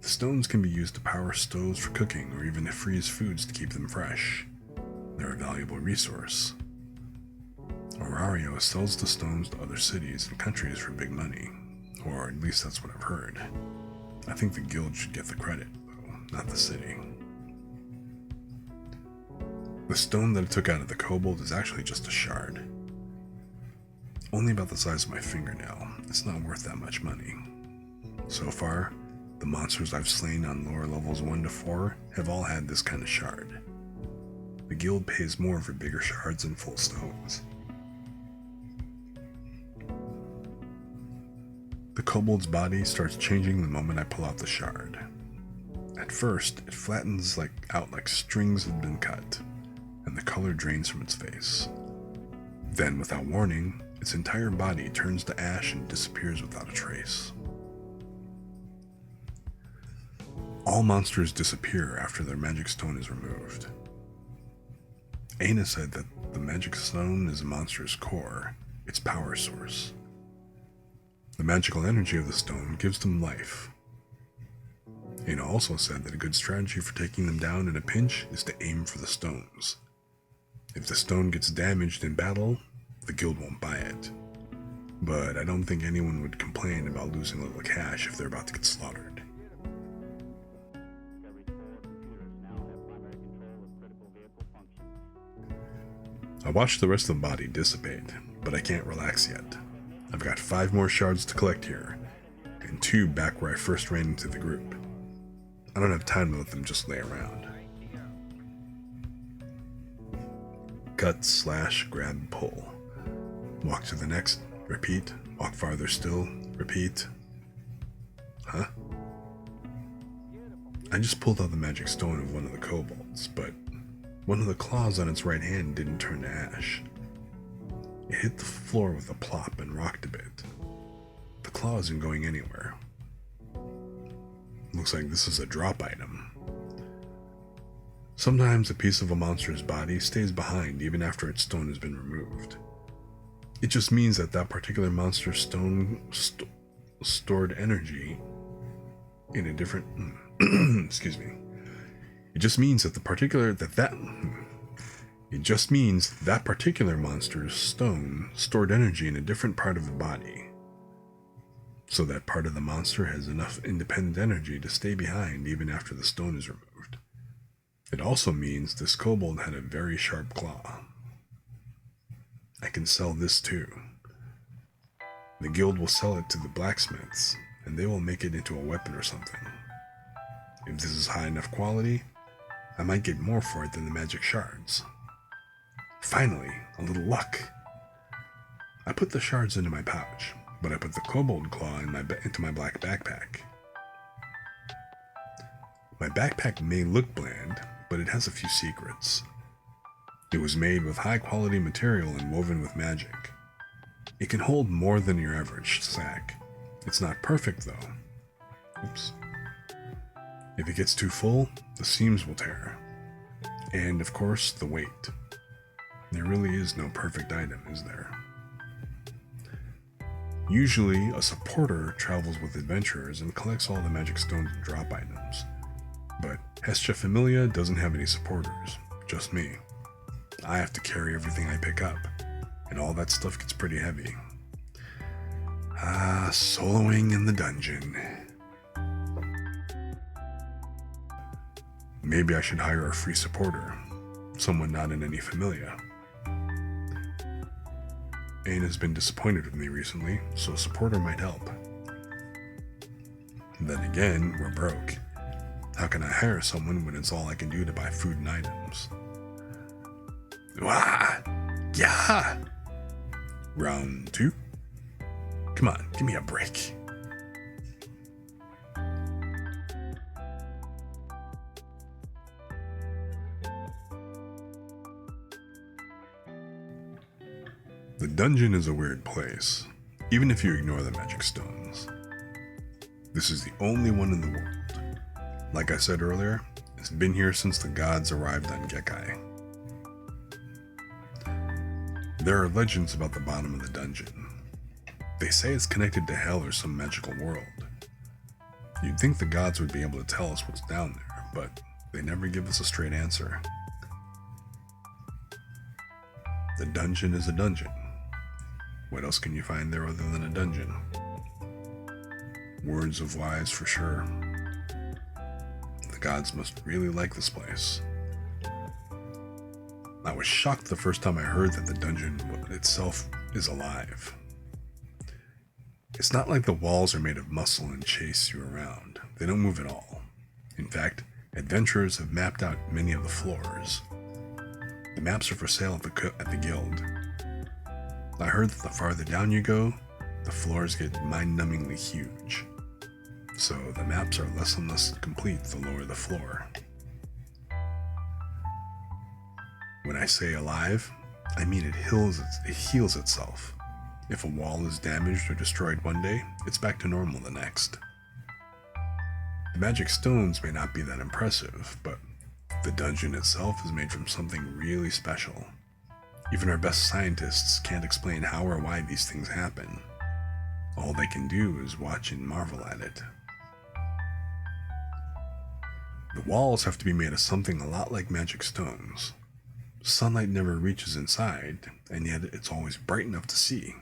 The stones can be used to power stoves for cooking or even to freeze foods to keep them fresh. They're a valuable resource. Aurario sells the stones to other cities and countries for big money, or at least that's what I've heard. I think the guild should get the credit, though, not the city. The stone that I took out of the kobold is actually just a shard. Only about the size of my fingernail. It's not worth that much money. So far, the monsters I've slain on lower levels 1 to 4 have all had this kind of shard. The guild pays more for bigger shards and full stones. The kobold's body starts changing the moment I pull out the shard. At first, it flattens out like strings had been cut, and the color drains from its face. Then, without warning, its entire body turns to ash and disappears without a trace. All monsters disappear after their magic stone is removed. Aina said that the magic stone is a monster's core, its power source. The magical energy of the stone gives them life. Aina also said that a good strategy for taking them down in a pinch is to aim for the stones. If the stone gets damaged in battle, the guild won't buy it. But I don't think anyone would complain about losing a little cash if they're about to get slaughtered. I watched the rest of the body dissipate, but I can't relax yet. I've got 5 more shards to collect here, and 2 back where I first ran into the group. I don't have time to let them just lay around. Cut, slash, grab, pull. Walk to the next, repeat. Walk farther still, repeat. Huh? I just pulled out the magic stone of one of the kobolds, but one of the claws on its right hand didn't turn to ash. It hit the floor with a plop and rocked a bit. The claw isn't going anywhere. Looks like this is a drop item. Sometimes a piece of a monster's body stays behind even after its stone has been removed. It just means that that particular monster's stone stored energy in a different... excuse me. It just means that It just means that particular monster's stone stored energy in a different part of the body. So that part of the monster has enough independent energy to stay behind even after the stone is removed. It also means this kobold had a very sharp claw. I can sell this too. The guild will sell it to the blacksmiths, and they will make it into a weapon or something. If this is high enough quality, I might get more for it than the magic shards. Finally, a little luck. I put the shards into my pouch, but I put the kobold claw into my black backpack. My backpack may look bland, but it has a few secrets. It was made with high quality material and woven with magic. It can hold more than your average sack. It's not perfect though. Oops. If it gets too full, the seams will tear. And of course, the weight. There really is no perfect item, is there? Usually, a supporter travels with adventurers and collects all the magic stones and drop items. But Hestia Familia doesn't have any supporters, just me. I have to carry everything I pick up, and all that stuff gets pretty heavy. Soloing in the dungeon. Maybe I should hire a free supporter, someone not in any familia. Aina's been disappointed with me recently, so a supporter might help. Then again, we're broke. How can I hire someone when it's all I can do to buy food and items? Wah! Yeah! Round 2? Come on, give me a break. The dungeon is a weird place, even if you ignore the magic stones. This is the only one in the world. Like I said earlier, it's been here since the gods arrived on Gekai. There are legends about the bottom of the dungeon. They say it's connected to hell or some magical world. You'd think the gods would be able to tell us what's down there, but they never give us a straight answer. The dungeon is a dungeon. What else can you find there other than a dungeon? Words of wise for sure. The gods must really like this place. I was shocked the first time I heard that the dungeon itself is alive. It's not like the walls are made of muscle and chase you around. They don't move at all. In fact, adventurers have mapped out many of the floors. The maps are for sale at the guild. I heard that the farther down you go, the floors get mind-numbingly huge. So the maps are less and less complete the lower the floor. When I say alive, I mean it heals itself. If a wall is damaged or destroyed one day, it's back to normal the next. The magic stones may not be that impressive, but The dungeon itself is made from something really special. Even our best scientists can't explain how or why these things happen. All they can do is watch and marvel at it. The walls have to be made of something a lot like magic stones. Sunlight never reaches inside, and yet it's always bright enough to see.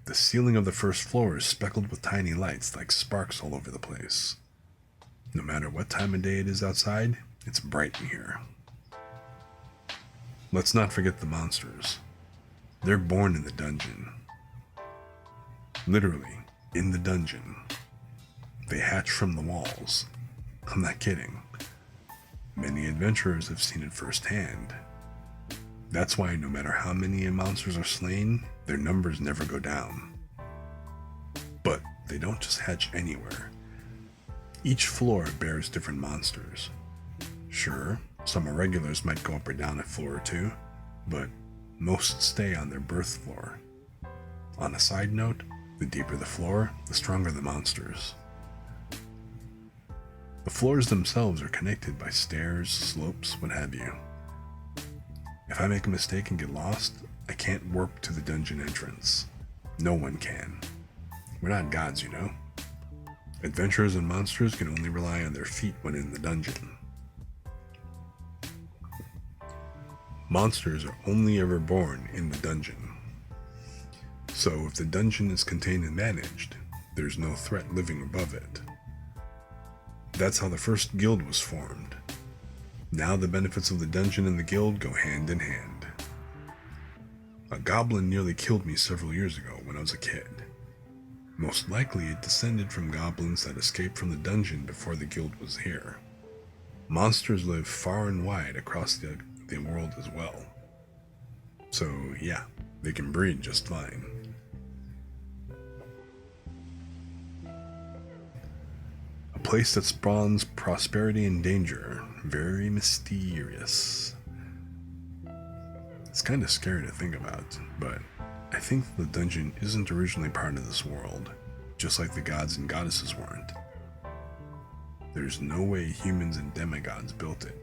The ceiling of the first floor is speckled with tiny lights like sparks all over the place. No matter what time of day it is outside, it's bright in here. Let's not forget the monsters. They're born in the dungeon. Literally, in the dungeon. They hatch from the walls. I'm not kidding. Many adventurers have seen it firsthand. That's why no matter how many monsters are slain, their numbers never go down. But they don't just hatch anywhere. Each floor bears different monsters. Sure, some irregulars might go up or down a floor or two, but most stay on their birth floor. On a side note, the deeper the floor, the stronger the monsters. The floors themselves are connected by stairs, slopes, what have you. If I make a mistake and get lost, I can't warp to the dungeon entrance. No one can. We're not gods, you know. Adventurers and monsters can only rely on their feet when in the dungeon. Monsters are only ever born in the dungeon. So if the dungeon is contained and managed, there's no threat living above it. That's how the first guild was formed. Now the benefits of the dungeon and the guild go hand in hand. A goblin nearly killed me several years ago when I was a kid. Most likely it descended from goblins that escaped from the dungeon before the guild was here. Monsters live far and wide across the world as well. So yeah, they can breed just fine. A place that spawns prosperity and danger. Very mysterious. It's kind of scary to think about, but I think the dungeon isn't originally part of this world, just like the gods and goddesses weren't. There's no way humans and demigods built it.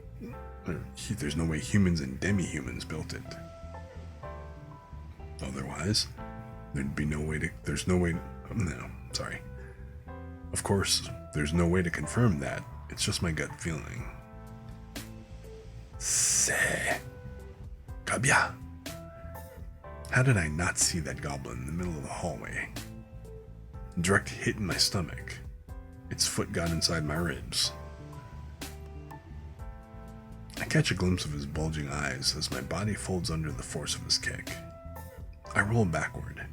There's no way humans and demi-humans built it. Otherwise, Of course, there's no way to confirm that. It's just my gut feeling. Kabya! How did I not see that goblin in the middle of the hallway? Direct hit in my stomach. Its foot got inside my ribs. I catch a glimpse of his bulging eyes as my body folds under the force of his kick. I roll backward.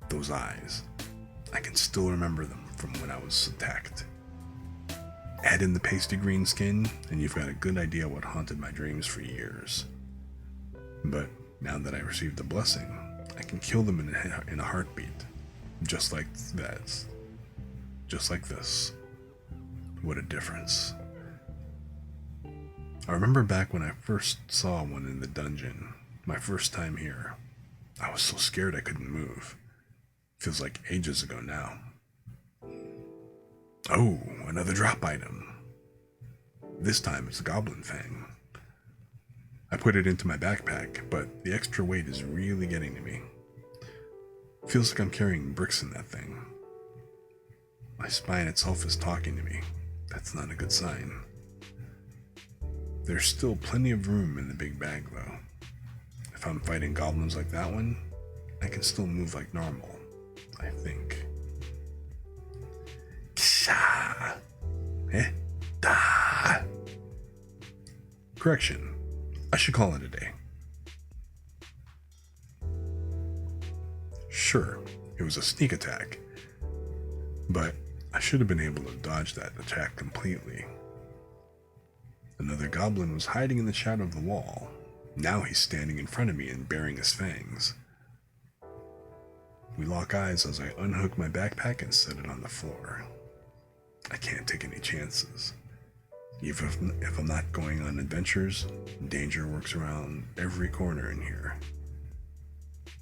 Those eyes. I can still remember them from when I was attacked. Add in the pasty green skin, and you've got a good idea what haunted my dreams for years. But now that I received the blessing, I can kill them in a heartbeat. Just like that. Just like this. What a difference. I remember back when I first saw one in the dungeon, my first time here. I was so scared I couldn't move. Feels like ages ago now. Oh, another drop item. This time it's a goblin fang. I put it into my backpack, but the extra weight is really getting to me. Feels like I'm carrying bricks in that thing. My spine itself is talking to me. That's not a good sign. There's still plenty of room in the big bag though. If I'm fighting goblins like that one, I can still move like normal, I think. Ksha! Da! Correction. I should call it a day. Sure, it was a sneak attack, but I should have been able to dodge that attack completely. Another goblin was hiding in the shadow of the wall. Now he's standing in front of me and baring his fangs. We lock eyes as I unhook my backpack and set it on the floor. I can't take any chances. Even if I'm not going on adventures, danger works around every corner in here.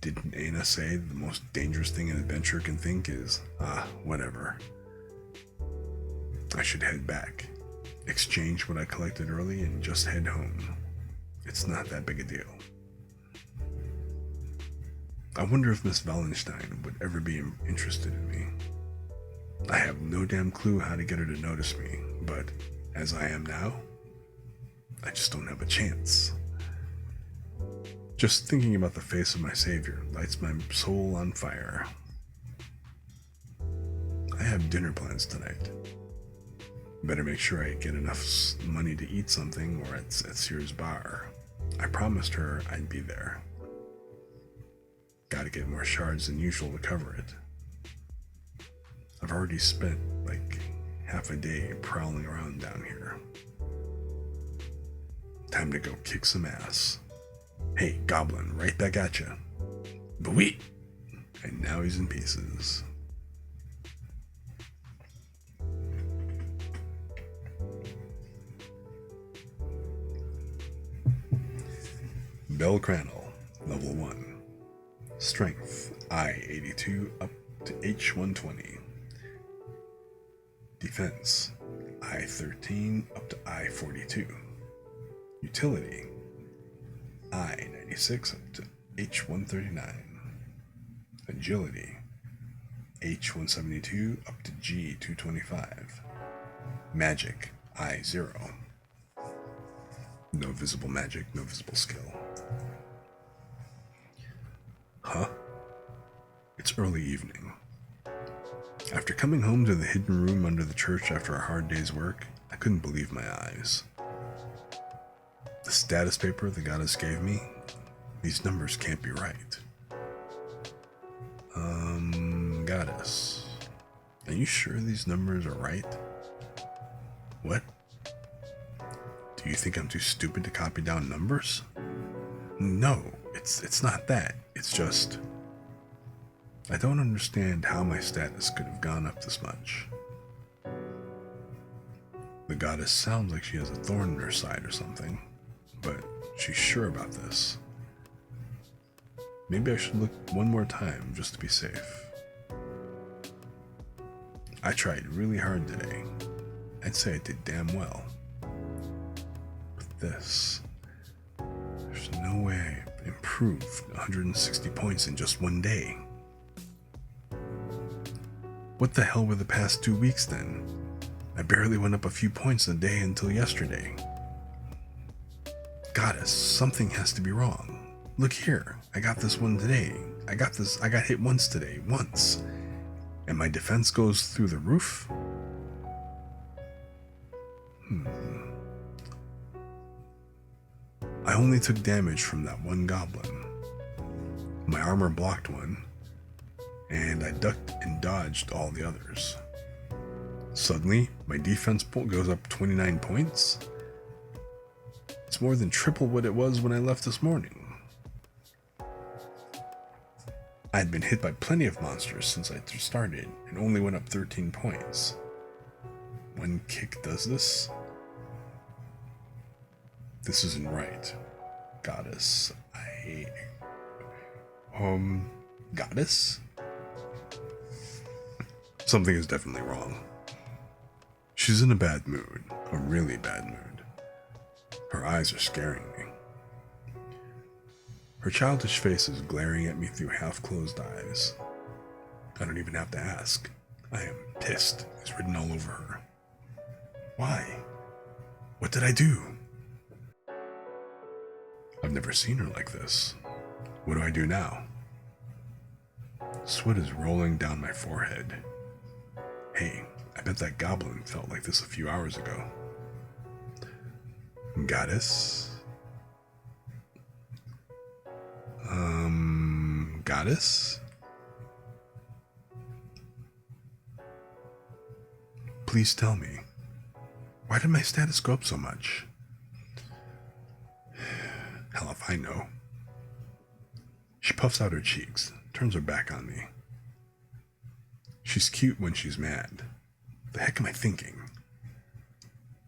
Didn't Aina say the most dangerous thing an adventurer can think is, whatever. I should head back. exchange what I collected early, and just head home. It's not that big a deal. I wonder if Miss Wallenstein would ever be interested in me. I have no damn clue how to get her to notice me, but as I am now, I just don't have a chance. Just thinking about the face of my savior lights my soul on fire. I have dinner plans tonight. Better make sure I get enough money to eat something or at Sears Bar. I promised her I'd be there. Gotta get more shards than usual to cover it. I've already spent like half a day prowling around down here. Time to go kick some ass. Hey, goblin, right back at ya. But wait! And now he's in pieces. Bell Crannel, level 1. Strength, I-82 up to H-120. Defense, I-13 up to I-42. Utility, I-96 up to H-139. Agility, H-172 up to G-225. Magic, I-0. No visible magic, no visible skill. Huh? It's early evening. After coming home to the hidden room under the church after a hard day's work, I couldn't believe my eyes. The status paper the goddess gave me, these numbers can't be right. Goddess, are you sure these numbers are right? What? Do you think I'm too stupid to copy down numbers? No, it's not that. It's just, I don't understand how my status could have gone up this much. The goddess sounds like she has a thorn in her side or something, but she's sure about this. Maybe I should look one more time just to be safe. I tried really hard today. I'd say I did damn well. But this, there's no way I improved 160 points in just one day. What the hell were the past 2 weeks then? I barely went up a few points a day until yesterday. Goddess, something has to be wrong. Look here, I got this one today. I got hit once today, once. And my defense goes through the roof? I only took damage from that one goblin. My armor blocked one, and I ducked and dodged all the others. Suddenly, my defense goes up 29 points. It's more than triple what it was when I left this morning. I'd been hit by plenty of monsters since I started, and only went up 13 points. One kick does this? This isn't right. Goddess, Goddess? Something is definitely wrong. She's in a bad mood, a really bad mood. Her eyes are scaring me. Her childish face is glaring at me through half-closed eyes. I don't even have to ask. I am pissed is written all over her. Why? What did I do? I've never seen her like this. What do I do now? Sweat is rolling down my forehead. Hey, I bet that goblin felt like this a few hours ago. Goddess? Goddess? Please tell me, why did my status go up so much? Hell if I know. She puffs out her cheeks, turns her back on me. She's cute when she's mad. The heck am I thinking?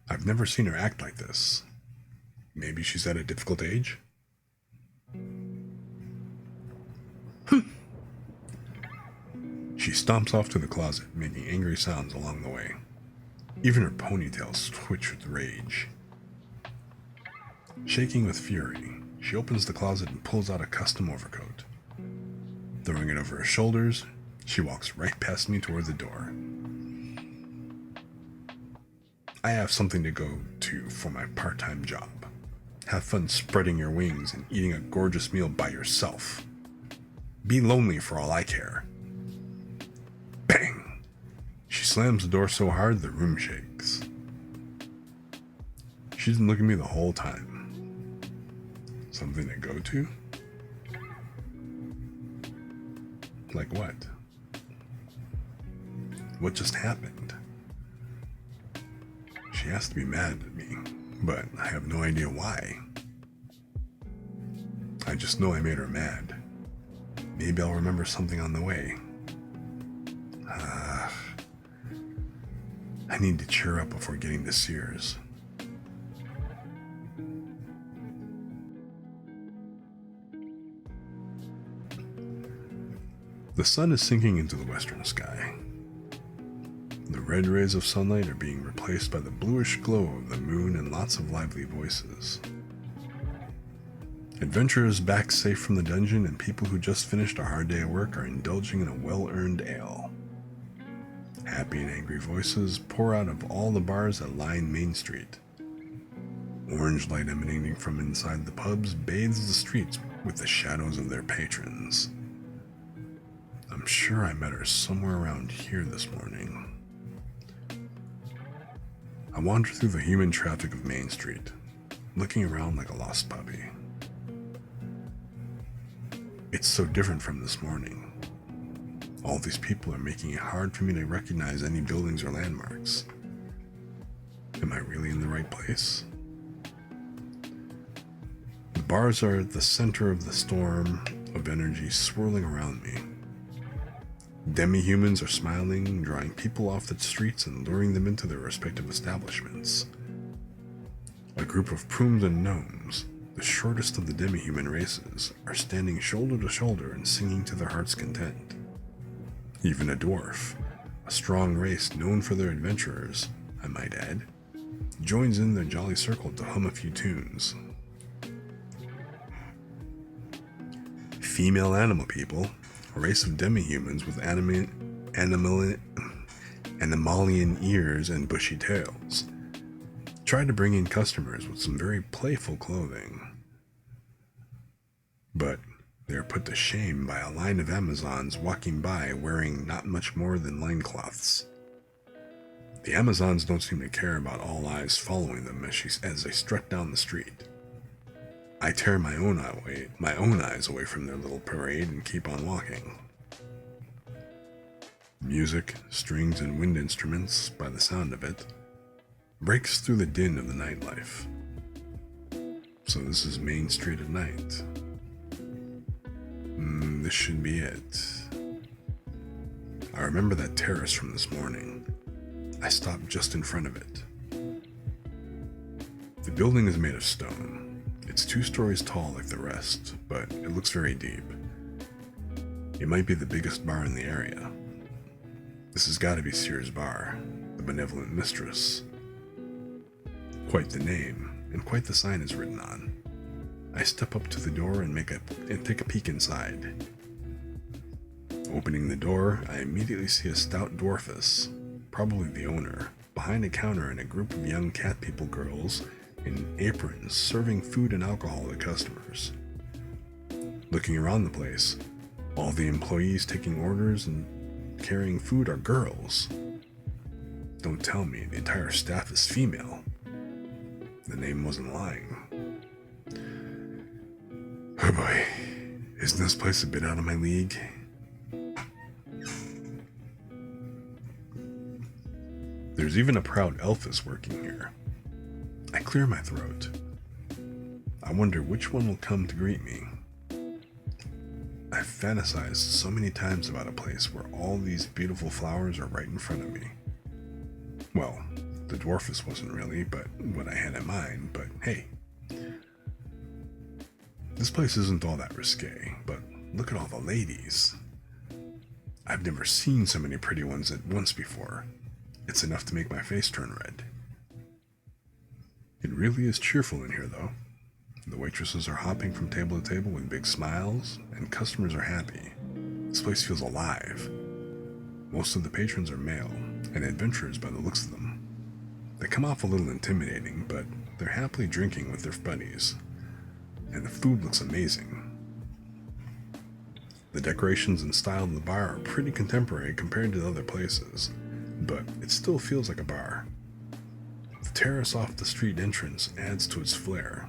I've never seen her act like this. Maybe she's at a difficult age? She stomps off to the closet, making angry sounds along the way. Even her ponytails twitch with rage. Shaking with fury, she opens the closet and pulls out a custom overcoat. Throwing it over her shoulders, she walks right past me toward the door. I have something to go to for my part-time job. Have fun spreading your wings and eating a gorgeous meal by yourself. Be lonely for all I care. Bang! She slams the door so hard the room shakes. She's been looking at me the whole time. Something to go to? Like what? What just happened? She has to be mad at me, but I have no idea why. I just know I made her mad. Maybe I'll remember something on the way. I need to cheer up before getting to Sears. The sun is sinking into the western sky. The red rays of sunlight are being replaced by the bluish glow of the moon and lots of lively voices. Adventurers back safe from the dungeon and people who just finished a hard day of work are indulging in a well-earned ale. Happy and angry voices pour out of all the bars that line Main Street. Orange light emanating from inside the pubs bathes the streets with the shadows of their patrons. I'm sure I met her somewhere around here this morning. I wander through the human traffic of Main Street, looking around like a lost puppy. It's so different from this morning. All these people are making it hard for me to recognize any buildings or landmarks. Am I really in the right place? The bars are at the center of the storm of energy swirling around me. Demi-humans are smiling, drawing people off the streets and luring them into their respective establishments. A group of prooms and gnomes, the shortest of the demi-human races, are standing shoulder to shoulder and singing to their heart's content. Even a dwarf, a strong race known for their adventurers, I might add, joins in their jolly circle to hum a few tunes. Female animal people, a race of demi-humans with animalian ears and bushy tails, try to bring in customers with some very playful clothing. But they are put to shame by a line of Amazons walking by wearing not much more than loincloths. The Amazons don't seem to care about all eyes following them as they strut down the street. I tear my own eyes away from their little parade and keep on walking. Music, strings, and wind instruments, by the sound of it, breaks through the din of the nightlife. So this is Main Street at night. This should be it. I remember that terrace from this morning. I stopped just in front of it. The building is made of stone. It's 2 stories tall like the rest, but it looks very deep. It might be the biggest bar in the area. This has got to be Sears Bar, the benevolent mistress. Quite the name, and quite the sign is written on. I step up to the door and take a peek inside. Opening the door, I immediately see a stout dwarfess, probably the owner, behind a counter and a group of young cat people girls in aprons serving food and alcohol to customers. Looking around the place, all the employees taking orders and carrying food are girls. Don't tell me the entire staff is female. The name wasn't lying. Oh boy, isn't this place a bit out of my league? There's even a proud elfess working here. I clear my throat. I wonder which one will come to greet me. I've fantasized so many times about a place where all these beautiful flowers are right in front of me. Well, the dwarfess wasn't really, but what I had in mind, but hey. This place isn't all that risque, but look at all the ladies. I've never seen so many pretty ones at once before, It's enough to make my face turn red. It really is cheerful in here, though. The waitresses are hopping from table to table with big smiles, and customers are happy. This place feels alive. Most of the patrons are male, and adventurers by the looks of them. They come off a little intimidating, but they're happily drinking with their buddies, and the food looks amazing. The decorations and style of the bar are pretty contemporary compared to other places, but it still feels like a bar. The terrace off the street entrance adds to its flair.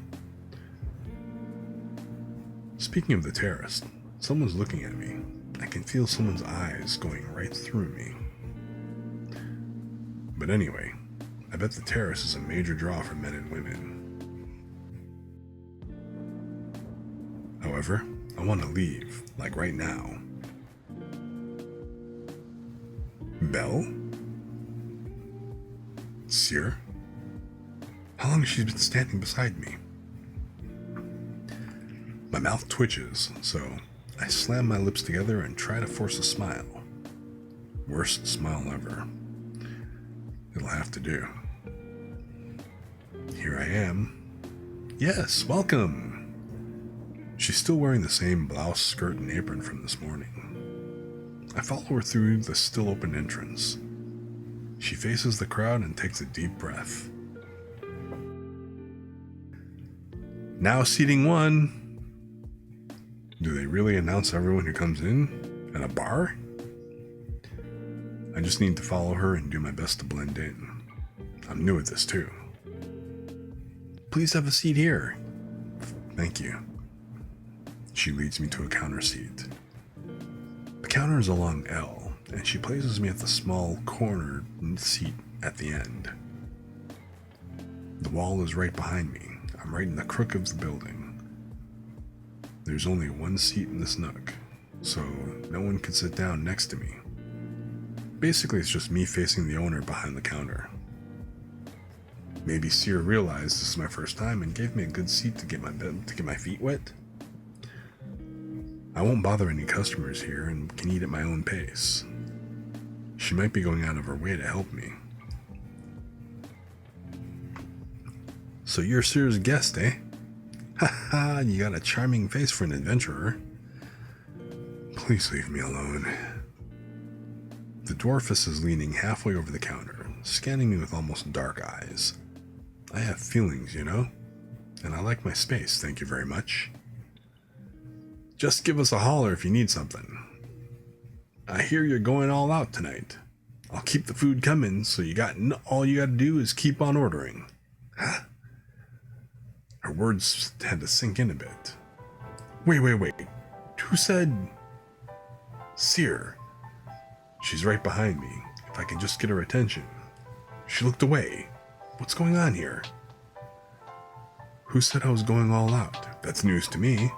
Speaking of the terrace, someone's looking at me. I can feel someone's eyes going right through me. But anyway, I bet the terrace is a major draw for men and women. However, I want to leave, like right now. Belle? Seer? How long has she been standing beside me? My mouth twitches, so I slam my lips together and try to force a smile. Worst smile ever. It'll have to do. Here I am. Yes, welcome! She's still wearing the same blouse, skirt, and apron from this morning. I follow her through the still open entrance. She faces the crowd and takes a deep breath. Now seating 1. Do they really announce everyone who comes in at a bar? I just need to follow her and do my best to blend in. I'm new at this too. Please have a seat here. Thank you. She leads me to a counter seat. The counter is along L, and she places me at the small corner seat at the end. The wall is right behind me. I'm right in the crook of the building. There's only one seat in this nook, so no one can sit down next to me. Basically, it's just me facing the owner behind the counter. Maybe Seer realized this is my first time and gave me a good seat to get my feet wet. I won't bother any customers here and can eat at my own pace. She might be going out of her way to help me. So you're Seer's guest, eh? Haha, you got a charming face for an adventurer. Please leave me alone. The dwarfess is leaning halfway over the counter, scanning me with almost dark eyes. I have feelings, you know? And I like my space, thank you very much. Just give us a holler if you need something. I hear you're going all out tonight. I'll keep the food coming, so all you gotta do is keep on ordering. Huh? Her words had to sink in a bit. Wait. Who said... Seer. She's right behind me. If I can just get her attention. She looked away. What's going on here? Who said I was going all out? That's news to me.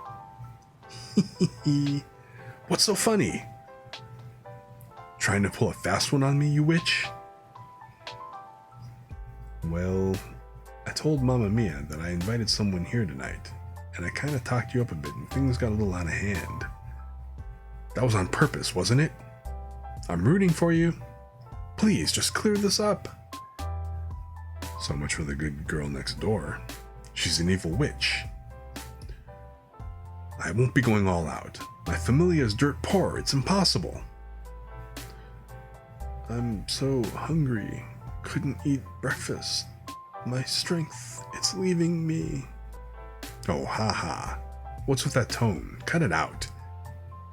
What's so funny? Trying to pull a fast one on me, you witch? Well... I told Mamma Mia that I invited someone here tonight, and I kind of talked you up a bit and things got a little out of hand. That was on purpose, wasn't it? I'm rooting for you. Please, just clear this up. So much for the good girl next door. She's an evil witch. I won't be going all out. My familia is dirt poor. It's impossible. I'm so hungry. Couldn't eat breakfast. My strength, it's leaving me. Oh, haha. What's with that tone? Cut it out.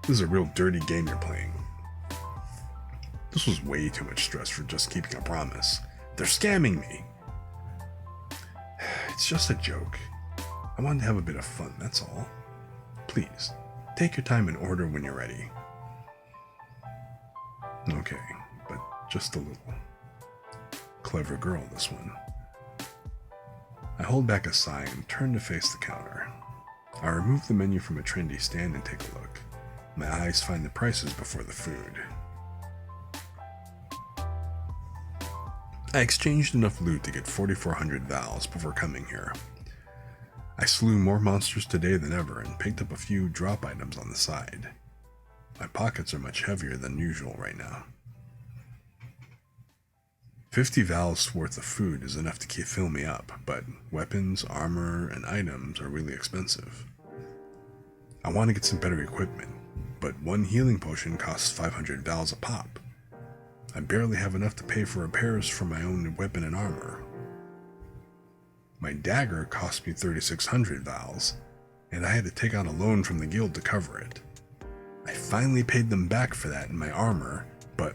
This is a real dirty game you're playing. This was way too much stress for just keeping a promise. They're scamming me. It's just a joke. I wanted to have a bit of fun, that's all. Please, take your time and order when you're ready. Okay, but just a little. Clever girl, this one. I hold back a sigh and turn to face the counter. I remove the menu from a trendy stand and take a look. My eyes find the prices before the food. I exchanged enough loot to get 4,400 vals before coming here. I slew more monsters today than ever and picked up a few drop items on the side. My pockets are much heavier than usual right now. 50 valves worth of food is enough to fill me up, but weapons, armor, and items are really expensive. I want to get some better equipment, but one healing potion costs 500 valves a pop. I barely have enough to pay for repairs for my own weapon and armor. My dagger cost me 3,600 valves, and I had to take out a loan from the guild to cover it. I finally paid them back for that in my armor, but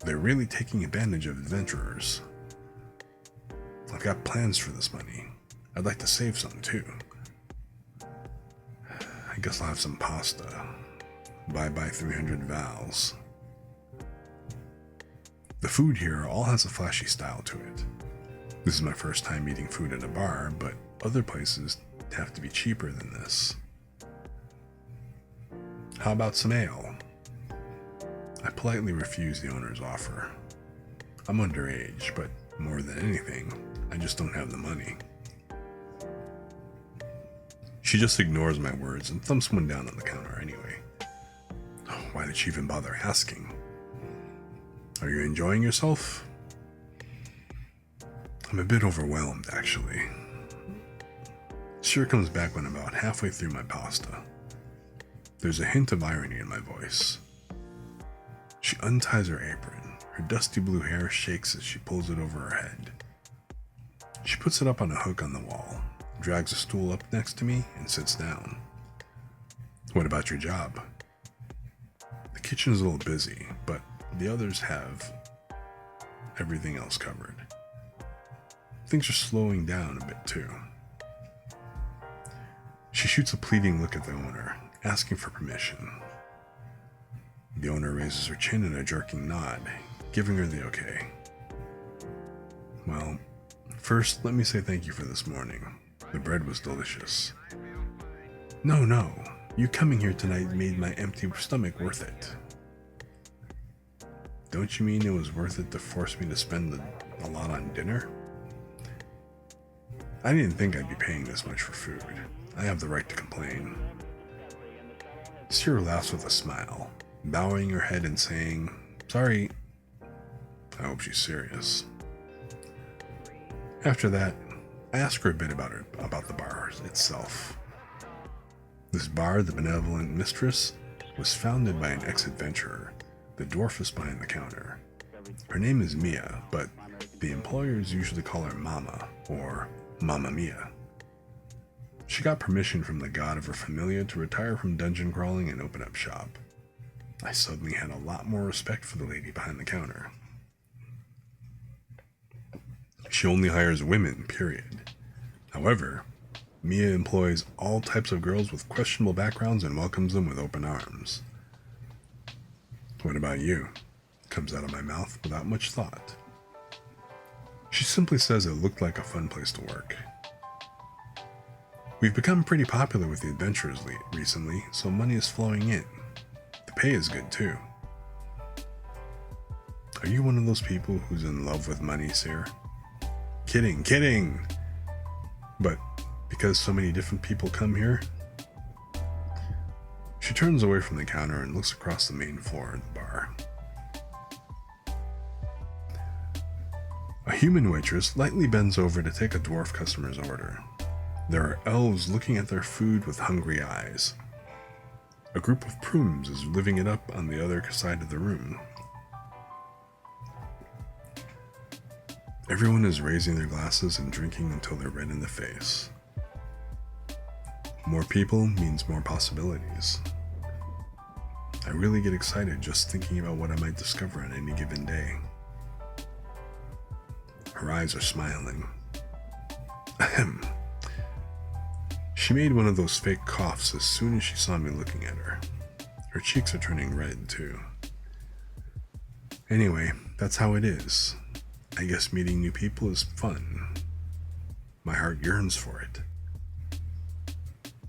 they're really taking advantage of adventurers. I've got plans for this money. I'd like to save some too. I guess I'll have some pasta. Bye 300 vals. The food here all has a flashy style to it. This is my first time eating food at a bar, but other places have to be cheaper than this. How about some ale? I politely refuse the owner's offer. I'm underage, but more than anything, I just don't have the money. She just ignores my words and thumps one down on the counter anyway. Why did she even bother asking? Are you enjoying yourself? I'm a bit overwhelmed, actually. Sure comes back when I'm about halfway through my pasta. There's a hint of irony in my voice. She unties her apron. Her dusty blue hair shakes as she pulls it over her head. She puts it up on a hook on the wall, drags a stool up next to me, and sits down. What about your job? The kitchen is a little busy, but the others have everything else covered. Things are slowing down a bit too. She shoots a pleading look at the owner, asking for permission. The owner raises her chin in a jerking nod, giving her the okay. Well, first let me say thank you for this morning. The bread was delicious. No, you coming here tonight made my empty stomach worth it. Don't you mean it was worth it to force me to spend a lot on dinner? I didn't think I'd be paying this much for food. I have the right to complain. Sierra laughs with a smile, bowing her head and saying, "Sorry." I hope she's serious. After that, I ask her a bit about the bar itself. This bar, the Benevolent Mistress, was founded by an ex-adventurer, the dwarfess behind the counter. Her name is Mia, but the employers usually call her Mama, or Mamma Mia. She got permission from the god of her familia to retire from dungeon crawling and open up shop. I suddenly had a lot more respect for the lady behind the counter. She only hires women, period. However, Mia employs all types of girls with questionable backgrounds and welcomes them with open arms. What about you? Comes out of my mouth without much thought. She simply says it looked like a fun place to work. We've become pretty popular with the adventurers recently, so money is flowing in. The pay is good too. Are you one of those people who's in love with money, sir? Kidding! But because so many different people come here? She turns away from the counter and looks across the main floor of the bar. A human waitress lightly bends over to take a dwarf customer's order. There are elves looking at their food with hungry eyes. A group of prums is living it up on the other side of the room. Everyone is raising their glasses and drinking until they're red in the face. More people means more possibilities. I really get excited just thinking about what I might discover on any given day. Her eyes are smiling. Ahem. She made one of those fake coughs as soon as she saw me looking at her. Her cheeks are turning red, too. Anyway, that's how it is. I guess meeting new people is fun. My heart yearns for it.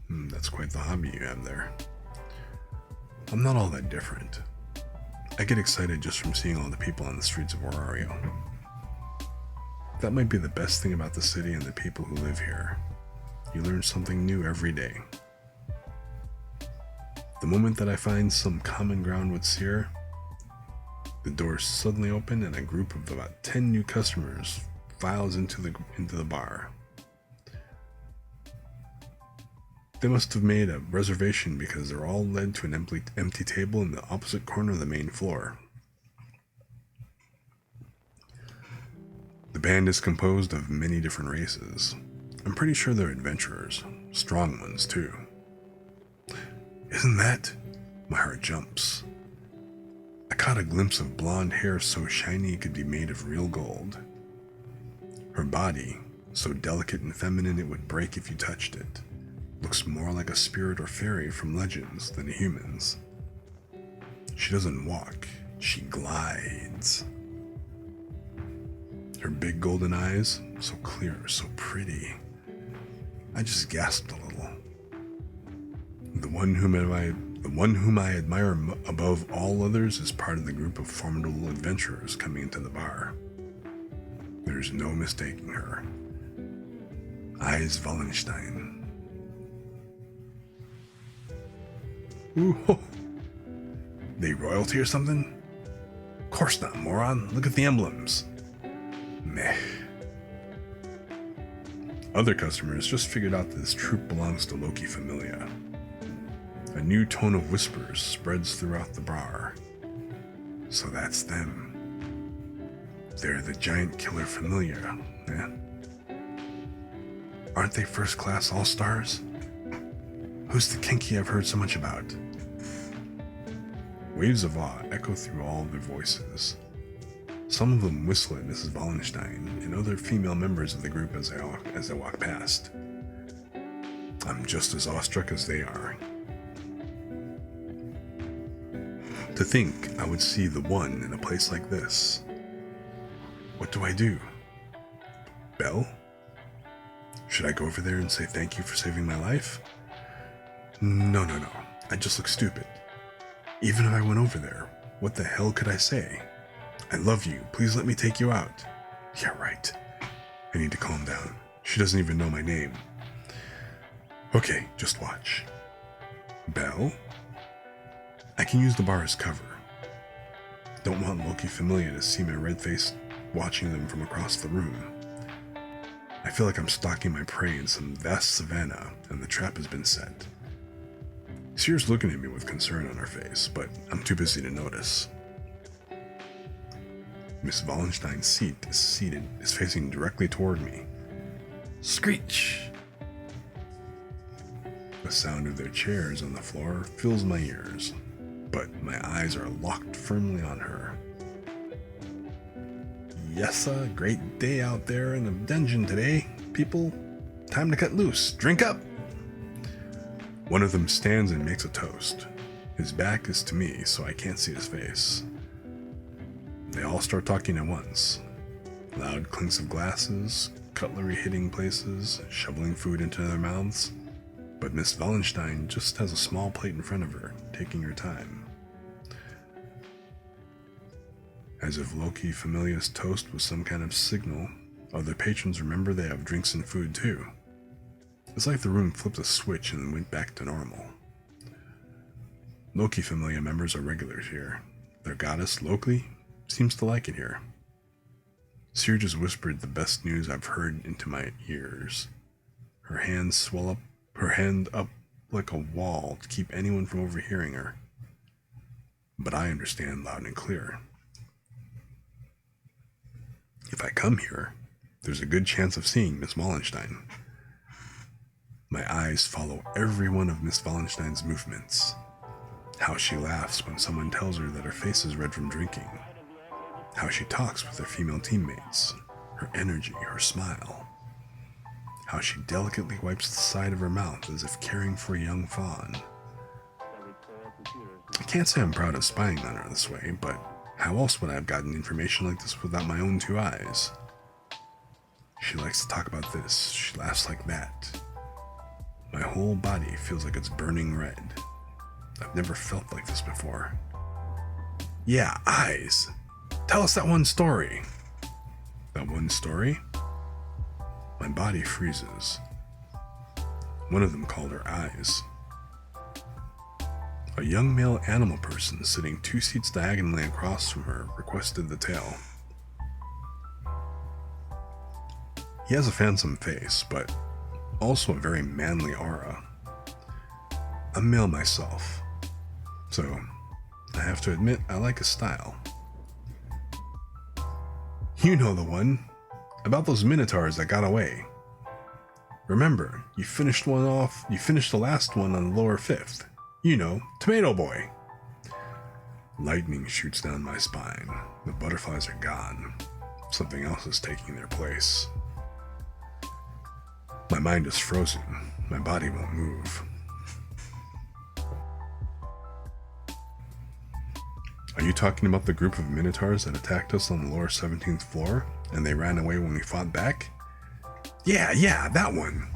That's quite the hobby you have there. I'm not all that different. I get excited just from seeing all the people on the streets of Orario. That might be the best thing about the city and the people who live here. You learn something new every day. The moment that I find some common ground with Seer, The doors suddenly open and a group of about 10 new customers files into the bar. They must have made a reservation because they're all led to an empty table in the opposite corner of the main floor. The band is composed of many different races. I'm pretty sure they're adventurers, strong ones too. Isn't that? My heart jumps. I caught a glimpse of blonde hair so shiny it could be made of real gold. Her body, so delicate and feminine it would break if you touched it, looks more like a spirit or fairy from legends than a human's. She doesn't walk, she glides. Her big golden eyes, so clear, so pretty. I just gasped a little. The one whom I admire above all others is part of the group of formidable adventurers coming into the bar. There's no mistaking her. Eyes Wallenstein. Ooh, ho. They royalty or something? Of course not, moron. Look at the emblems. Meh. Other customers just figured out that this troupe belongs to Loki Familia. A new tone of whispers spreads throughout the bar. So that's them. They're the giant killer Familia, eh? Aren't they first-class all-stars? Who's the kinky I've heard so much about? Waves of awe echo through all their voices. Some of them whistle at Mrs. Wallenstein and other female members of the group as I walk past. I'm just as awestruck as they are. To think I would see the one in a place like this. What do I do? Belle? Should I go over there and say thank you for saving my life? No. I just look stupid. Even if I went over there, what the hell could I say? I love you. Please let me take you out. Yeah, right. I need to calm down. She doesn't even know my name. Okay, just watch. Belle? I can use the bar as cover. Don't want Loki Familia to see my red face watching them from across the room. I feel like I'm stalking my prey in some vast savanna, and the trap has been set. Sear's looking at me with concern on her face, but I'm too busy to notice. Miss Wallenstein's seat is facing directly toward me. Screech! The sound of their chairs on the floor fills my ears, but my eyes are locked firmly on her. Yes, a great day out there in the dungeon today, people. Time to cut loose. Drink up! One of them stands and makes a toast. His back is to me, so I can't see his face. They all start talking at once. Loud clinks of glasses, cutlery hitting places, shoveling food into their mouths. But Miss Wallenstein just has a small plate in front of her, taking her time. As if Loki Familia's toast was some kind of signal, other patrons remember they have drinks and food too. It's like the room flipped a switch and then went back to normal. Loki Familia members are regulars here. Their goddess, Loki, seems to like it here. Seer just whispered the best news I've heard into my ears. Her hand up like a wall to keep anyone from overhearing her. But I understand loud and clear. If I come here, there's a good chance of seeing Miss Wallenstein. My eyes follow every one of Miss Wallenstein's movements. How she laughs when someone tells her that her face is red from drinking. How she talks with her female teammates. Her energy, her smile. How she delicately wipes the side of her mouth as if caring for a young fawn. I can't say I'm proud of spying on her this way, but how else would I have gotten information like this without my own two eyes? She likes to talk about this. She laughs like that. My whole body feels like it's burning red. I've never felt like this before. Yeah, eyes. Tell us that one story. That one story? My body freezes. One of them called her eyes. A young male animal person sitting 2 seats diagonally across from her requested the tale. He has a handsome face, but also a very manly aura. I'm male myself, so I have to admit I like his style. You know the one, about those minotaurs that got away. Remember, you finished the last one on the lower 5th. You know, Tomato Boy. Lightning shoots down my spine. The butterflies are gone. Something else is taking their place. My mind is frozen. My body won't move. Are you talking about the group of minotaurs that attacked us on the lower 17th floor, and they ran away when we fought back? Yeah, that one.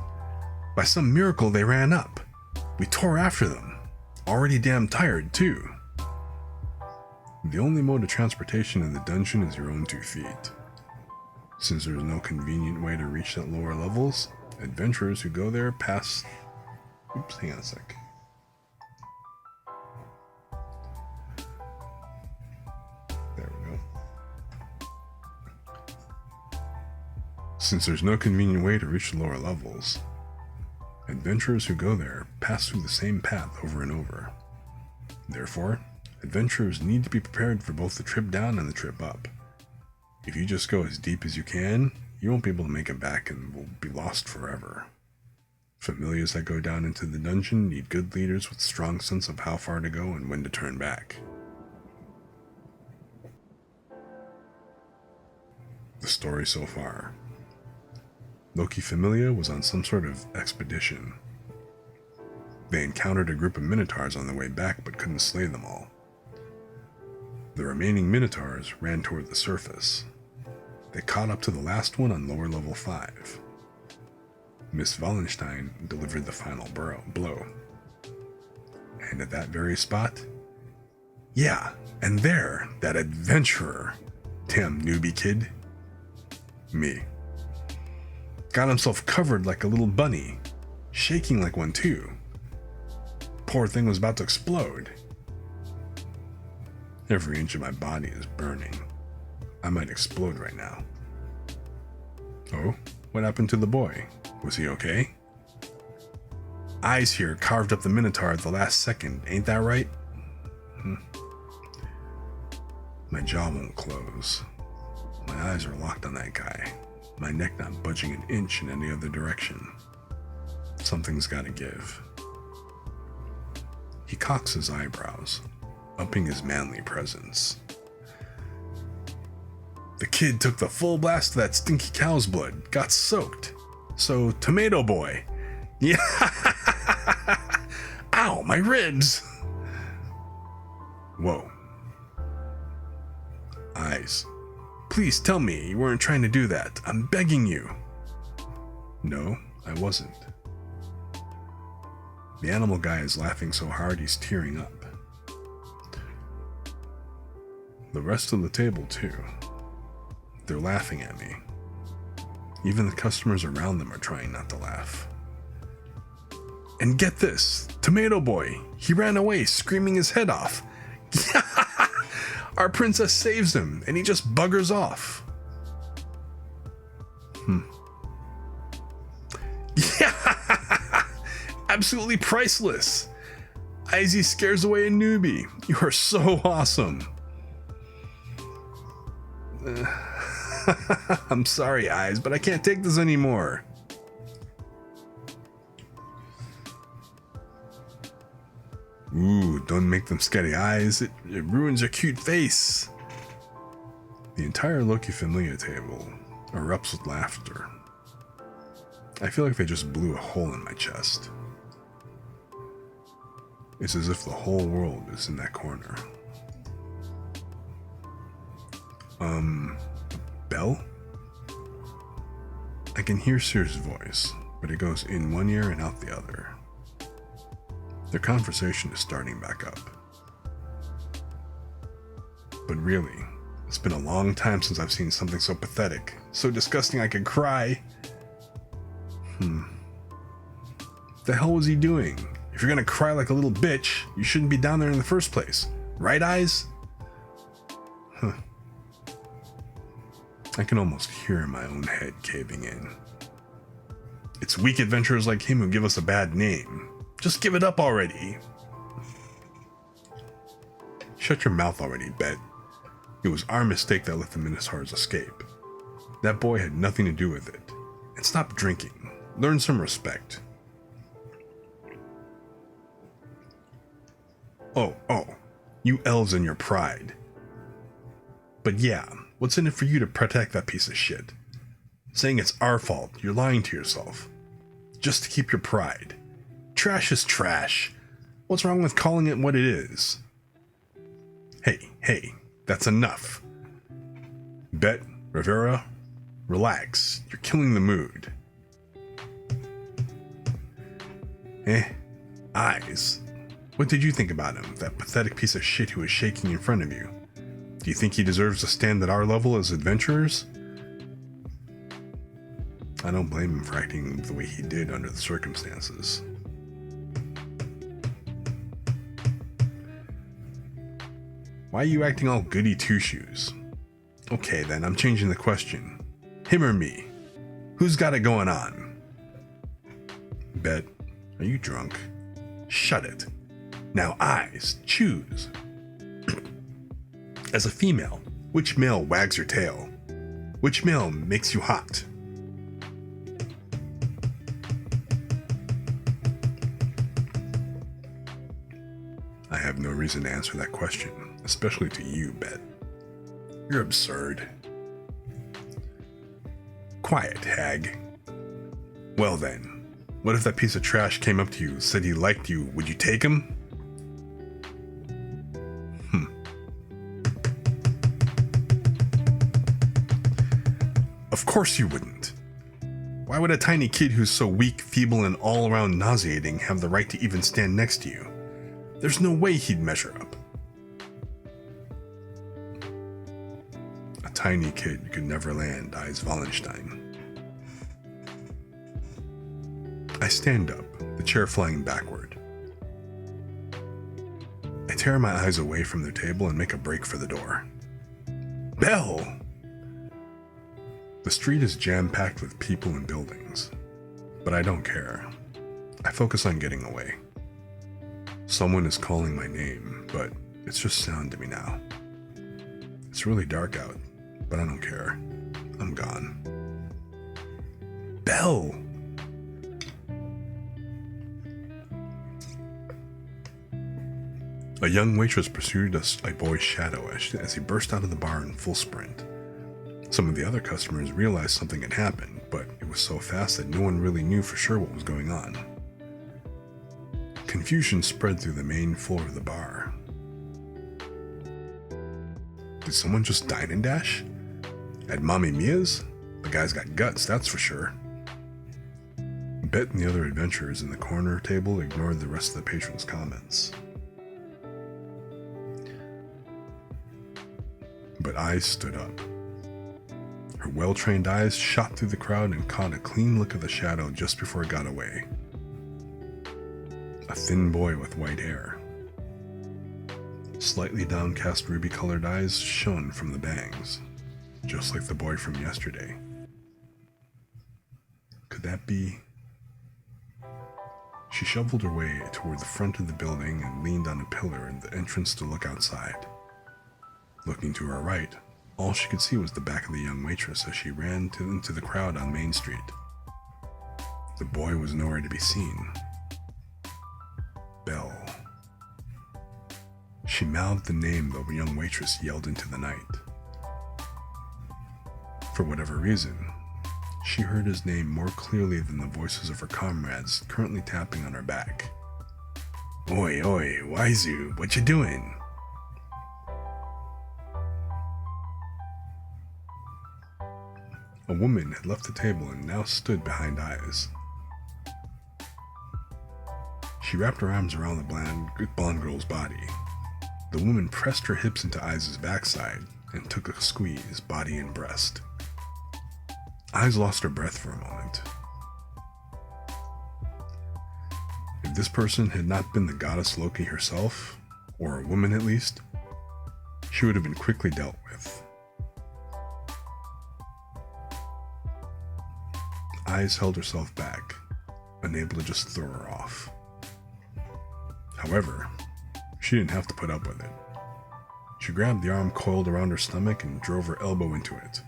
By some miracle, they ran up. We tore after them. Already damn tired, too. The only mode of transportation in the dungeon is your own 2 feet. Since there is no convenient way to reach the lower levels, adventurers who go there pass... Oops, hang on a sec. There we go. Since there's no convenient way to reach the lower levels, adventurers who go there pass through the same path over and over. Therefore, adventurers need to be prepared for both the trip down and the trip up. If you just go as deep as you can, you won't be able to make it back and will be lost forever. Familiars that go down into the dungeon need good leaders with strong sense of how far to go and when to turn back. The story so far. Loki Familia was on some sort of expedition. They encountered a group of minotaurs on their way back but couldn't slay them all. The remaining minotaurs ran toward the surface. They caught up to the last one on lower level 5. Miss Wallenstein delivered the final blow. And at that very spot, yeah, and there, that adventurer, damn newbie kid, me, got himself covered like a little bunny, shaking like one too. Poor thing was about to explode. Every inch of my body is burning. I might explode right now. Oh, what happened to the boy? Was he okay? Eyes here carved up the Minotaur at the last second, ain't that right? My jaw won't close. My eyes are locked on that guy. My neck not budging an inch in any other direction. Something's gotta give. He cocks his eyebrows, upping his manly presence. The kid took the full blast of that stinky cow's blood, got soaked. So, Tomato Boy. Yeah! Ow, my ribs! Whoa. Eyes. Please tell me you weren't trying to do that. I'm begging you. No, I wasn't. The animal guy is laughing so hard he's tearing up. The rest of the table, too. They're laughing at me. Even the customers around them are trying not to laugh. And get this, Tomato Boy, he ran away screaming his head off. Our princess saves him, and he just buggers off. Yeah! Absolutely priceless. Izzy scares away a newbie. You are so awesome. I'm sorry, Eyes, but I can't take this anymore. Ooh, don't make them scary eyes. It ruins your cute face. The entire Loki Familia table erupts with laughter. I feel like they just blew a hole in my chest. It's as if the whole world is in that corner. Bell? I can hear Sear's voice, but it goes in one ear and out the other. Their conversation is starting back up. But really, it's been a long time since I've seen something so pathetic, so disgusting I could cry. The hell was he doing? If you're gonna cry like a little bitch, you shouldn't be down there in the first place. Right, Eyes? Huh. I can almost hear my own head caving in. It's weak adventurers like him who give us a bad name. Just give it up already. Shut your mouth already, Bet. It was our mistake that let the Minotaurs escape. That boy had nothing to do with it. And stop drinking. Learn some respect. Oh, you elves and your pride. But yeah, what's in it for you to protect that piece of shit? Saying it's our fault, you're lying to yourself. Just to keep your pride. Trash is trash. What's wrong with calling it what it is? Hey, that's enough. Bet, Rivera, relax. You're killing the mood. Eyes. What did you think about him, that pathetic piece of shit who was shaking in front of you? Do you think he deserves to stand at our level as adventurers? I don't blame him for acting the way he did under the circumstances. Why are you acting all goody two-shoes? Okay then, I'm changing the question. Him or me? Who's got it going on? Bet, are you drunk? Shut it. Now Eyes, choose. As a female, which male wags your tail? Which male makes you hot? I have no reason to answer that question, especially to you, Bet. You're absurd. Quiet, hag. Well then, what if that piece of trash came up to you, said he liked you, would you take him? Of course you wouldn't. Why would a tiny kid who's so weak, feeble, and all around nauseating have the right to even stand next to you? There's no way he'd measure up. A tiny kid could never land, Eyes Wallenstein. I stand up, the chair flying backward. I tear my eyes away from their table and make a break for the door. Belle! The street is jam-packed with people and buildings, but I don't care. I focus on getting away. Someone is calling my name, but it's just sound to me now. It's really dark out, but I don't care. I'm gone. Belle! A young waitress pursued a boy's shadow as he burst out of the bar in full sprint. Some of the other customers realized something had happened, but it was so fast that no one really knew for sure what was going on. Confusion spread through the main floor of the bar. Did someone just dine and dash? At Mamma Mia's? The guy's got guts, that's for sure. Bet and the other adventurers in the corner table ignored the rest of the patrons' comments. But Eyes stood up. Her well-trained eyes shot through the crowd and caught a clean look of the shadow just before it got away. A thin boy with white hair. Slightly downcast ruby-colored eyes shone from the bangs, just like the boy from yesterday. Could that be? She shuffled her way toward the front of the building and leaned on a pillar in the entrance to look outside. Looking to her right, all she could see was the back of the young waitress as she ran into the crowd on Main Street. The boy was nowhere to be seen. Belle. She mouthed the name the young waitress yelled into the night. For whatever reason, she heard his name more clearly than the voices of her comrades currently tapping on her back. Oi, Waizu, what you doing? A woman had left the table and now stood behind Eyes. She wrapped her arms around the blonde girl's body. The woman pressed her hips into Eyes' backside and took a squeeze, body and breast. Eyes lost her breath for a moment. If this person had not been the goddess Loki herself, or a woman at least, she would have been quickly dealt with. Eyes held herself back, unable to just throw her off. However, she didn't have to put up with it. She grabbed the arm coiled around her stomach and drove her elbow into it.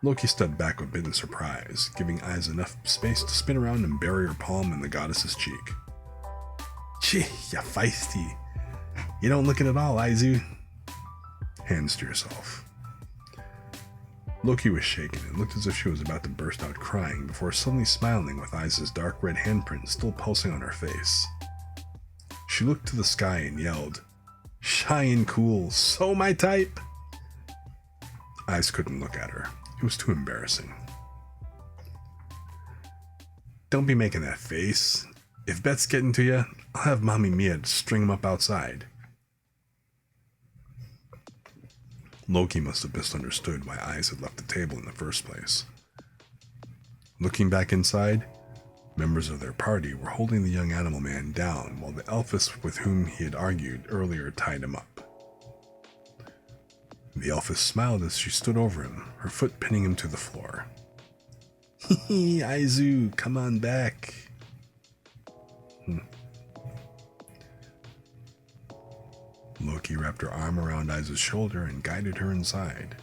Loki stepped back a bit in surprise, giving Eyes enough space to spin around and bury her palm in the goddess's cheek. Gee, ya feisty. You don't look it at all, Aizu. Hands to yourself. Loki was shaken and looked as if she was about to burst out crying before suddenly smiling with Eyes' dark red handprint still pulsing on her face. She looked to the sky and yelled, "Shy and cool, so my type!" Eyes couldn't look at her. It was too embarrassing. Don't be making that face. If Bet's getting to you, I'll have Mommy Mia string him up outside. Loki must have misunderstood why Eyes had left the table in the first place. Looking back inside, members of their party were holding the young animal man down while the elfess with whom he had argued earlier tied him up. The elfess smiled as she stood over him, her foot pinning him to the floor. Hee Aizu, come on back. Loki wrapped her arm around Eyes' shoulder and guided her inside.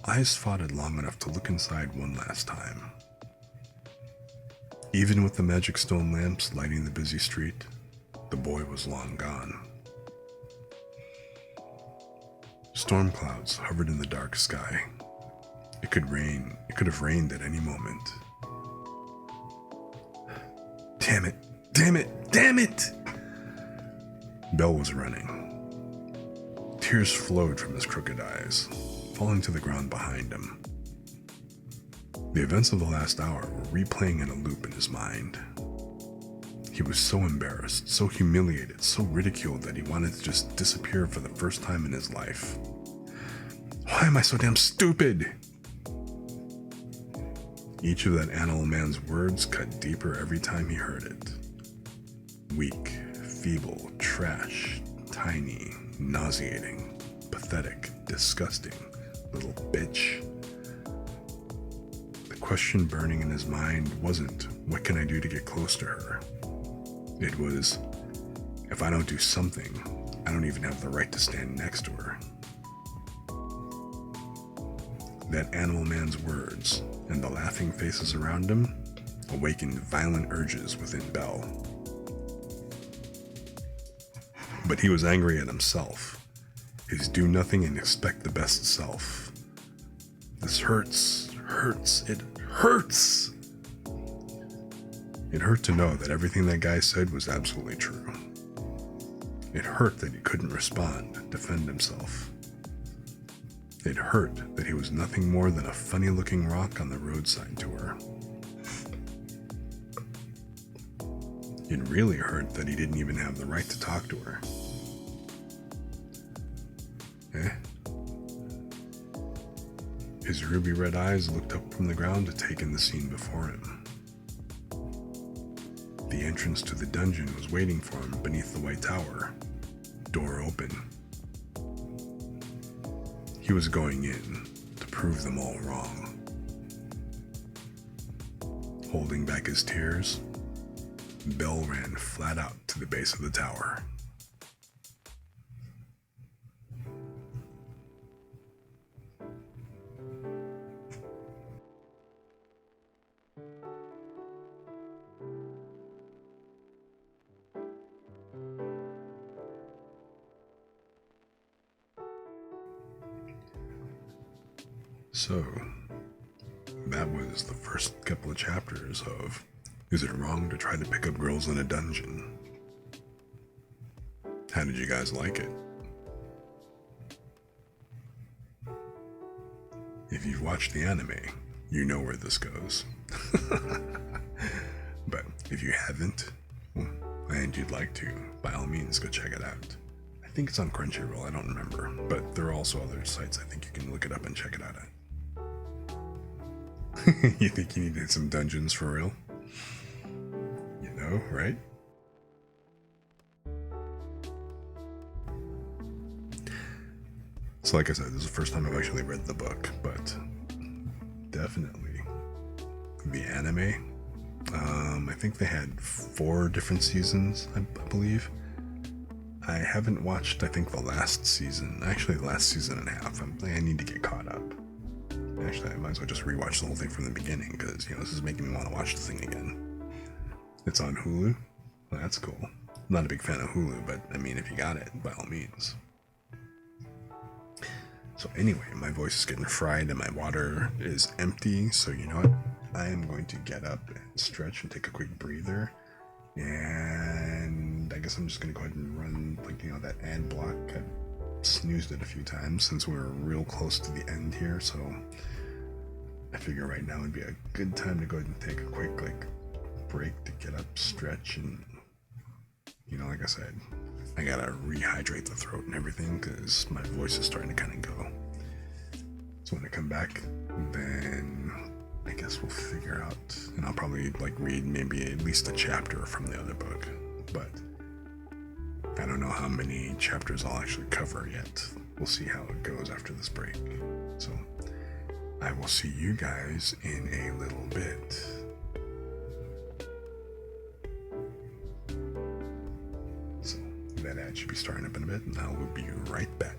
Eyes fought it long enough to look inside one last time. Even with the magic stone lamps lighting the busy street, the boy was long gone. Storm clouds hovered in the dark sky. It could rain. It could have rained at any moment. Damn it! Damn it! Damn it! Bell was running. Tears flowed from his crooked eyes, falling to the ground behind him. The events of the last hour were replaying in a loop in his mind. He was so embarrassed, so humiliated, so ridiculed that he wanted to just disappear for the first time in his life. Why am I so damn stupid? Each of that animal man's words cut deeper every time he heard it. Weak, feeble, trash, tiny, nauseating, pathetic, disgusting, little bitch. The question burning in his mind wasn't, what can I do to get close to her? It was, if I don't do something, I don't even have the right to stand next to her. That animal man's words and the laughing faces around him awakened violent urges within Bell. But he was angry at himself, his do nothing and expect the best self. This hurts, it hurts! It hurt to know that everything that guy said was absolutely true. It hurt that he couldn't respond, defend himself. It hurt that he was nothing more than a funny-looking rock on the roadside to her. It really hurt that he didn't even have the right to talk to her. His ruby red eyes looked up from the ground to take in the scene before him. The entrance to the dungeon was waiting for him beneath the white tower, door open. He was going in to prove them all wrong. Holding back his tears, Bell ran flat out to the base of the tower. So, that was the first couple of chapters of Is It Wrong to Try to Pick Up Girls in a Dungeon? How did you guys like it? If you've watched the anime, you know where this goes. But if you haven't, and you'd like to, by all means, go check it out. I think it's on Crunchyroll, I don't remember, but there are also other sites I think you can look it up and check it out at. You think you need some dungeons for real? You know, show, right? So like I said, this is the first time I've actually read the book, but definitely the anime. I think they had 4 different seasons, I believe. I haven't watched, I think, the last season. Actually, the last season and a half. I need to get caught up. Actually, I might as well just rewatch the whole thing from the beginning, because, this is making me want to watch the thing again. It's on Hulu. Well, that's cool. I'm not a big fan of Hulu, but, I mean, if you got it, by all means. So anyway, my voice is getting fried and my water is empty, so you know what? I am going to get up and stretch and take a quick breather. And I guess I'm just going to go ahead and run, that ad block. I've snoozed it a few times since we're real close to the end here, so I figure right now would be a good time to go ahead and take a quick, break to get up, stretch, and, like I said, I gotta rehydrate the throat and everything because my voice is starting to kind of go. So when I come back, then I guess we'll figure out, and I'll probably read maybe at least a chapter from the other book, but I don't know how many chapters I'll actually cover yet. We'll see how it goes after this break. So I will see you guys in a little bit. So that ad should be starting up in a bit, and I will be right back.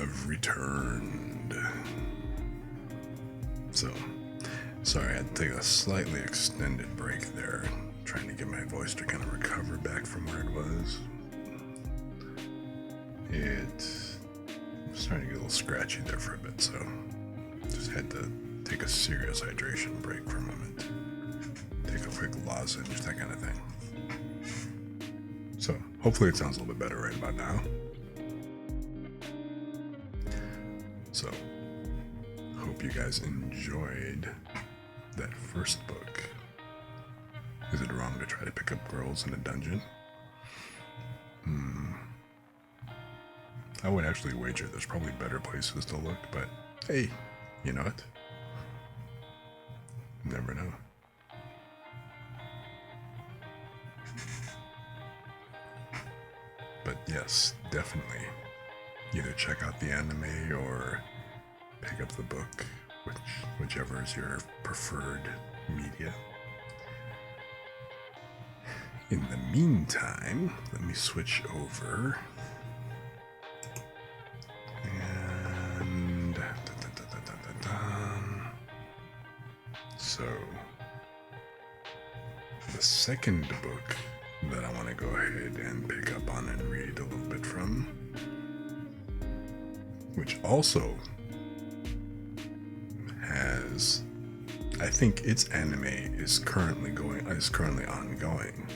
have returned. So, sorry, I had to take a slightly extended break there, trying to get my voice to kind of recover back from where it was. It was starting to get a little scratchy there for a bit, so just had to take a serious hydration break for a moment. Take a quick lozenge, that kind of thing. So, hopefully it sounds a little bit better right about now. So, hope you guys enjoyed that first book. Is it wrong to try to pick up girls in a dungeon? I would actually wager there's probably better places to look, but hey, you know what? Never know. But yes, definitely either check out the anime or pick up the book, whichever is your preferred media. In the meantime, let me switch over and so the second book that I want to go ahead and pick up on and read a little bit from, which also has, I think its anime is currently ongoing.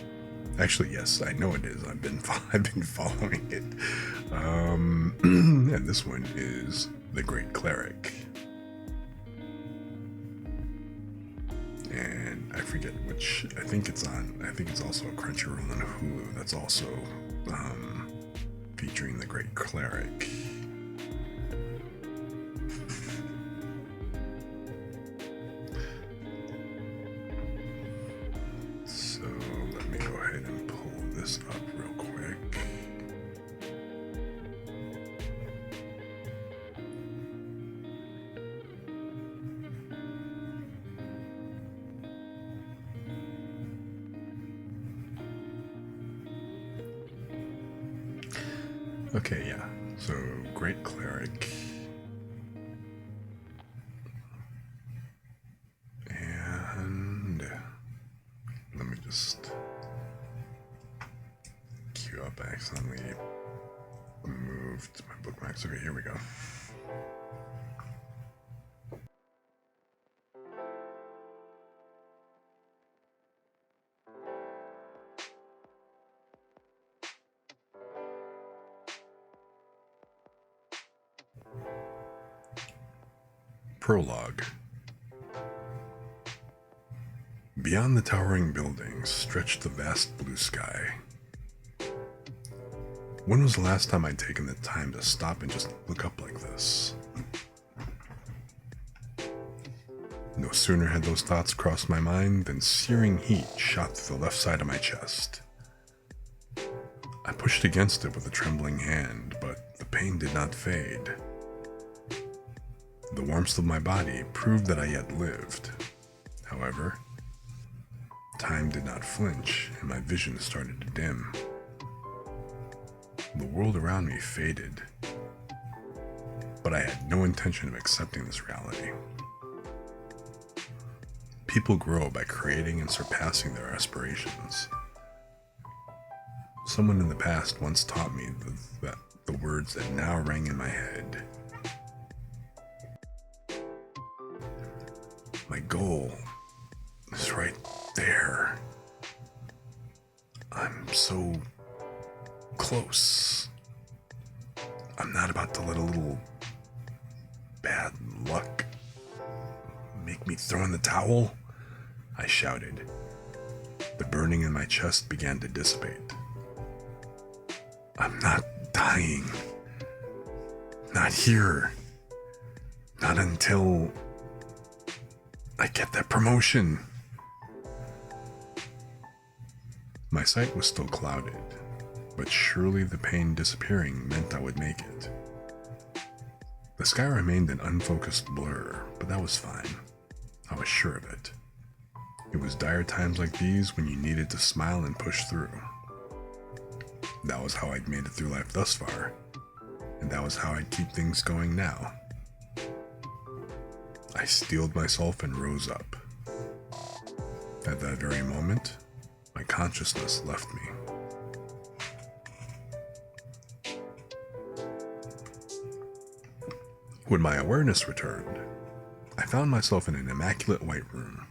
Actually, yes, I know it is. I've been following it. And this one is The Great Cleric. And I forget which. I think it's also a Crunchyroll and Hulu. That's also featuring The Great Cleric. So let me go ahead and pull this up real quick. Okay, yeah. So, Great Cleric. And let me just queue up. I accidentally moved my bookmarks. Okay, here we go. Prologue. Beyond the towering buildings stretched the vast blue sky. When was the last time I'd taken the time to stop and just look up like this? No sooner had those thoughts crossed my mind than searing heat shot through the left side of my chest. I pushed against it with a trembling hand, but the pain did not fade. The warmth of my body proved that I yet lived. However, time did not flinch, and my vision started to dim. The world around me faded, but I had no intention of accepting this reality. People grow by creating and surpassing their aspirations. Someone in the past once taught me the words that now rang in my head. My goal is right there. I'm so close. I'm not about to let a little bad luck make me throw in the towel, I shouted. The burning in my chest began to dissipate. I'm not dying. Not here. Not until I get that promotion. My sight was still clouded, but surely the pain disappearing meant I would make it. The sky remained an unfocused blur, but that was fine. I was sure of it. It was dire times like these when you needed to smile and push through. That was how I'd made it through life thus far, and that was how I'd keep things going now. I steeled myself and rose up. At that very moment, my consciousness left me. When my awareness returned, I found myself in an immaculate white room.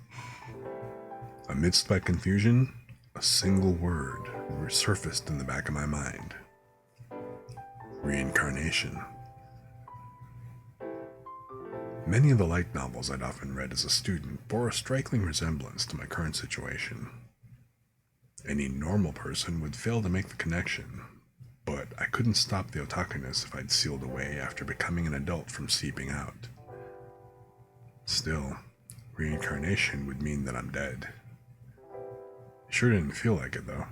Amidst my confusion, a single word resurfaced in the back of my mind. Reincarnation. Many of the light novels I'd often read as a student bore a striking resemblance to my current situation. Any normal person would fail to make the connection, but I couldn't stop the otakuness if I'd sealed away after becoming an adult from seeping out. Still, reincarnation would mean that I'm dead. It sure didn't feel like it, though.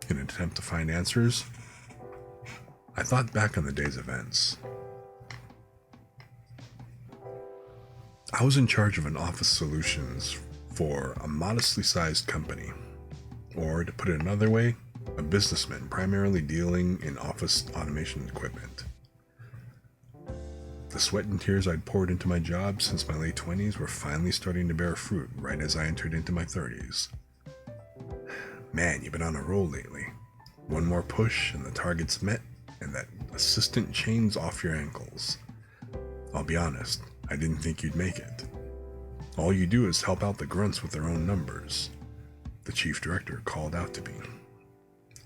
In an attempt to find answers, I thought back on the day's events. I was in charge of an office solutions for a modestly sized company, or to put it another way, a businessman primarily dealing in office automation equipment. The sweat and tears I'd poured into my job since my late 20s were finally starting to bear fruit right as I entered into my 30s. Man, you've been on a roll lately. One more push and the target's met, and that assistant chains off your ankles. I'll be honest, I didn't think you'd make it. All you do is help out the grunts with their own numbers. The chief director called out to me.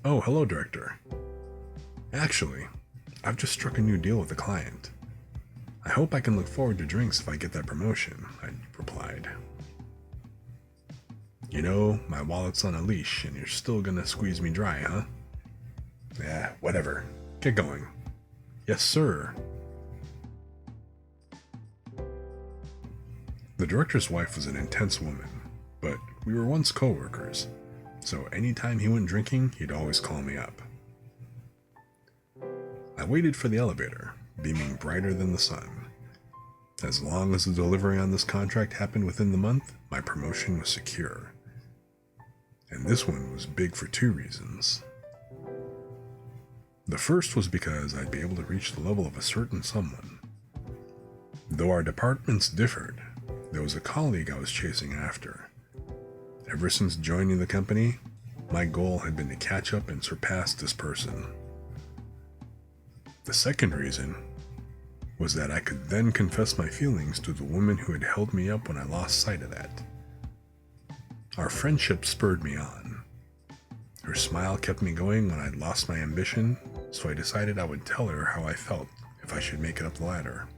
Oh, hello, director. Actually, I've just struck a new deal with a client. I hope I can look forward to drinks if I get that promotion, I replied. You know, my wallet's on a leash and you're still gonna squeeze me dry, huh? Yeah, whatever. Get going. Yes, sir. The director's wife was an intense woman, but we were once co-workers, so anytime he went drinking, he'd always call me up. I waited for the elevator, beaming brighter than the sun. As long as the delivery on this contract happened within the month, my promotion was secure. And this one was big for two reasons. The first was because I'd be able to reach the level of a certain someone. Though our departments differed, there was a colleague I was chasing after. Ever since joining the company, my goal had been to catch up and surpass this person. The second reason was that I could then confess my feelings to the woman who had held me up when I lost sight of that. Our friendship spurred me on. Her smile kept me going when I'd lost my ambition, so I decided I would tell her how I felt if I should make it up the ladder.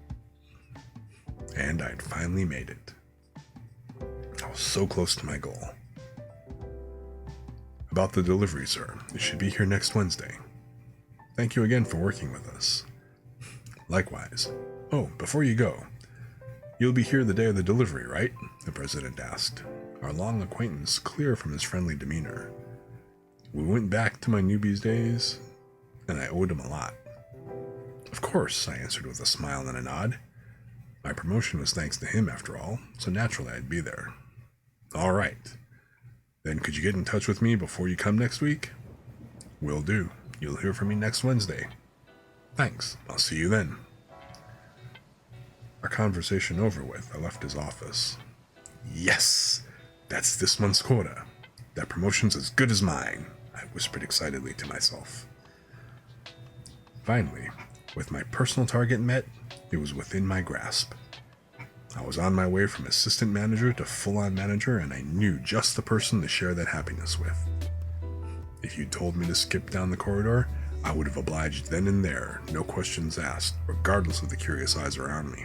And I'd finally made it. I was so close to my goal. About the delivery, sir. It should be here next Wednesday. Thank you again for working with us. Likewise. Oh, before you go, you'll be here the day of the delivery, right? The president asked, our long acquaintance clear from his friendly demeanor. We went back to my newbie's days, and I owed him a lot. Of course, I answered with a smile and a nod. My promotion was thanks to him, after all, so naturally I'd be there. All right. Then could you get in touch with me before you come next week? Will do. You'll hear from me next Wednesday. Thanks. I'll see you then. Our conversation over with, I left his office. Yes! That's this month's quota. That promotion's as good as mine, I whispered excitedly to myself. Finally, with my personal target met, it was within my grasp. I was on my way from assistant manager to full-on manager, and I knew just the person to share that happiness with. If you'd told me to skip down the corridor, I would have obliged then and there, no questions asked, regardless of the curious eyes around me.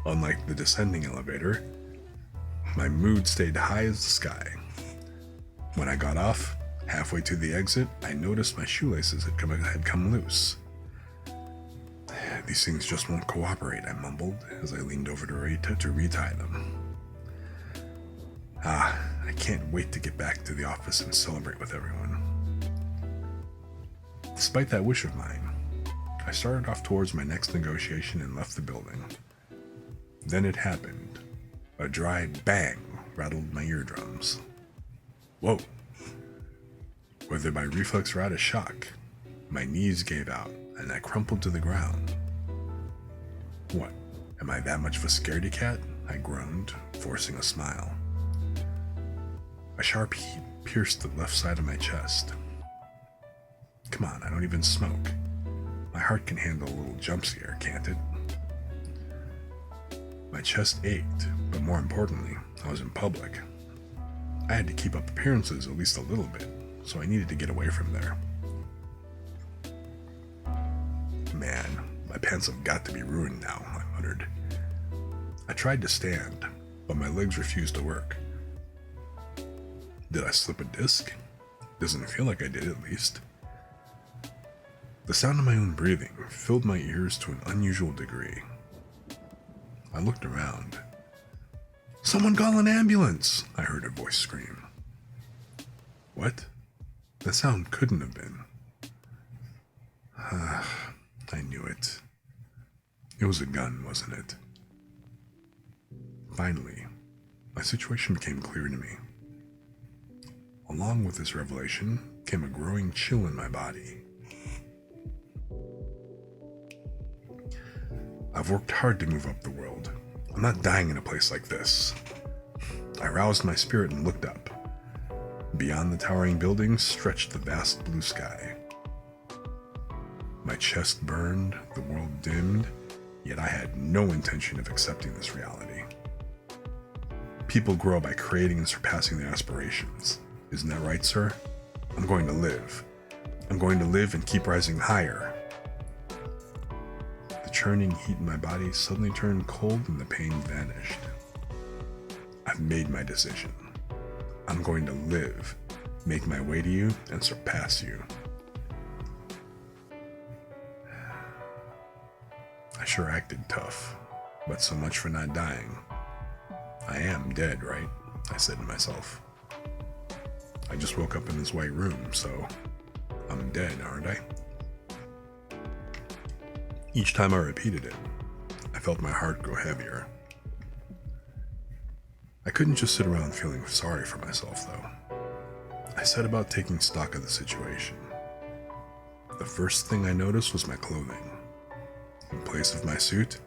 Unlike the descending elevator, my mood stayed high as the sky. When I got off, halfway to the exit, I noticed my shoelaces had come loose. These things just won't cooperate, I mumbled as I leaned over to retie them. I can't wait to get back to the office and celebrate with everyone. Despite that wish of mine, I started off towards my next negotiation and left the building. Then it happened. A dry bang rattled my eardrums. Whoa! Whether by reflex or out of shock, My knees gave out, and I crumpled to the ground. What? Am I that much of a scaredy cat? I groaned, forcing a smile. A sharp heat pierced the left side of my chest. Come on, I don't even smoke. My heart can handle a little jump scare, can't it? My chest ached, but more importantly, I was in public. I had to keep up appearances at least a little bit, so I needed to get away from there. Man, my pants have got to be ruined now, I muttered. I tried to stand, but my legs refused to work. Did I slip a disc? Doesn't feel like I did, at least. The sound of my own breathing filled my ears to an unusual degree. I looked around. "Someone call an ambulance!" I heard a voice scream. What? That sound couldn't have been. I knew it. It was a gun, wasn't it? Finally, my situation became clear to me. Along with this revelation came a growing chill in my body. I've worked hard to move up the world. I'm not dying in a place like this. I roused my spirit and looked up. Beyond the towering buildings stretched the vast blue sky. My chest burned, the world dimmed, yet I had no intention of accepting this reality. People grow by creating and surpassing their aspirations. Isn't that right, sir? I'm going to live. I'm going to live and keep rising higher. The churning heat in my body suddenly turned cold and the pain vanished. I've made my decision. I'm going to live, make my way to you, and surpass you. I sure acted tough, but so much for not dying. I am dead, right? I said to myself. I just woke up in this white room, so I'm dead, aren't I? Each time I repeated it, I felt my heart grow heavier. I couldn't just sit around feeling sorry for myself, though. I set about taking stock of the situation. The first thing I noticed was my clothing. In place of my suit,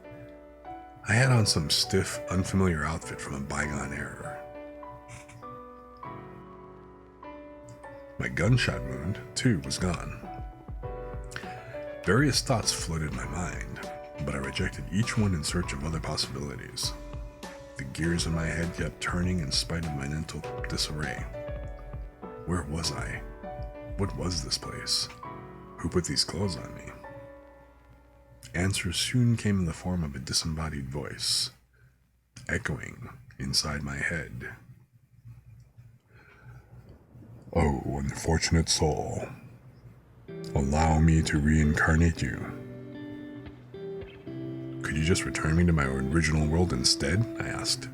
I had on some stiff, unfamiliar outfit from a bygone era. My gunshot wound, too, was gone. Various thoughts flooded my mind, but I rejected each one in search of other possibilities. The gears in my head kept turning in spite of my mental disarray. Where was I? What was this place? Who put these clothes on me? Answers soon came in the form of a disembodied voice, echoing inside my head. Oh, unfortunate soul. Allow me to reincarnate you. Could you just return me to my original world instead? I asked.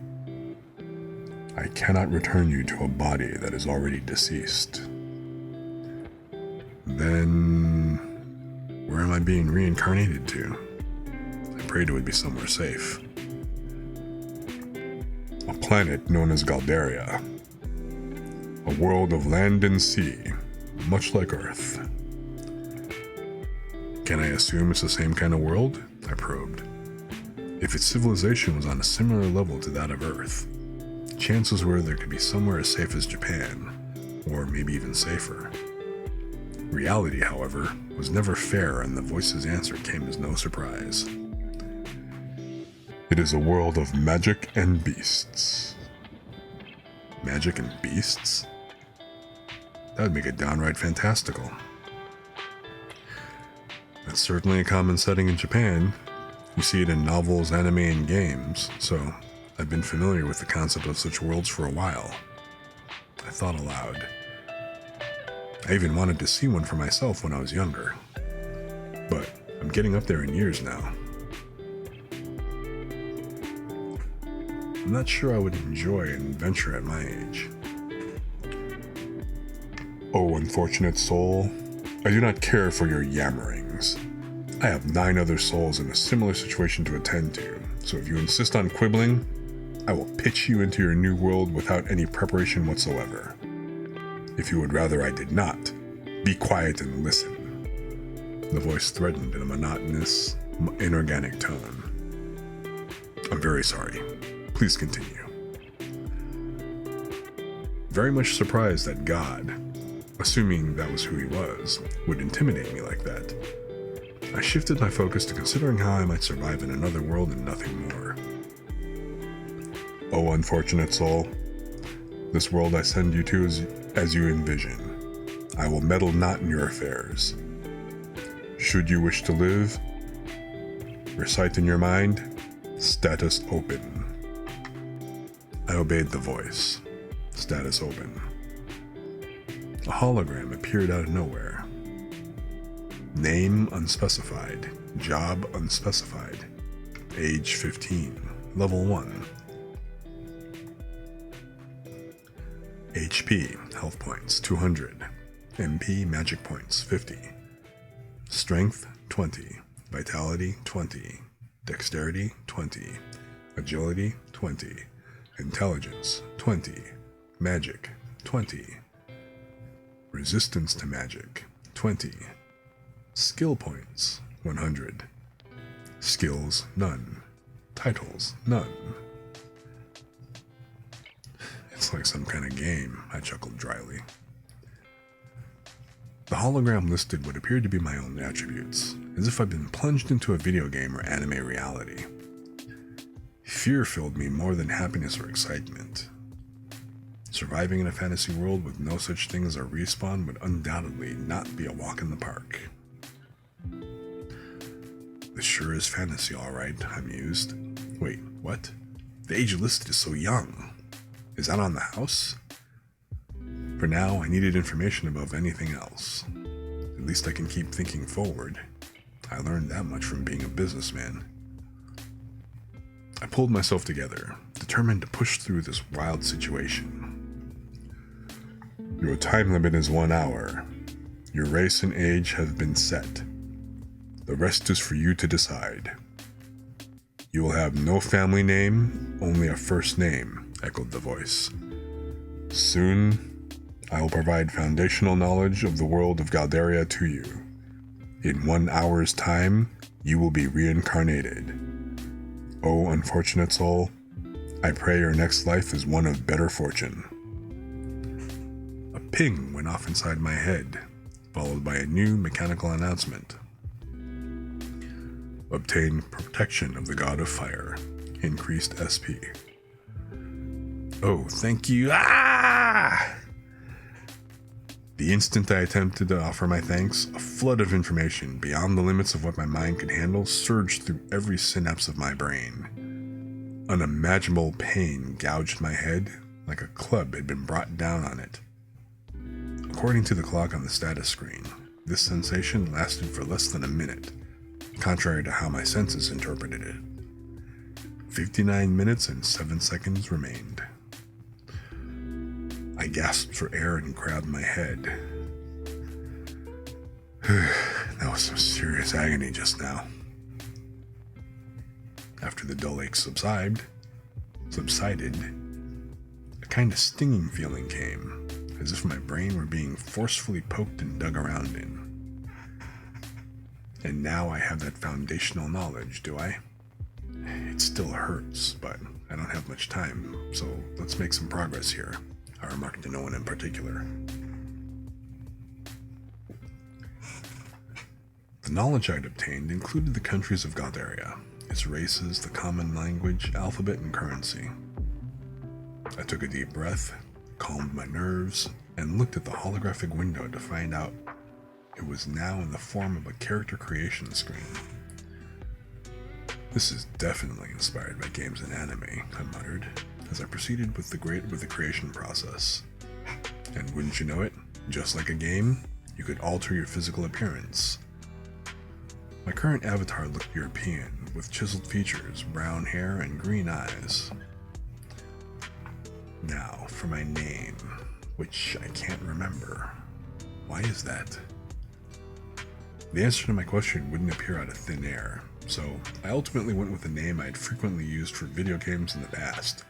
I cannot return you to a body that is already deceased. Then, where am I being reincarnated to? I prayed it would be somewhere safe. A planet known as Galderia. A world of land and sea, much like Earth. Can I assume it's the same kind of world? I probed. If its civilization was on a similar level to that of Earth, chances were there could be somewhere as safe as Japan, or maybe even safer. Reality, however, was never fair, and the voice's answer came as no surprise. It is a world of magic and beasts. Magic and beasts? That would make it downright fantastical. That's certainly a common setting in Japan. You see it in novels, anime, and games, so I've been familiar with the concept of such worlds for a while. I thought aloud. I even wanted to see one for myself when I was younger. But I'm getting up there in years now. I'm not sure I would enjoy an adventure at my age. Oh, unfortunate soul, I do not care for your yammerings. I have 9 other souls in a similar situation to attend to, so if you insist on quibbling, I will pitch you into your new world without any preparation whatsoever. If you would rather I did not, be quiet and listen. The voice threatened in a monotonous, inorganic tone. I'm very sorry. Please continue. Very much surprised that God, assuming that was who he was, would intimidate me like that. I shifted my focus to considering how I might survive in another world and nothing more. Oh, unfortunate soul. This world I send you to is as you envision. I will meddle not in your affairs. Should you wish to live, recite in your mind, status open. I obeyed the voice. Status open. A hologram appeared out of nowhere. Name unspecified. Job unspecified. Age 15. Level 1. HP, health points 200. MP, magic points 50. Strength 20. Vitality 20. Dexterity 20. Agility 20. Intelligence 20. Magic 20. Resistance to magic 20. Skill points 100. Skills none. Titles none. It's like some kind of game, I chuckled dryly. The hologram listed what appeared to be my own attributes, as if I'd been plunged into a video game or anime reality. Fear filled me more than happiness or excitement. Surviving in a fantasy world with no such thing as a respawn would undoubtedly not be a walk in the park. This sure is fantasy, all right, I mused. Wait, what? The age listed is so young. Is that on the house? For now, I needed information above anything else. At least I can keep thinking forward. I learned that much from being a businessman. I pulled myself together, determined to push through this wild situation. Your time limit is 1 hour. Your race and age have been set. The rest is for you to decide. You will have no family name, only a first name, echoed the voice. Soon, I will provide foundational knowledge of the world of Galdaria to you. In 1 hour's time, you will be reincarnated. Oh, unfortunate soul, I pray your next life is one of better fortune. A ping went off inside my head, followed by a new mechanical announcement. Obtain protection of the god of fire. Increased SP. Oh, thank you. Ah! The instant I attempted to offer my thanks, a flood of information beyond the limits of what my mind could handle surged through every synapse of my brain. Unimaginable pain gouged my head like a club had been brought down on it. According to the clock on the status screen, this sensation lasted for less than a minute, contrary to how my senses interpreted it. 59 minutes and 7 seconds remained. I gasped for air and grabbed my head. That was some serious agony just now. After the dull ache subsided, a kind of stinging feeling came, as if my brain were being forcefully poked and dug around in. And now I have that foundational knowledge, do I? It still hurts, but I don't have much time, so let's make some progress here, I remarked to no one in particular. The knowledge I'd obtained included the countries of Galdaria, its races, the common language, alphabet, and currency. I took a deep breath, calmed my nerves, and looked at the holographic window to find out it was now in the form of a character creation screen. This is definitely inspired by games and anime, I muttered, as I proceeded with the creation process. And wouldn't you know it, just like a game, you could alter your physical appearance. My current avatar looked European, with chiseled features, brown hair, and green eyes. Now, for my name, which I can't remember. Why is that? The answer to my question wouldn't appear out of thin air, so I ultimately went with a name I had frequently used for video games in the past.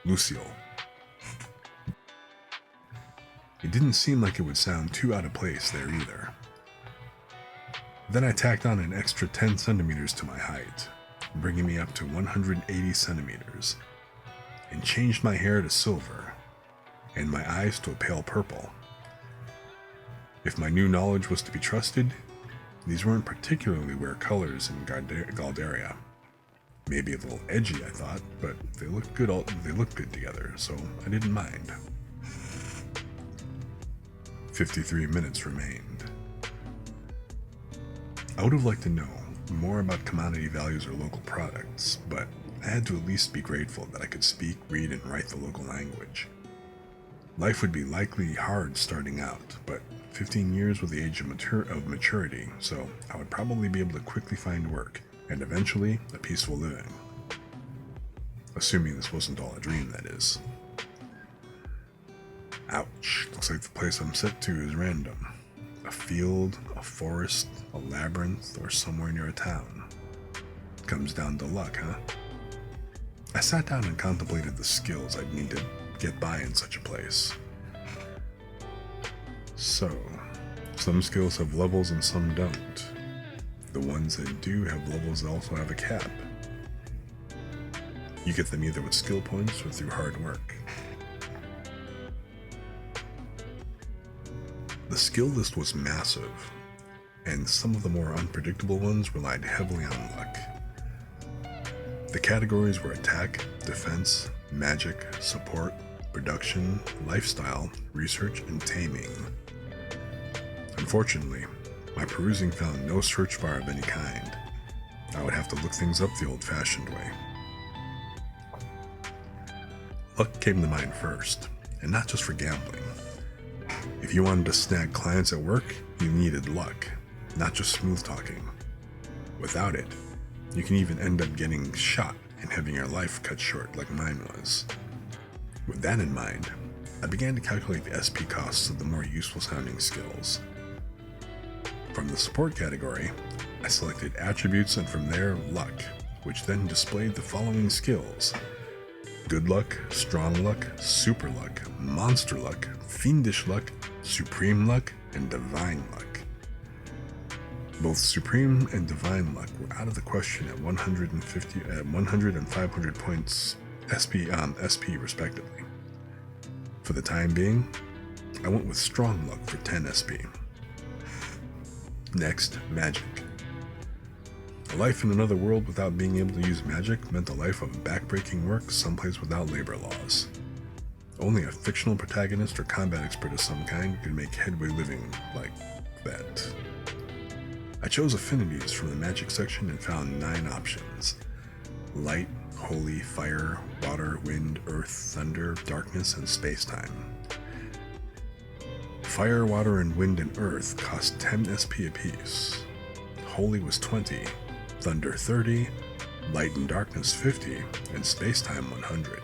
Lucille. It didn't seem like it would sound too out of place there either. Then I tacked on an extra 10 centimeters to my height, bringing me up to 180 centimeters, and changed my hair to silver, and my eyes to a pale purple. If my new knowledge was to be trusted, these weren't particularly rare colors in Galdaria. Maybe a little edgy, I thought, but they looked good. They looked good together, so I didn't mind. 53 minutes remained. I would have liked to know more about commodity values or local products, but I had to at least be grateful that I could speak, read, and write the local language. Life would be likely hard starting out, but 15 years was the age of maturity, so I would probably be able to quickly find work, and eventually a peaceful living. Assuming this wasn't all a dream, that is. Ouch, looks like the place I'm set to is random. A field, a forest, a labyrinth, or somewhere near a town. Comes down to luck, huh? I sat down and contemplated the skills I'd need to get by in such a place. So, some skills have levels and some don't. The ones that do have levels also have a cap. You get them either with skill points or through hard work. The skill list was massive, and some of the more unpredictable ones relied heavily on luck. The categories were attack, defense, magic, support, production, lifestyle, research, and taming. Unfortunately, my perusing found no search bar of any kind. I would have to look things up the old-fashioned way. Luck came to mind first, and not just for gambling. If you wanted to snag clients at work, you needed luck, not just smooth talking. Without it, you can even end up getting shot and having your life cut short like mine was. With that in mind, I began to calculate the SP costs of the more useful sounding skills. From the support category, I selected attributes and from there, luck, which then displayed the following skills: good luck, strong luck, super luck, monster luck, fiendish luck, supreme luck, and divine luck. Both supreme and divine luck were out of the question at 100 and 500 points SP respectively. For the time being, I went with strong luck for 10 SP. Next, magic. A life in another world without being able to use magic meant a life of backbreaking work someplace without labor laws. Only a fictional protagonist or combat expert of some kind could make headway living like that. I chose affinities from the magic section and found 9 options: light, holy, fire, water, wind, earth, thunder, darkness, and space-time. Fire, water, and wind and earth cost 10 SP apiece. Holy was 20, thunder 30, light and darkness 50, and space-time 100.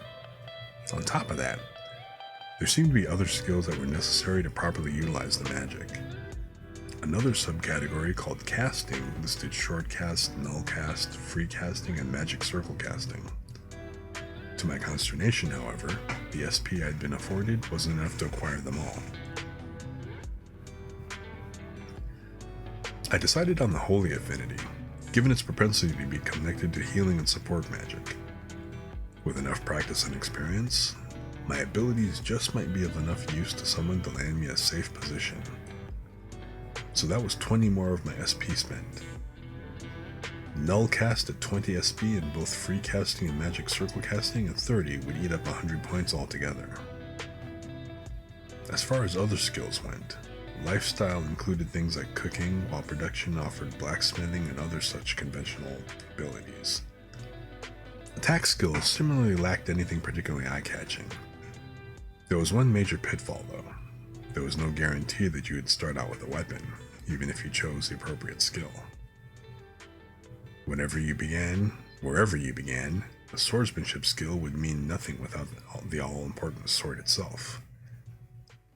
On top of that, there seemed to be other skills that were necessary to properly utilize the magic. Another subcategory called casting listed short cast, null cast, free casting, and magic circle casting. To my consternation, however, the SP I'd been afforded wasn't enough to acquire them all. I decided on the holy affinity, given its propensity to be connected to healing and support magic. With enough practice and experience, my abilities just might be of enough use to someone to land me a safe position. So that was 20 more of my SP spent. Null cast at 20 SP and both free casting and magic circle casting at 30 would eat up 100 points altogether. As far as other skills went, lifestyle included things like cooking, while production offered blacksmithing and other such conventional abilities. Attack skills similarly lacked anything particularly eye-catching. There was one major pitfall though. There was no guarantee that you would start out with a weapon, even if you chose the appropriate skill. Wherever you began, a swordsmanship skill would mean nothing without the all-important sword itself.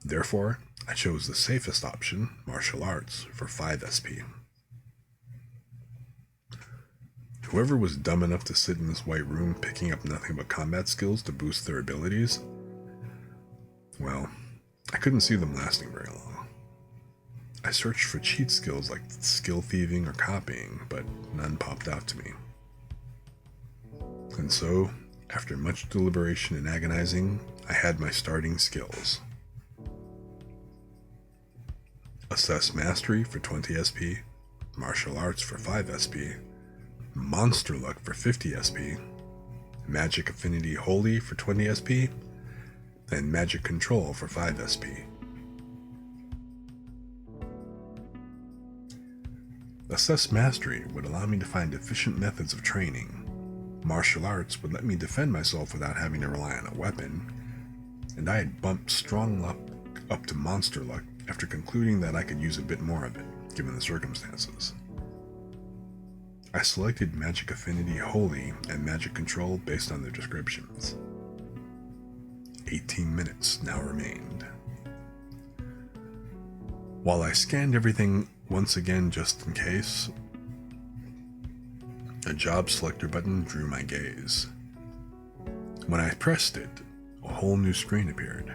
Therefore, I chose the safest option, martial arts, for 5 SP. Whoever was dumb enough to sit in this white room picking up nothing but combat skills to boost their abilities, well, I couldn't see them lasting very long. I searched for cheat skills like skill thieving or copying, but none popped out to me. And so, after much deliberation and agonizing, I had my starting skills. Assess Mastery for 20 SP, Martial Arts for 5 SP, Monster Luck for 50 SP, Magic Affinity Holy for 20 SP, and Magic Control for 5 SP. Assess Mastery would allow me to find efficient methods of training. Martial Arts would let me defend myself without having to rely on a weapon, and I had bumped Strong Luck up to Monster Luck after concluding that I could use a bit more of it, given the circumstances. I selected Magic Affinity Holy and Magic Control based on their descriptions. 18 minutes now remained. While I scanned everything once again just in case, a job selector button drew my gaze. When I pressed it, a whole new screen appeared.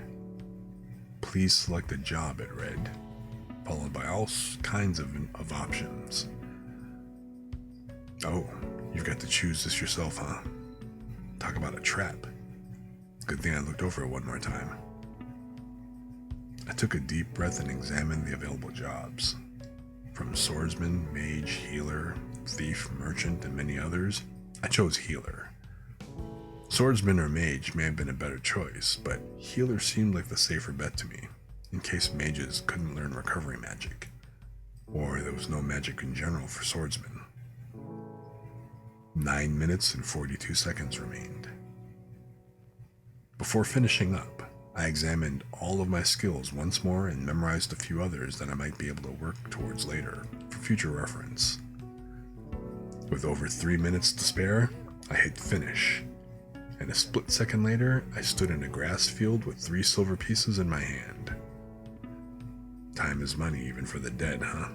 Please select a job, it read, followed by all kinds of options. Oh, you've got to choose this yourself, huh? Talk about a trap. Good thing I looked over it one more time. I took a deep breath and examined the available jobs. From swordsman, mage, healer, thief, merchant, and many others, I chose healer. Swordsman or mage may have been a better choice, but healer seemed like the safer bet to me, in case mages couldn't learn recovery magic, or there was no magic in general for swordsmen. 9 minutes and 42 seconds remained. Before finishing up, I examined all of my skills once more and memorized a few others that I might be able to work towards later, for future reference. With over 3 minutes to spare, I hit finish, and a split second later, I stood in a grass field with 3 silver pieces in my hand. Time is money even for the dead, huh?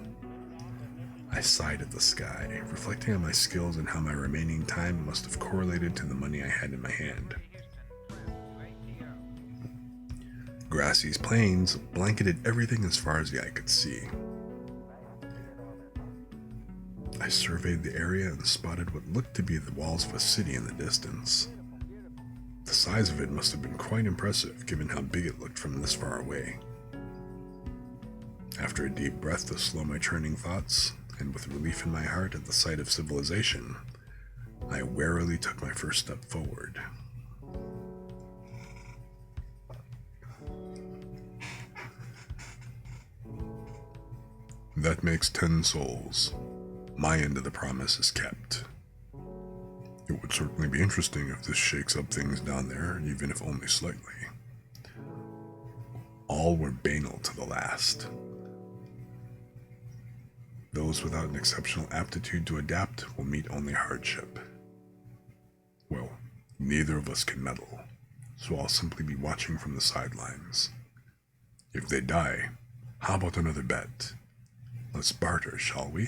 I sighed at the sky, reflecting on my skills and how my remaining time must have correlated to the money I had in my hand. Grassy plains blanketed everything as far as the eye could see. I surveyed the area and spotted what looked to be the walls of a city in the distance. The size of it must have been quite impressive given how big it looked from this far away. After a deep breath to slow my churning thoughts, and with relief in my heart at the sight of civilization, I warily took my first step forward. That makes 10 souls. My end of the promise is kept. It would certainly be interesting if this shakes up things down there, even if only slightly. All were banal to the last. Those without an exceptional aptitude to adapt will meet only hardship. Well, neither of us can meddle, so I'll simply be watching from the sidelines. If they die, how about another bet? Let's barter, shall we?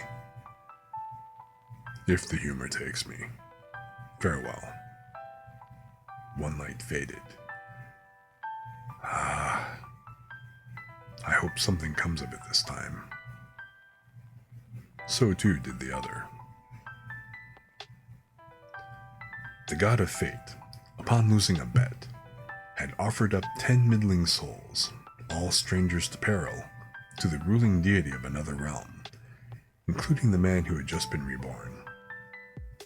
If the humor takes me. Farewell. One light faded. I hope something comes of it this time. So too did the other. The god of fate, upon losing a bet, had offered up 10 middling souls, all strangers to peril, to the ruling deity of another realm, including the man who had just been reborn.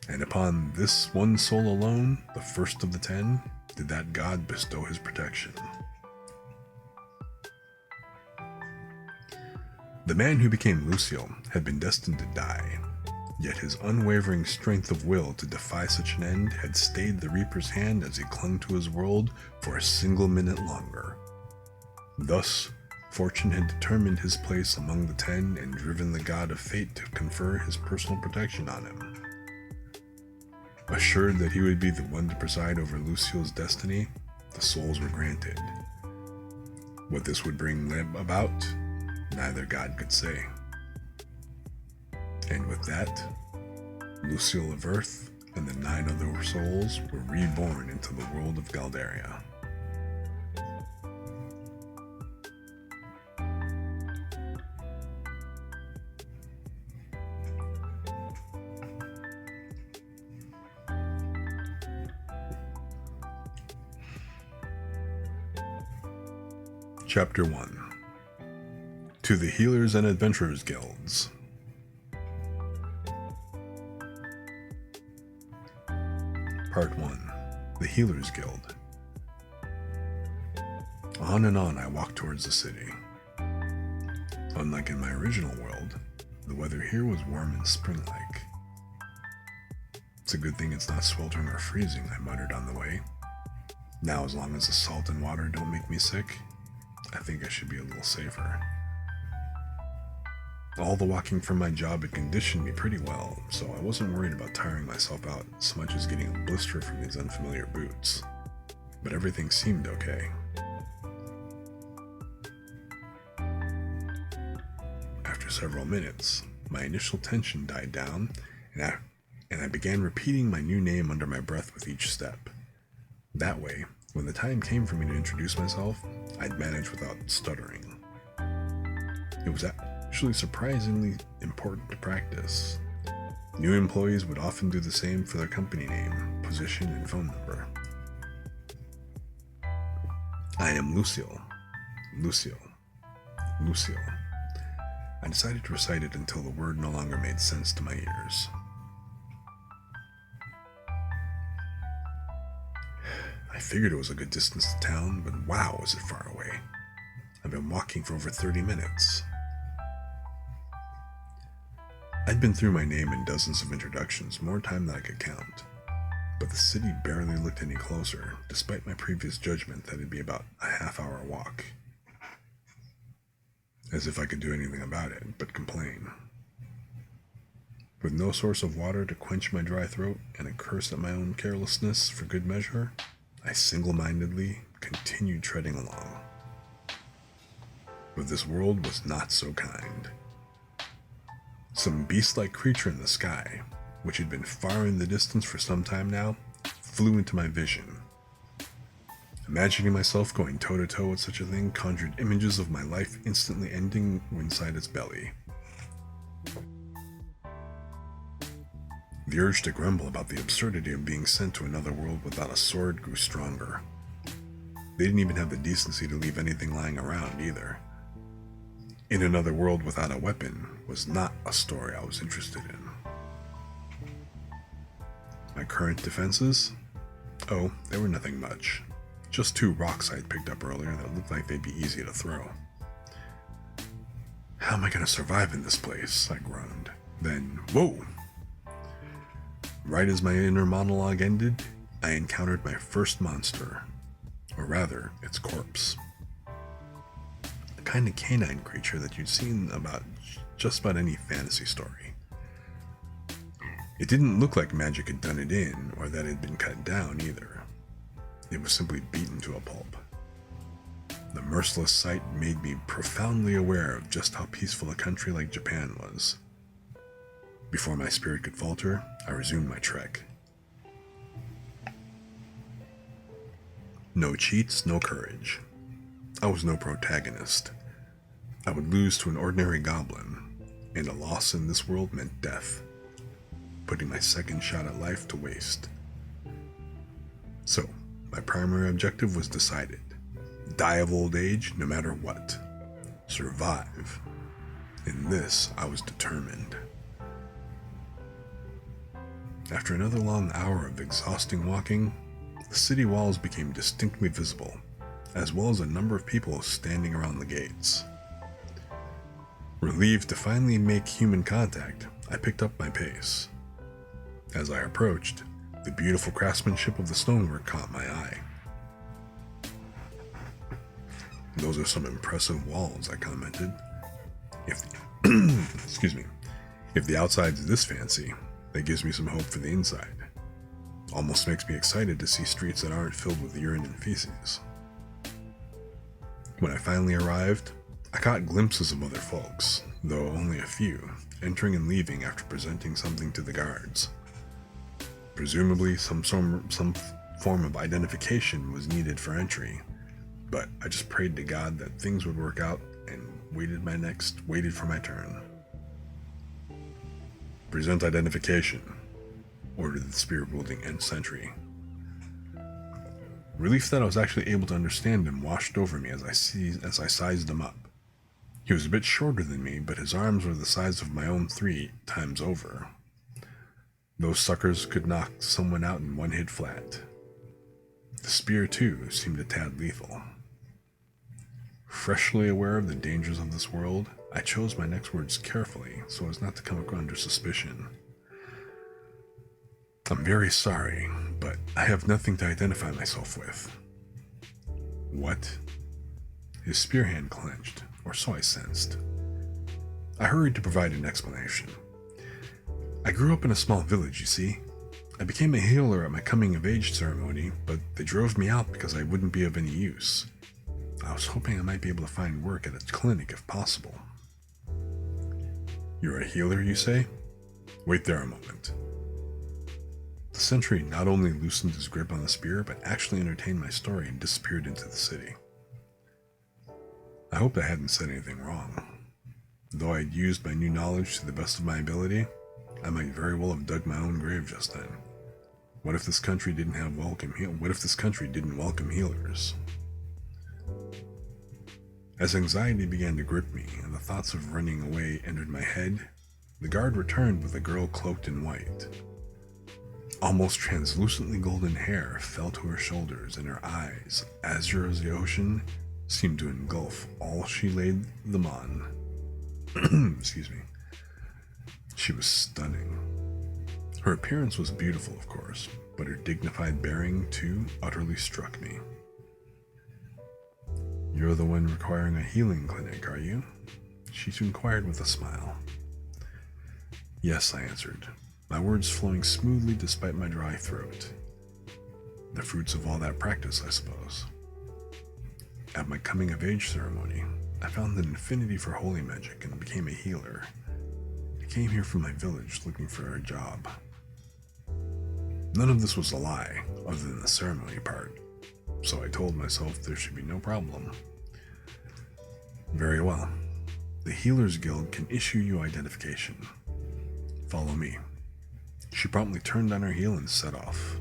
And upon this one soul alone, the first of the 10, did that god bestow his protection. The man who became Luciel had been destined to die, yet his unwavering strength of will to defy such an end had stayed the Reaper's hand as he clung to his world for a single minute longer. Thus, fortune had determined his place among the 10 and driven the god of fate to confer his personal protection on him. Assured that he would be the one to preside over Luciel's destiny, the souls were granted. What this would bring about, neither god could say. And with that, Luciel of Earth and the 9 other souls were reborn into the world of Galdaria. Chapter 1. To the Healers and Adventurers Guilds. Part 1. The Healers Guild. On and on I walked towards the city. Unlike in my original world, the weather here was warm and spring-like. It's a good thing it's not sweltering or freezing, I muttered on the way. Now, as long as the salt and water don't make me sick, I think I should be a little safer. All the walking from my job had conditioned me pretty well, so I wasn't worried about tiring myself out so much as getting a blister from these unfamiliar boots. But everything seemed okay. After several minutes, my initial tension died down, and I began repeating my new name under my breath with each step. That way, when the time came for me to introduce myself, I'd manage without stuttering. It was actually surprisingly important to practice. New employees would often do the same for their company name, position, and phone number. I am Lucille. Lucille. Lucille. I decided to recite it until the word no longer made sense to my ears. I figured it was a good distance to town, but wow, was it far away. I've been walking for over 30 minutes. I'd been through my name in dozens of introductions, more time than I could count. But the city barely looked any closer, despite my previous judgment that it'd be about a half-hour walk. As if I could do anything about it but complain. With no source of water to quench my dry throat and a curse at my own carelessness for good measure, I single-mindedly continued treading along. But this world was not so kind. Some beast-like creature in the sky, which had been far in the distance for some time now, flew into my vision. Imagining myself going toe-to-toe with such a thing conjured images of my life instantly ending inside its belly. The urge to grumble about the absurdity of being sent to another world without a sword grew stronger. They didn't even have the decency to leave anything lying around either. In another world without a weapon was not a story I was interested in. My current defenses? Oh, they were nothing much. Just 2 rocks I'd picked up earlier that looked like they'd be easy to throw. How am I going to survive in this place? I groaned. Then, whoa! Right as my inner monologue ended, I encountered my first monster. Or rather, its corpse. The kind of canine creature that you'd seen about just about any fantasy story. It didn't look like magic had done it in, or that it had been cut down either. It was simply beaten to a pulp. The merciless sight made me profoundly aware of just how peaceful a country like Japan was. Before my spirit could falter, I resumed my trek. No cheats, no courage. I was no protagonist. I would lose to an ordinary goblin, and a loss in this world meant death, putting my second shot at life to waste. So, my primary objective was decided. Die of old age, no matter what. Survive. In this, I was determined. After another long hour of exhausting walking, the city walls became distinctly visible, as well as a number of people standing around the gates. Relieved to finally make human contact, I picked up my pace. As I approached, the beautiful craftsmanship of the stonework caught my eye. Those are some impressive walls, I commented. Excuse me. If the outside's this fancy, that gives me some hope for the inside. Almost makes me excited to see streets that aren't filled with urine and feces. When I finally arrived, I caught glimpses of other folks, though only a few, entering and leaving after presenting something to the guards. Presumably, some form of identification was needed for entry, but I just prayed to God that things would work out and waited for my turn. Present identification, ordered the spear-wielding sentry. Relief that I was actually able to understand him washed over me as I sized him up. He was a bit shorter than me, but his arms were the size of my own 3 times over. Those suckers could knock someone out in one hit flat. The spear, too, seemed a tad lethal. Freshly aware of the dangers of this world, I chose my next words carefully so as not to come under suspicion. I'm very sorry, but I have nothing to identify myself with. What? His spear hand clenched, or so I sensed. I hurried to provide an explanation. I grew up in a small village, you see. I became a healer at my coming-of-age ceremony, but they drove me out because I wouldn't be of any use. I was hoping I might be able to find work at a clinic if possible. You're a healer, you say? Wait there a moment. The sentry not only loosened his grip on the spear, but actually entertained my story and disappeared into the city. I hoped I hadn't said anything wrong. Though I'd used my new knowledge to the best of my ability, I might very well have dug my own grave just then. What if this country didn't welcome healers? As anxiety began to grip me and the thoughts of running away entered my head, the guard returned with a girl cloaked in white. Almost translucently golden hair fell to her shoulders, and her eyes, azure as the ocean, seemed to engulf all she laid them on. Excuse me. She was stunning. Her appearance was beautiful, of course, but her dignified bearing, too, utterly struck me. You're the one requiring a healing clinic, are you? She inquired with a smile. Yes, I answered, my words flowing smoothly despite my dry throat. The fruits of all that practice, I suppose. At my coming-of-age ceremony, I found an affinity for holy magic and became a healer. I came here from my village looking for a job. None of this was a lie, other than the ceremony part, so I told myself there should be no problem. Very well. The Healers Guild can issue you identification. Follow me. She promptly turned on her heel and set off.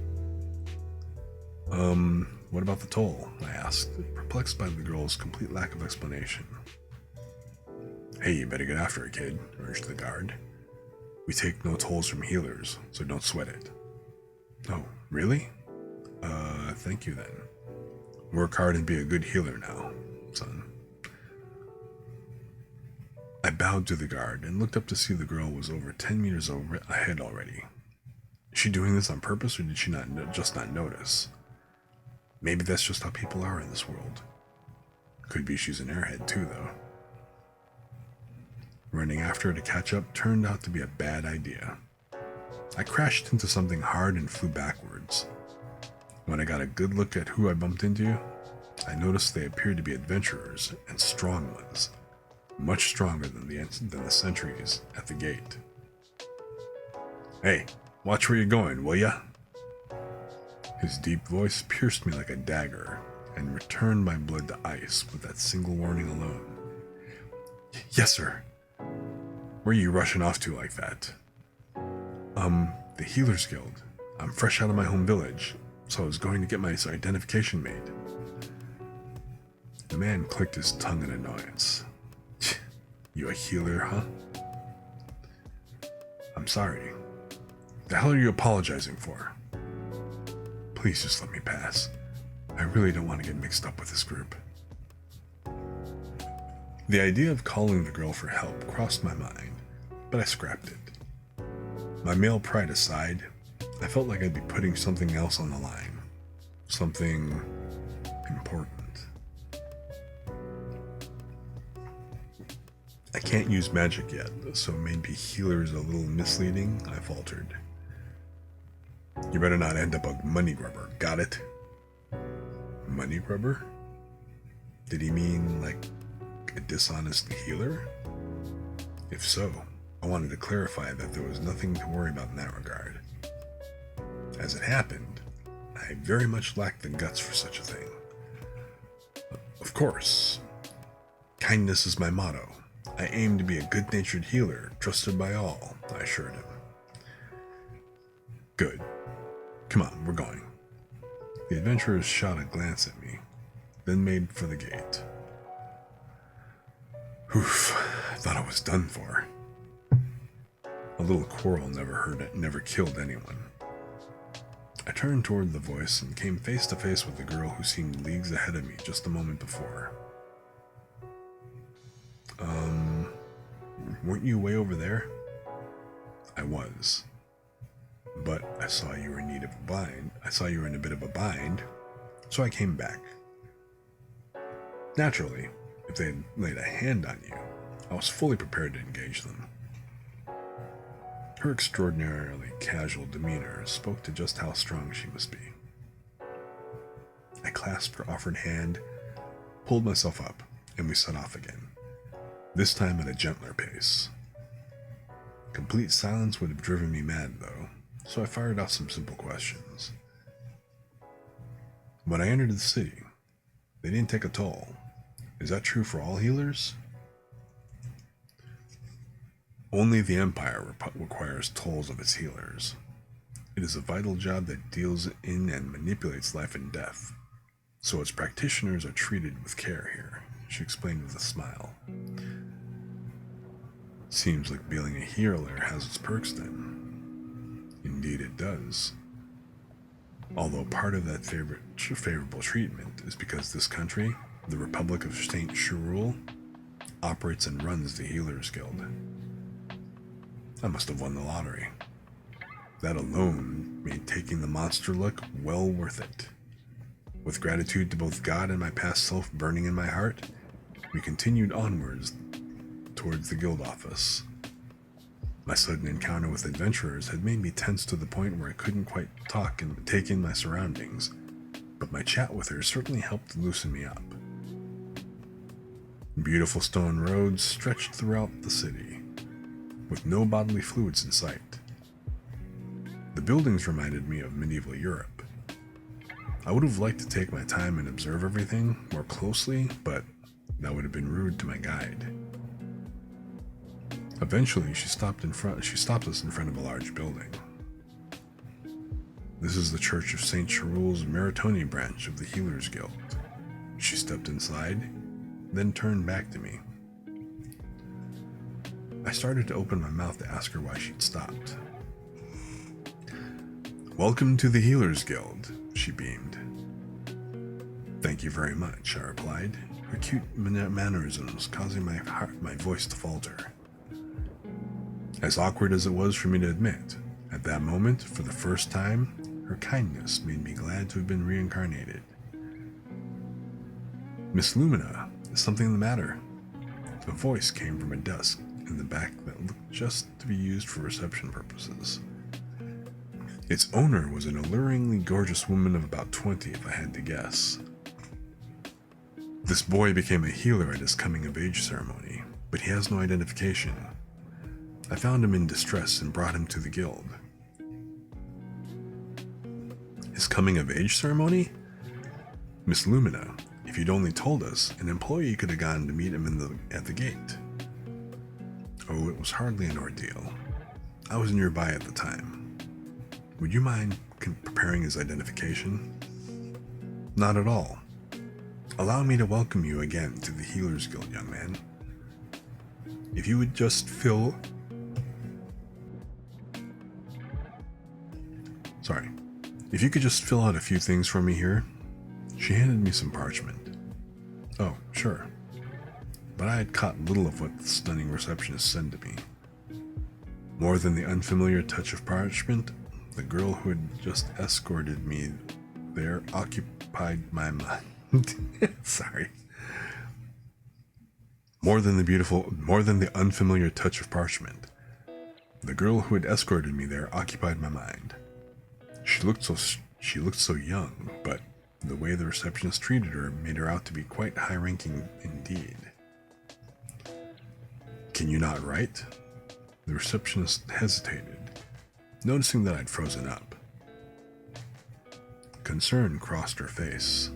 What about the toll? I asked, perplexed by the girl's complete lack of explanation. Hey, you better get after it, kid, urged the guard. We take no tolls from healers, so don't sweat it. Oh, really? Thank you then. Work hard and be a good healer now, son. I bowed to the guard and looked up to see the girl was over 10 meters ahead already. Is she doing this on purpose, or did she just not notice? Maybe that's just how people are in this world. Could be she's an airhead too, though. Running after her to catch up turned out to be a bad idea. I crashed into something hard and flew backwards. When I got a good look at who I bumped into, I noticed they appeared to be adventurers and strong ones, much stronger than the sentries at the gate. Hey, watch where you're going, will ya? His deep voice pierced me like a dagger and returned my blood to ice with that single warning alone. Yes, sir. Where are you rushing off to like that? The Healers Guild. I'm fresh out of my home village, so I was going to get my identification made. The man clicked his tongue in annoyance. You a healer, huh? I'm sorry. The hell are you apologizing for? Please just let me pass. I really don't want to get mixed up with this group. The idea of calling the girl for help crossed my mind, but I scrapped it. My male pride aside, I felt like I'd be putting something else on the line. Something important. I can't use magic yet, so maybe healer is a little misleading, I faltered. You better not end up a money grubber, got it? Money grubber? Did he mean like a dishonest healer? If so, I wanted to clarify that there was nothing to worry about in that regard. As it happened, I very much lacked the guts for such a thing. Of course, kindness is my motto. I aim to be a good-natured healer, trusted by all, I assured him. Good. Come on, we're going. The adventurers shot a glance at me, then made for the gate. Oof, I thought I was done for. A little quarrel never killed anyone. I turned toward the voice and came face to face with the girl who seemed leagues ahead of me just a moment before. Weren't you way over there? I was. But I saw you were in need of a bind. I saw you were in a bit of a bind, so I came back. Naturally, if they had laid a hand on you, I was fully prepared to engage them. Her extraordinarily casual demeanor spoke to just how strong she must be. I clasped her offered hand, pulled myself up, and we set off again, this time at a gentler pace. Complete silence would have driven me mad, though, so I fired out some simple questions. When I entered the city, they didn't take a toll. Is that true for all healers? Only the Empire requires tolls of its healers. It is a vital job that deals in and manipulates life and death, so its practitioners are treated with care here, she explained with a smile. Seems like being a healer has its perks then. Indeed it does. Although part of that favorable treatment is because this country, the Republic of Saint Shirul, operates and runs the Healers Guild. I must have won the lottery. That alone made taking the monster look well worth it. With gratitude to both God and my past self burning in my heart, we continued onwards towards the guild office. My sudden encounter with adventurers had made me tense to the point where I couldn't quite talk and take in my surroundings, but my chat with her certainly helped loosen me up. Beautiful stone roads stretched throughout the city, with no bodily fluids in sight. The buildings reminded me of medieval Europe. I would have liked to take my time and observe everything more closely, but that would have been rude to my guide. Eventually, she stopped us in front of a large building. This is the Church of St. Shirul's Maritoni branch of the Healers Guild. She stepped inside, then turned back to me. I started to open my mouth to ask her why she'd stopped. Welcome to the Healers Guild, she beamed. Thank you very much, I replied, her cute mannerisms causing my voice to falter. As awkward as it was for me to admit, at that moment, for the first time, her kindness made me glad to have been reincarnated. Miss Lumina, is something the matter? A voice came from a desk in the back that looked just to be used for reception purposes. Its owner was an alluringly gorgeous woman of about 20, if I had to guess. This boy became a healer at his coming-of-age ceremony, but he has no identification. I found him in distress and brought him to the guild. His coming-of-age ceremony? Miss Lumina, if you'd only told us, an employee could have gone to meet him at the gate. Oh, it was hardly an ordeal. I was nearby at the time. Would you mind preparing his identification? Not at all. Allow me to welcome you again to the Healers Guild, young man. If you would just fill If you could just fill out a few things for me here. She handed me some parchment. Oh, sure. But I had caught little of what the stunning receptionist said to me. More than the unfamiliar touch of parchment, the girl who had just escorted me there occupied my mind. Sorry. More than the unfamiliar touch of parchment, the girl who had escorted me there occupied my mind. She looked so young, but the way the receptionist treated her made her out to be quite high-ranking indeed. Can you not write? The receptionist hesitated, noticing that I'd frozen up. Concern crossed her face.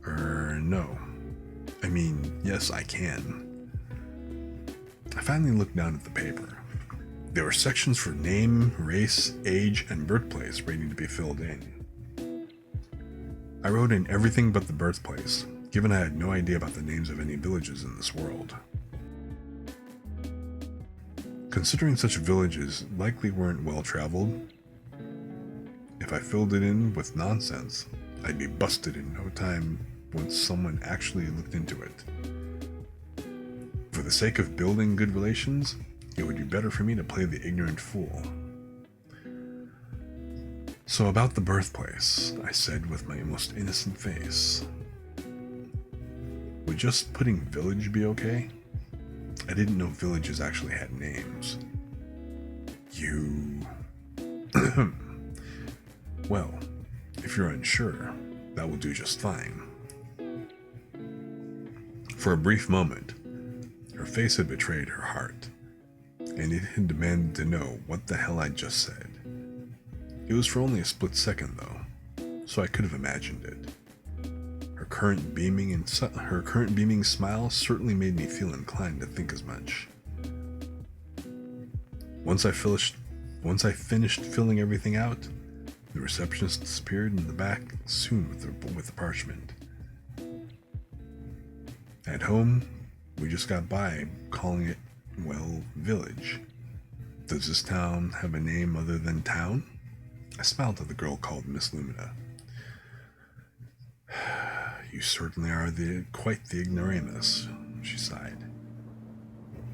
No. I mean, yes, I can. I finally looked down at the paper. There were sections for name, race, age, and birthplace waiting to be filled in. I wrote in everything but the birthplace, given I had no idea about the names of any villages in this world. Considering such villages likely weren't well traveled, if I filled it in with nonsense, I'd be busted in no time once someone actually looked into it. For the sake of building good relations, it would be better for me to play the ignorant fool. So about the birthplace, I said with my most innocent face. Would just putting village be okay? I didn't know villages actually had names. You... Well, if you're unsure, that will do just fine. For a brief moment, her face had betrayed her heart, and it had demanded to know what the hell I'd just said. It was for only a split second, though, so I could have imagined it. Her current beaming smile certainly made me feel inclined to think as much. Once I finished filling everything out, the receptionist disappeared in the back soon with the parchment. At home, we just got by calling it, well, village. Does this town have a name other than town? I smiled at the girl called Miss Lumina. You certainly are quite the ignoramus, she sighed.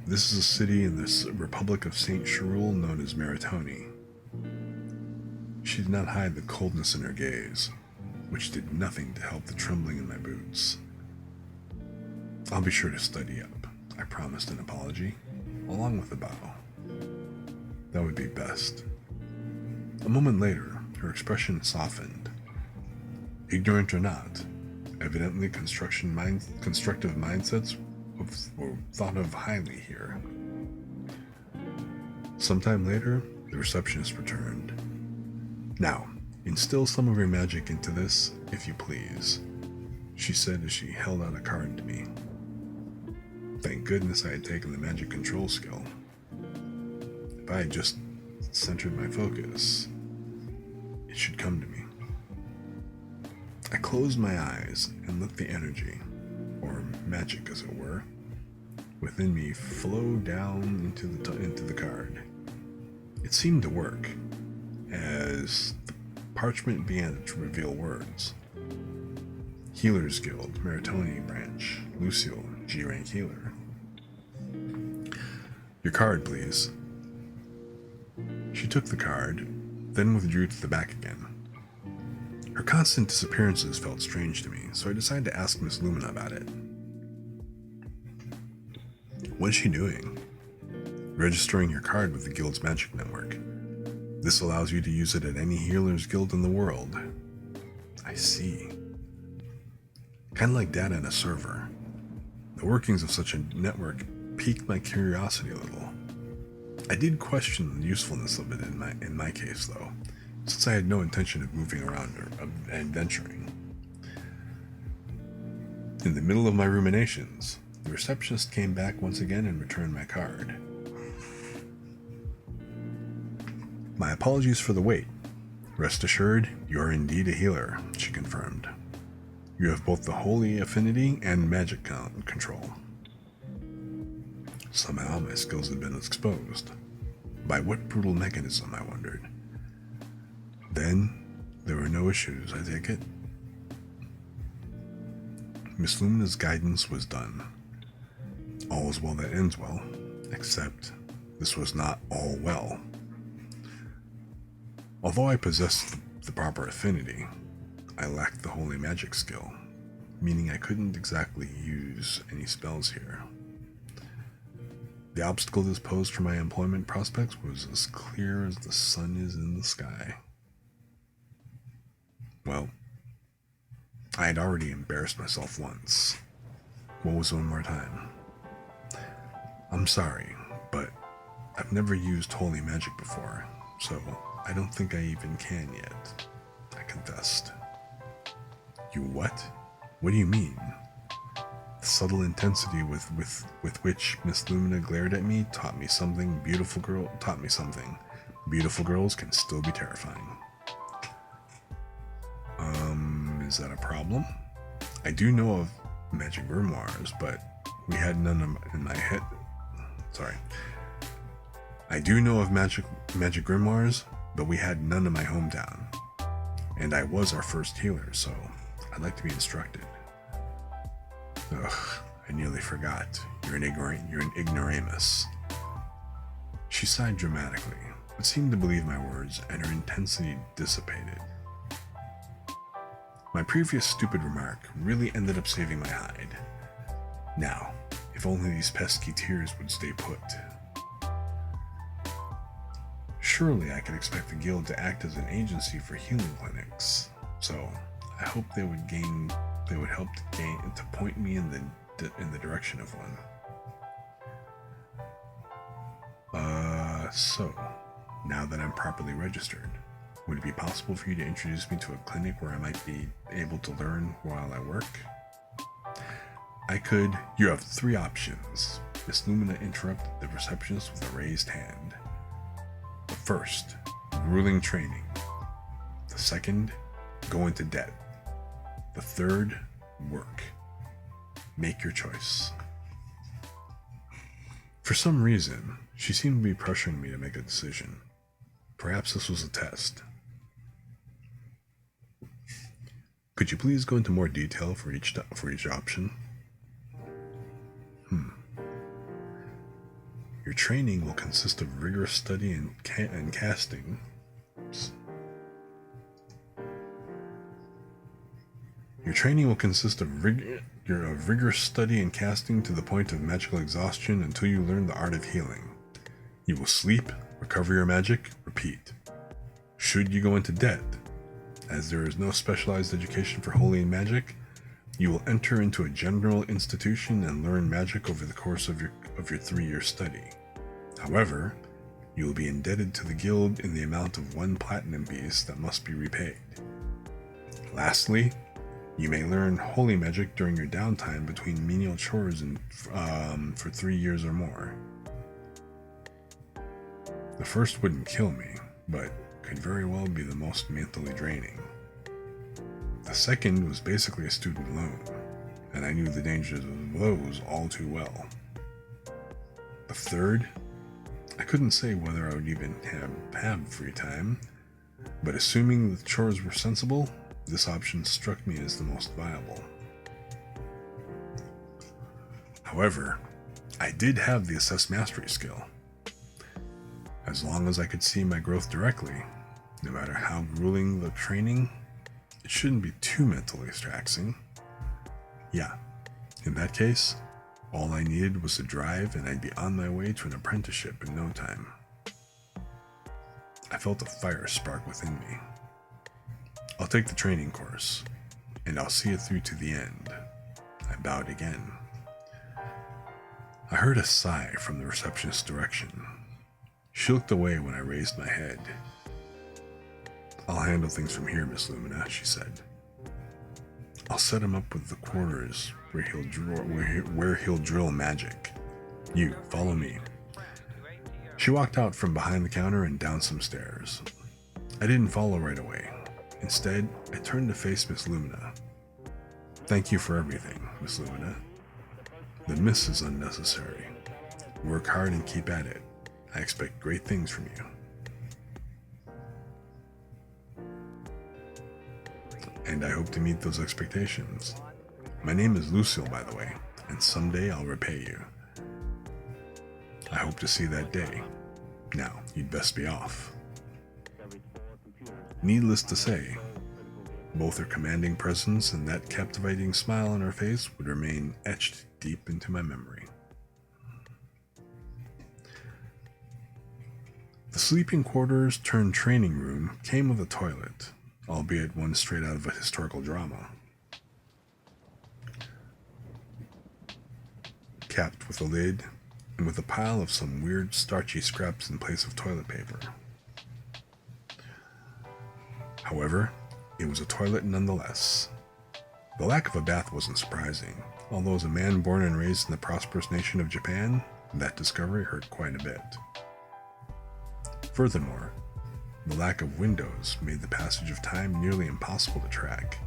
This is a city in the Republic of Saint Cherul known as Meritoni. She did not hide the coldness in her gaze, which did nothing to help the trembling in my boots. I'll be sure to study up, I promised an apology, along with a bow. That would be best. A moment later, her expression softened. Ignorant or not, evidently constructive mindsets were thought of highly here. Sometime later, the receptionist returned. Now, instill some of your magic into this, if you please, she said as she held out a card to me. Thank goodness I had taken the magic control skill. If I had just centered my focus, it should come to me. I closed my eyes and let the energy, or magic as it were, within me flow down into the card. It seemed to work, as the parchment began to reveal words. Healers Guild, Meritoni Branch, Lucille, G-Rank Healer. Your card, please. She took the card, then withdrew to the back again. Her constant disappearances felt strange to me, so I decided to ask Miss Lumina about it. What is she doing? Registering your card with the Guild's magic network. This allows you to use it at any healer's guild in the world. I see. Kind of like data in a server. The workings of such a network piqued my curiosity a little. I did question the usefulness of it in my case, though, since I had no intention of moving around or adventuring. In the middle of my ruminations, the receptionist came back once again and returned my card. My apologies for the wait. Rest assured, you are indeed a healer, she confirmed. You have both the holy affinity and magic control. Somehow my skills had been exposed. By what brutal mechanism, I wondered. Then, there were no issues, I take it. Miss Lumina's guidance was done. All is well that ends well, except this was not all well. Although I possessed the proper affinity, I lacked the holy magic skill, meaning I couldn't exactly use any spells here. The obstacle this posed for my employment prospects was as clear as the sun is in the sky. Well, I had already embarrassed myself once. What was one more time? I'm sorry, but I've never used holy magic before, so I don't think I even can yet, I confessed. You what? What do you mean? The subtle intensity with which Miss Lumina glared at me taught me something. Beautiful girls can still be terrifying. Is that a problem? I do know of magic grimoires, but we had none in my head. Sorry. I do know of magic grimoires, but we had none in my hometown. And I was our first healer, so I'd like to be instructed. Ugh, I nearly forgot. You're an ignoramus. She sighed dramatically, but seemed to believe my words, and her intensity dissipated. My previous stupid remark really ended up saving my hide. Now, if only these pesky tears would stay put. Surely I could expect the guild to act as an agency for healing clinics, so I hope they would help to point me in the direction of one. So, now that I'm properly registered, would it be possible for you to introduce me to a clinic where I might be able to learn while I work? You have 3 options. Miss Lumina interrupted the receptionist with a raised hand. The first, grueling training. The second, go into debt. The third, work. Make your choice. For some reason, she seemed to be pressuring me to make a decision. Perhaps this was a test. Could you please go into more detail for each option? Your training will consist of rigorous study and casting. Your training will consist of rigorous study and casting to the point of magical exhaustion until you learn the art of healing. You will sleep, recover your magic, repeat. Should you go into debt, as there is no specialized education for holy magic, you will enter into a general institution and learn magic over the course of your 3-year study. However, you will be indebted to the guild in the amount of 1 platinum piece that must be repaid. Lastly, you may learn holy magic during your downtime between menial chores for 3 years or more. The first wouldn't kill me, but could very well be the most mentally draining. The second was basically a student loan, and I knew the dangers of those all too well. The third, I couldn't say whether I would even have free time, but assuming the chores were sensible, this option struck me as the most viable. However, I did have the assess mastery skill. As long as I could see my growth directly, no matter how grueling the training, it shouldn't be too mentally taxing. Yeah, in that case, all I needed was to drive and I'd be on my way to an apprenticeship in no time. I felt a fire spark within me. I'll take the training course, and I'll see it through to the end. I bowed again. I heard a sigh from the receptionist's direction. She looked away when I raised my head. I'll handle things from here, Miss Lumina, she said. I'll set him up with the quarters where he'll drill magic. You, follow me. She walked out from behind the counter and down some stairs. I didn't follow right away. Instead, I turned to face Miss Lumina. Thank you for everything, Miss Lumina. The miss is unnecessary. Work hard and keep at it. I expect great things from you. And I hope to meet those expectations. My name is Lucille, by the way, and someday I'll repay you. I hope to see that day. Now, you'd best be off. Needless to say, both her commanding presence and that captivating smile on her face would remain etched deep into my memory. The sleeping quarters turned training room came with a toilet, albeit one straight out of a historical drama. Capped with a lid, and with a pile of some weird starchy scraps in place of toilet paper. However, it was a toilet nonetheless. The lack of a bath wasn't surprising, although as a man born and raised in the prosperous nation of Japan, that discovery hurt quite a bit. Furthermore, the lack of windows made the passage of time nearly impossible to track.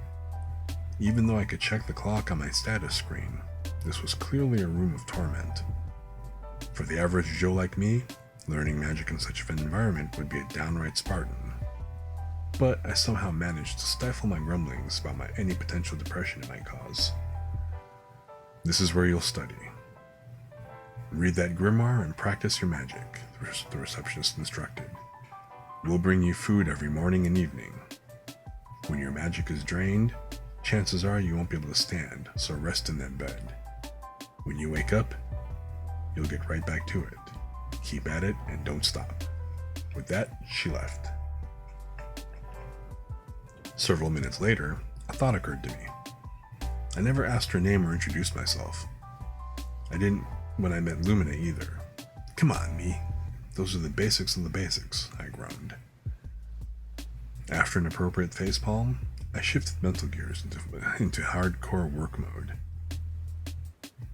Even though I could check the clock on my status screen, this was clearly a room of torment. For the average Joe like me, learning magic in such an environment would be a downright Spartan. But I somehow managed to stifle my grumblings about any potential depression it might cause. This is where you'll study. Read that grimoire and practice your magic, the receptionist instructed. We'll bring you food every morning and evening. When your magic is drained, chances are you won't be able to stand, so rest in that bed. When you wake up, you'll get right back to it. Keep at it and don't stop. With that, she left. Several minutes later, a thought occurred to me. I never asked her name or introduced myself. I didn't when I met Lumina either. Come on, me. Those are the basics of the basics, I groaned. After an appropriate facepalm, I shifted mental gears into hardcore work mode.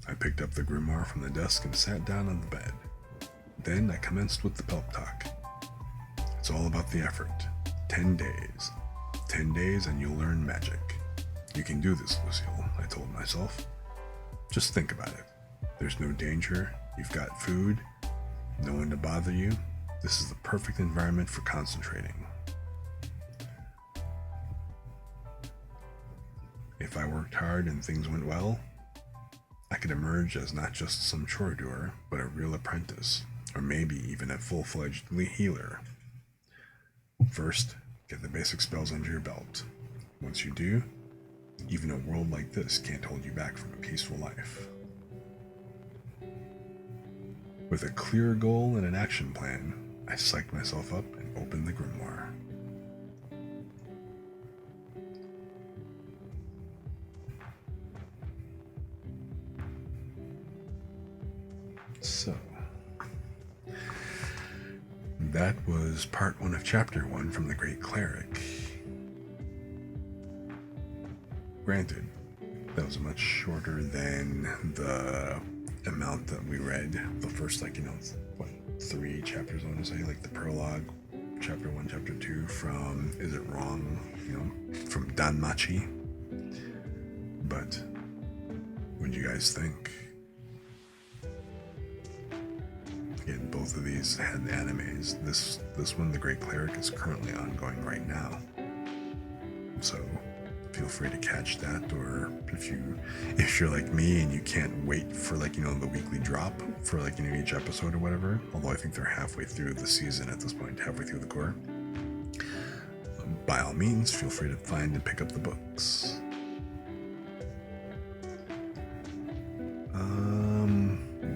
I picked up the grimoire from the desk and sat down on the bed. Then I commenced with the pep talk. It's all about the effort. 10 days. 10 days and you'll learn magic. You can do this, Lucille, I told myself. Just think about it. There's no danger. You've got food. No one to bother you. This is the perfect environment for concentrating. If I worked hard and things went well, I could emerge as not just some chore doer, but a real apprentice, or maybe even a full-fledged healer. First, get the basic spells under your belt. Once you do, even a world like this can't hold you back from a peaceful life. With a clear goal and an action plan, I psyched myself up and opened the grimoire. So, that was part 1 of chapter 1 from the Great Cleric. Granted, that was much shorter than the amount that we read. The first, 3 chapters, I want to say, like the prologue, chapter 1, chapter 2, from Is It Wrong, from Dan Machi. But, what do you guys think? Again, both of these had animes. This one, The Great Cleric, is currently ongoing right now. So, feel free to catch that, or if you're like me and you can't wait for the weekly drop for each episode or whatever, although I think they're halfway through the season at this point, halfway through the core, by all means feel free to find and pick up the books.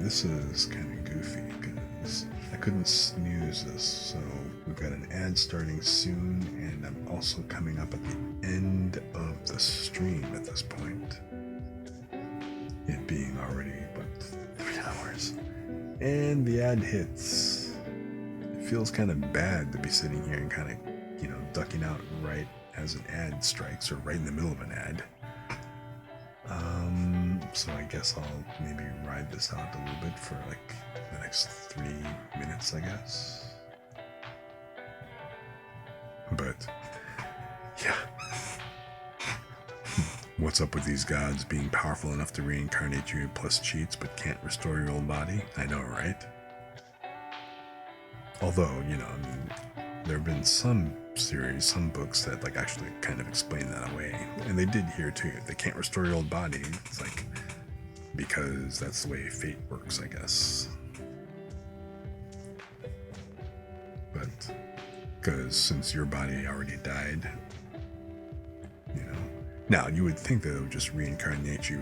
This is kind of goofy because I couldn't snooze this, so we've got an ad starting soon, and I'm also coming up at the end of the stream at this point. It being already but 3 hours. And the ad hits. It feels kind of bad to be sitting here and kind of, ducking out right as an ad strikes, or right in the middle of an ad. So I guess I'll maybe ride this out a little bit for the next 3 minutes, I guess. But, yeah. What's up with these gods being powerful enough to reincarnate you plus cheats but can't restore your old body? I know, right? Although, there have been some series, some books that actually kind of explain that away. And they did here too. They can't restore your old body. It's because that's the way fate works, I guess. But, because since your body already died, now you would think that it would just reincarnate you,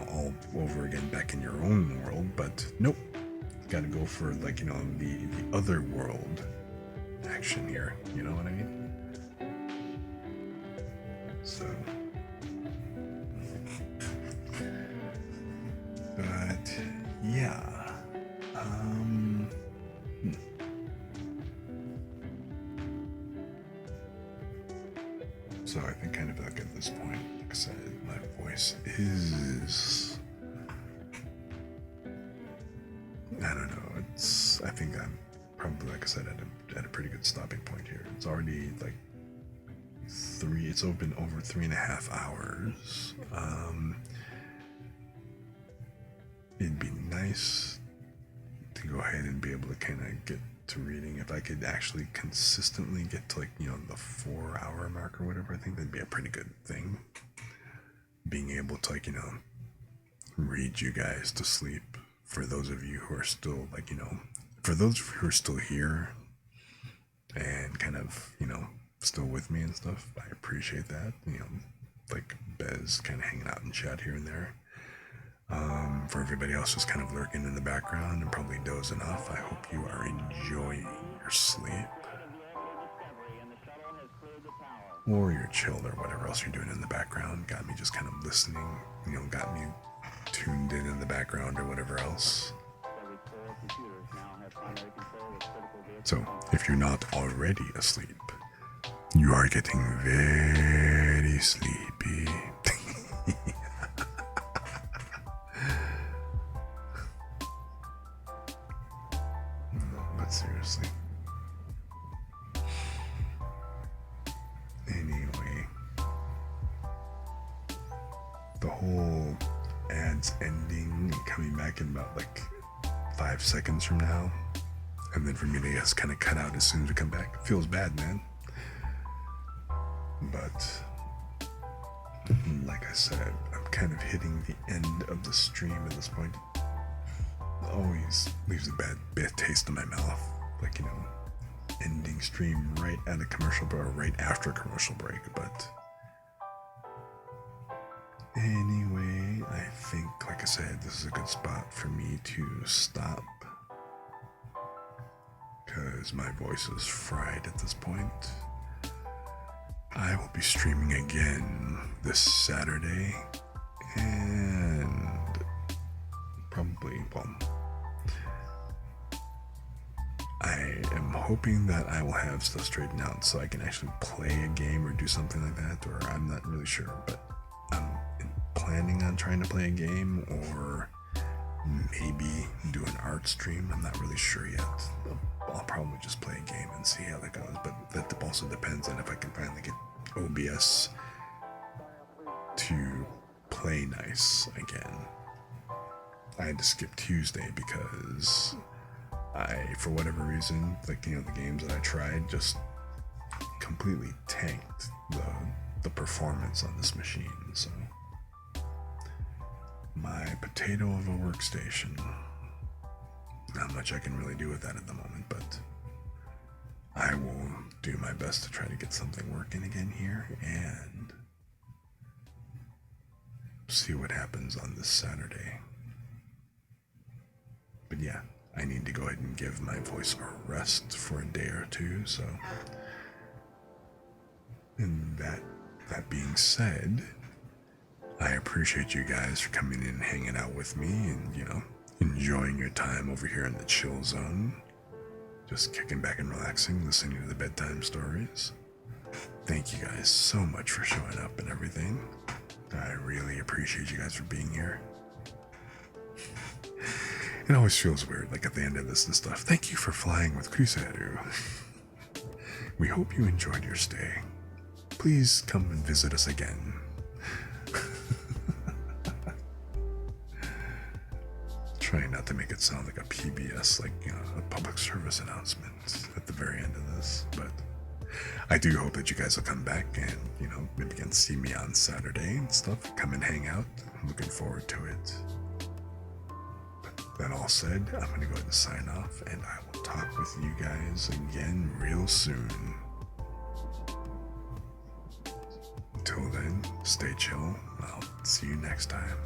all over again back in your own world, but nope. Gotta go for, the other world action here, you know what I mean? So, but yeah, so I think kind of at this point, like I said, my voice is, I don't know, I think I'm probably, like I said, at a pretty good stopping point here. It's already it's been over 3.5 hours. It'd be nice to go ahead and be able to kind of get to reading. If I could actually consistently get to, like, you know, the 4-hour mark or whatever, I think that'd be a pretty good thing. Being able to, like, you know, read you guys to sleep. For those of you who are still, like, you know, for those of you who are still here and kind of, you know, still with me and stuff, I appreciate that. You know, like Bez kind of hanging out in chat here and there. For everybody else just kind of lurking in the background and probably dozing off, I hope you are enjoying your sleep. Or you're chilled or whatever else you're doing in the background. Got me just kind of listening, you know, got me tuned in the background or whatever else. So, if you're not already asleep, you are getting very sleepy. But seriously. Anyway, the whole ads ending and coming back in about like 5 seconds from now, and then for me to just kind of cut out as soon as we come back, it feels bad, man. But like I said, I'm kind of hitting the end of the stream at this point. It always leaves a bad taste in my mouth, like, you know, ending stream right at a commercial break or right after a commercial break. But anyway, I think, like I said, this is a good spot for me to stop, because my voice is fried at this point. I will be streaming again this Saturday, and probably, well, I am hoping that I will have stuff straightened out so I can actually play a game or do something like that, or I'm not really sure, but I'm planning on trying to play a game or maybe do an art stream. I'm not really sure yet. I'll probably just play a game and see how that goes, but that also depends on if I can finally get OBS to play nice again. I had to skip Tuesday because for whatever reason, like, you know, the games that I tried just completely tanked the performance on this machine. So my potato of a workstation, not much I can really do with that at the moment, but I will do my best to try to get something working again here and see what happens on this Saturday. But yeah, I need to go ahead and give my voice a rest for a day or two, so. And that being said, I appreciate you guys for coming in and hanging out with me and, you know, enjoying your time over here in the chill zone. Just kicking back and relaxing, listening to the bedtime stories. Thank you guys so much for showing up and everything. I really appreciate you guys for being here. It always feels weird, like at the end of this and stuff. Thank you for flying with Crusader. We hope you enjoyed your stay. Please come and visit us again. Trying not to make it sound like a PBS, like, you know, a public service announcement at the very end of this, but I do hope that you guys will come back and, you know, maybe can see me on Saturday and stuff. Come and hang out. I'm looking forward to it. But that all said, I'm going to go ahead and sign off, and I will talk with you guys again real soon. Until then, stay chill. I'll see you next time.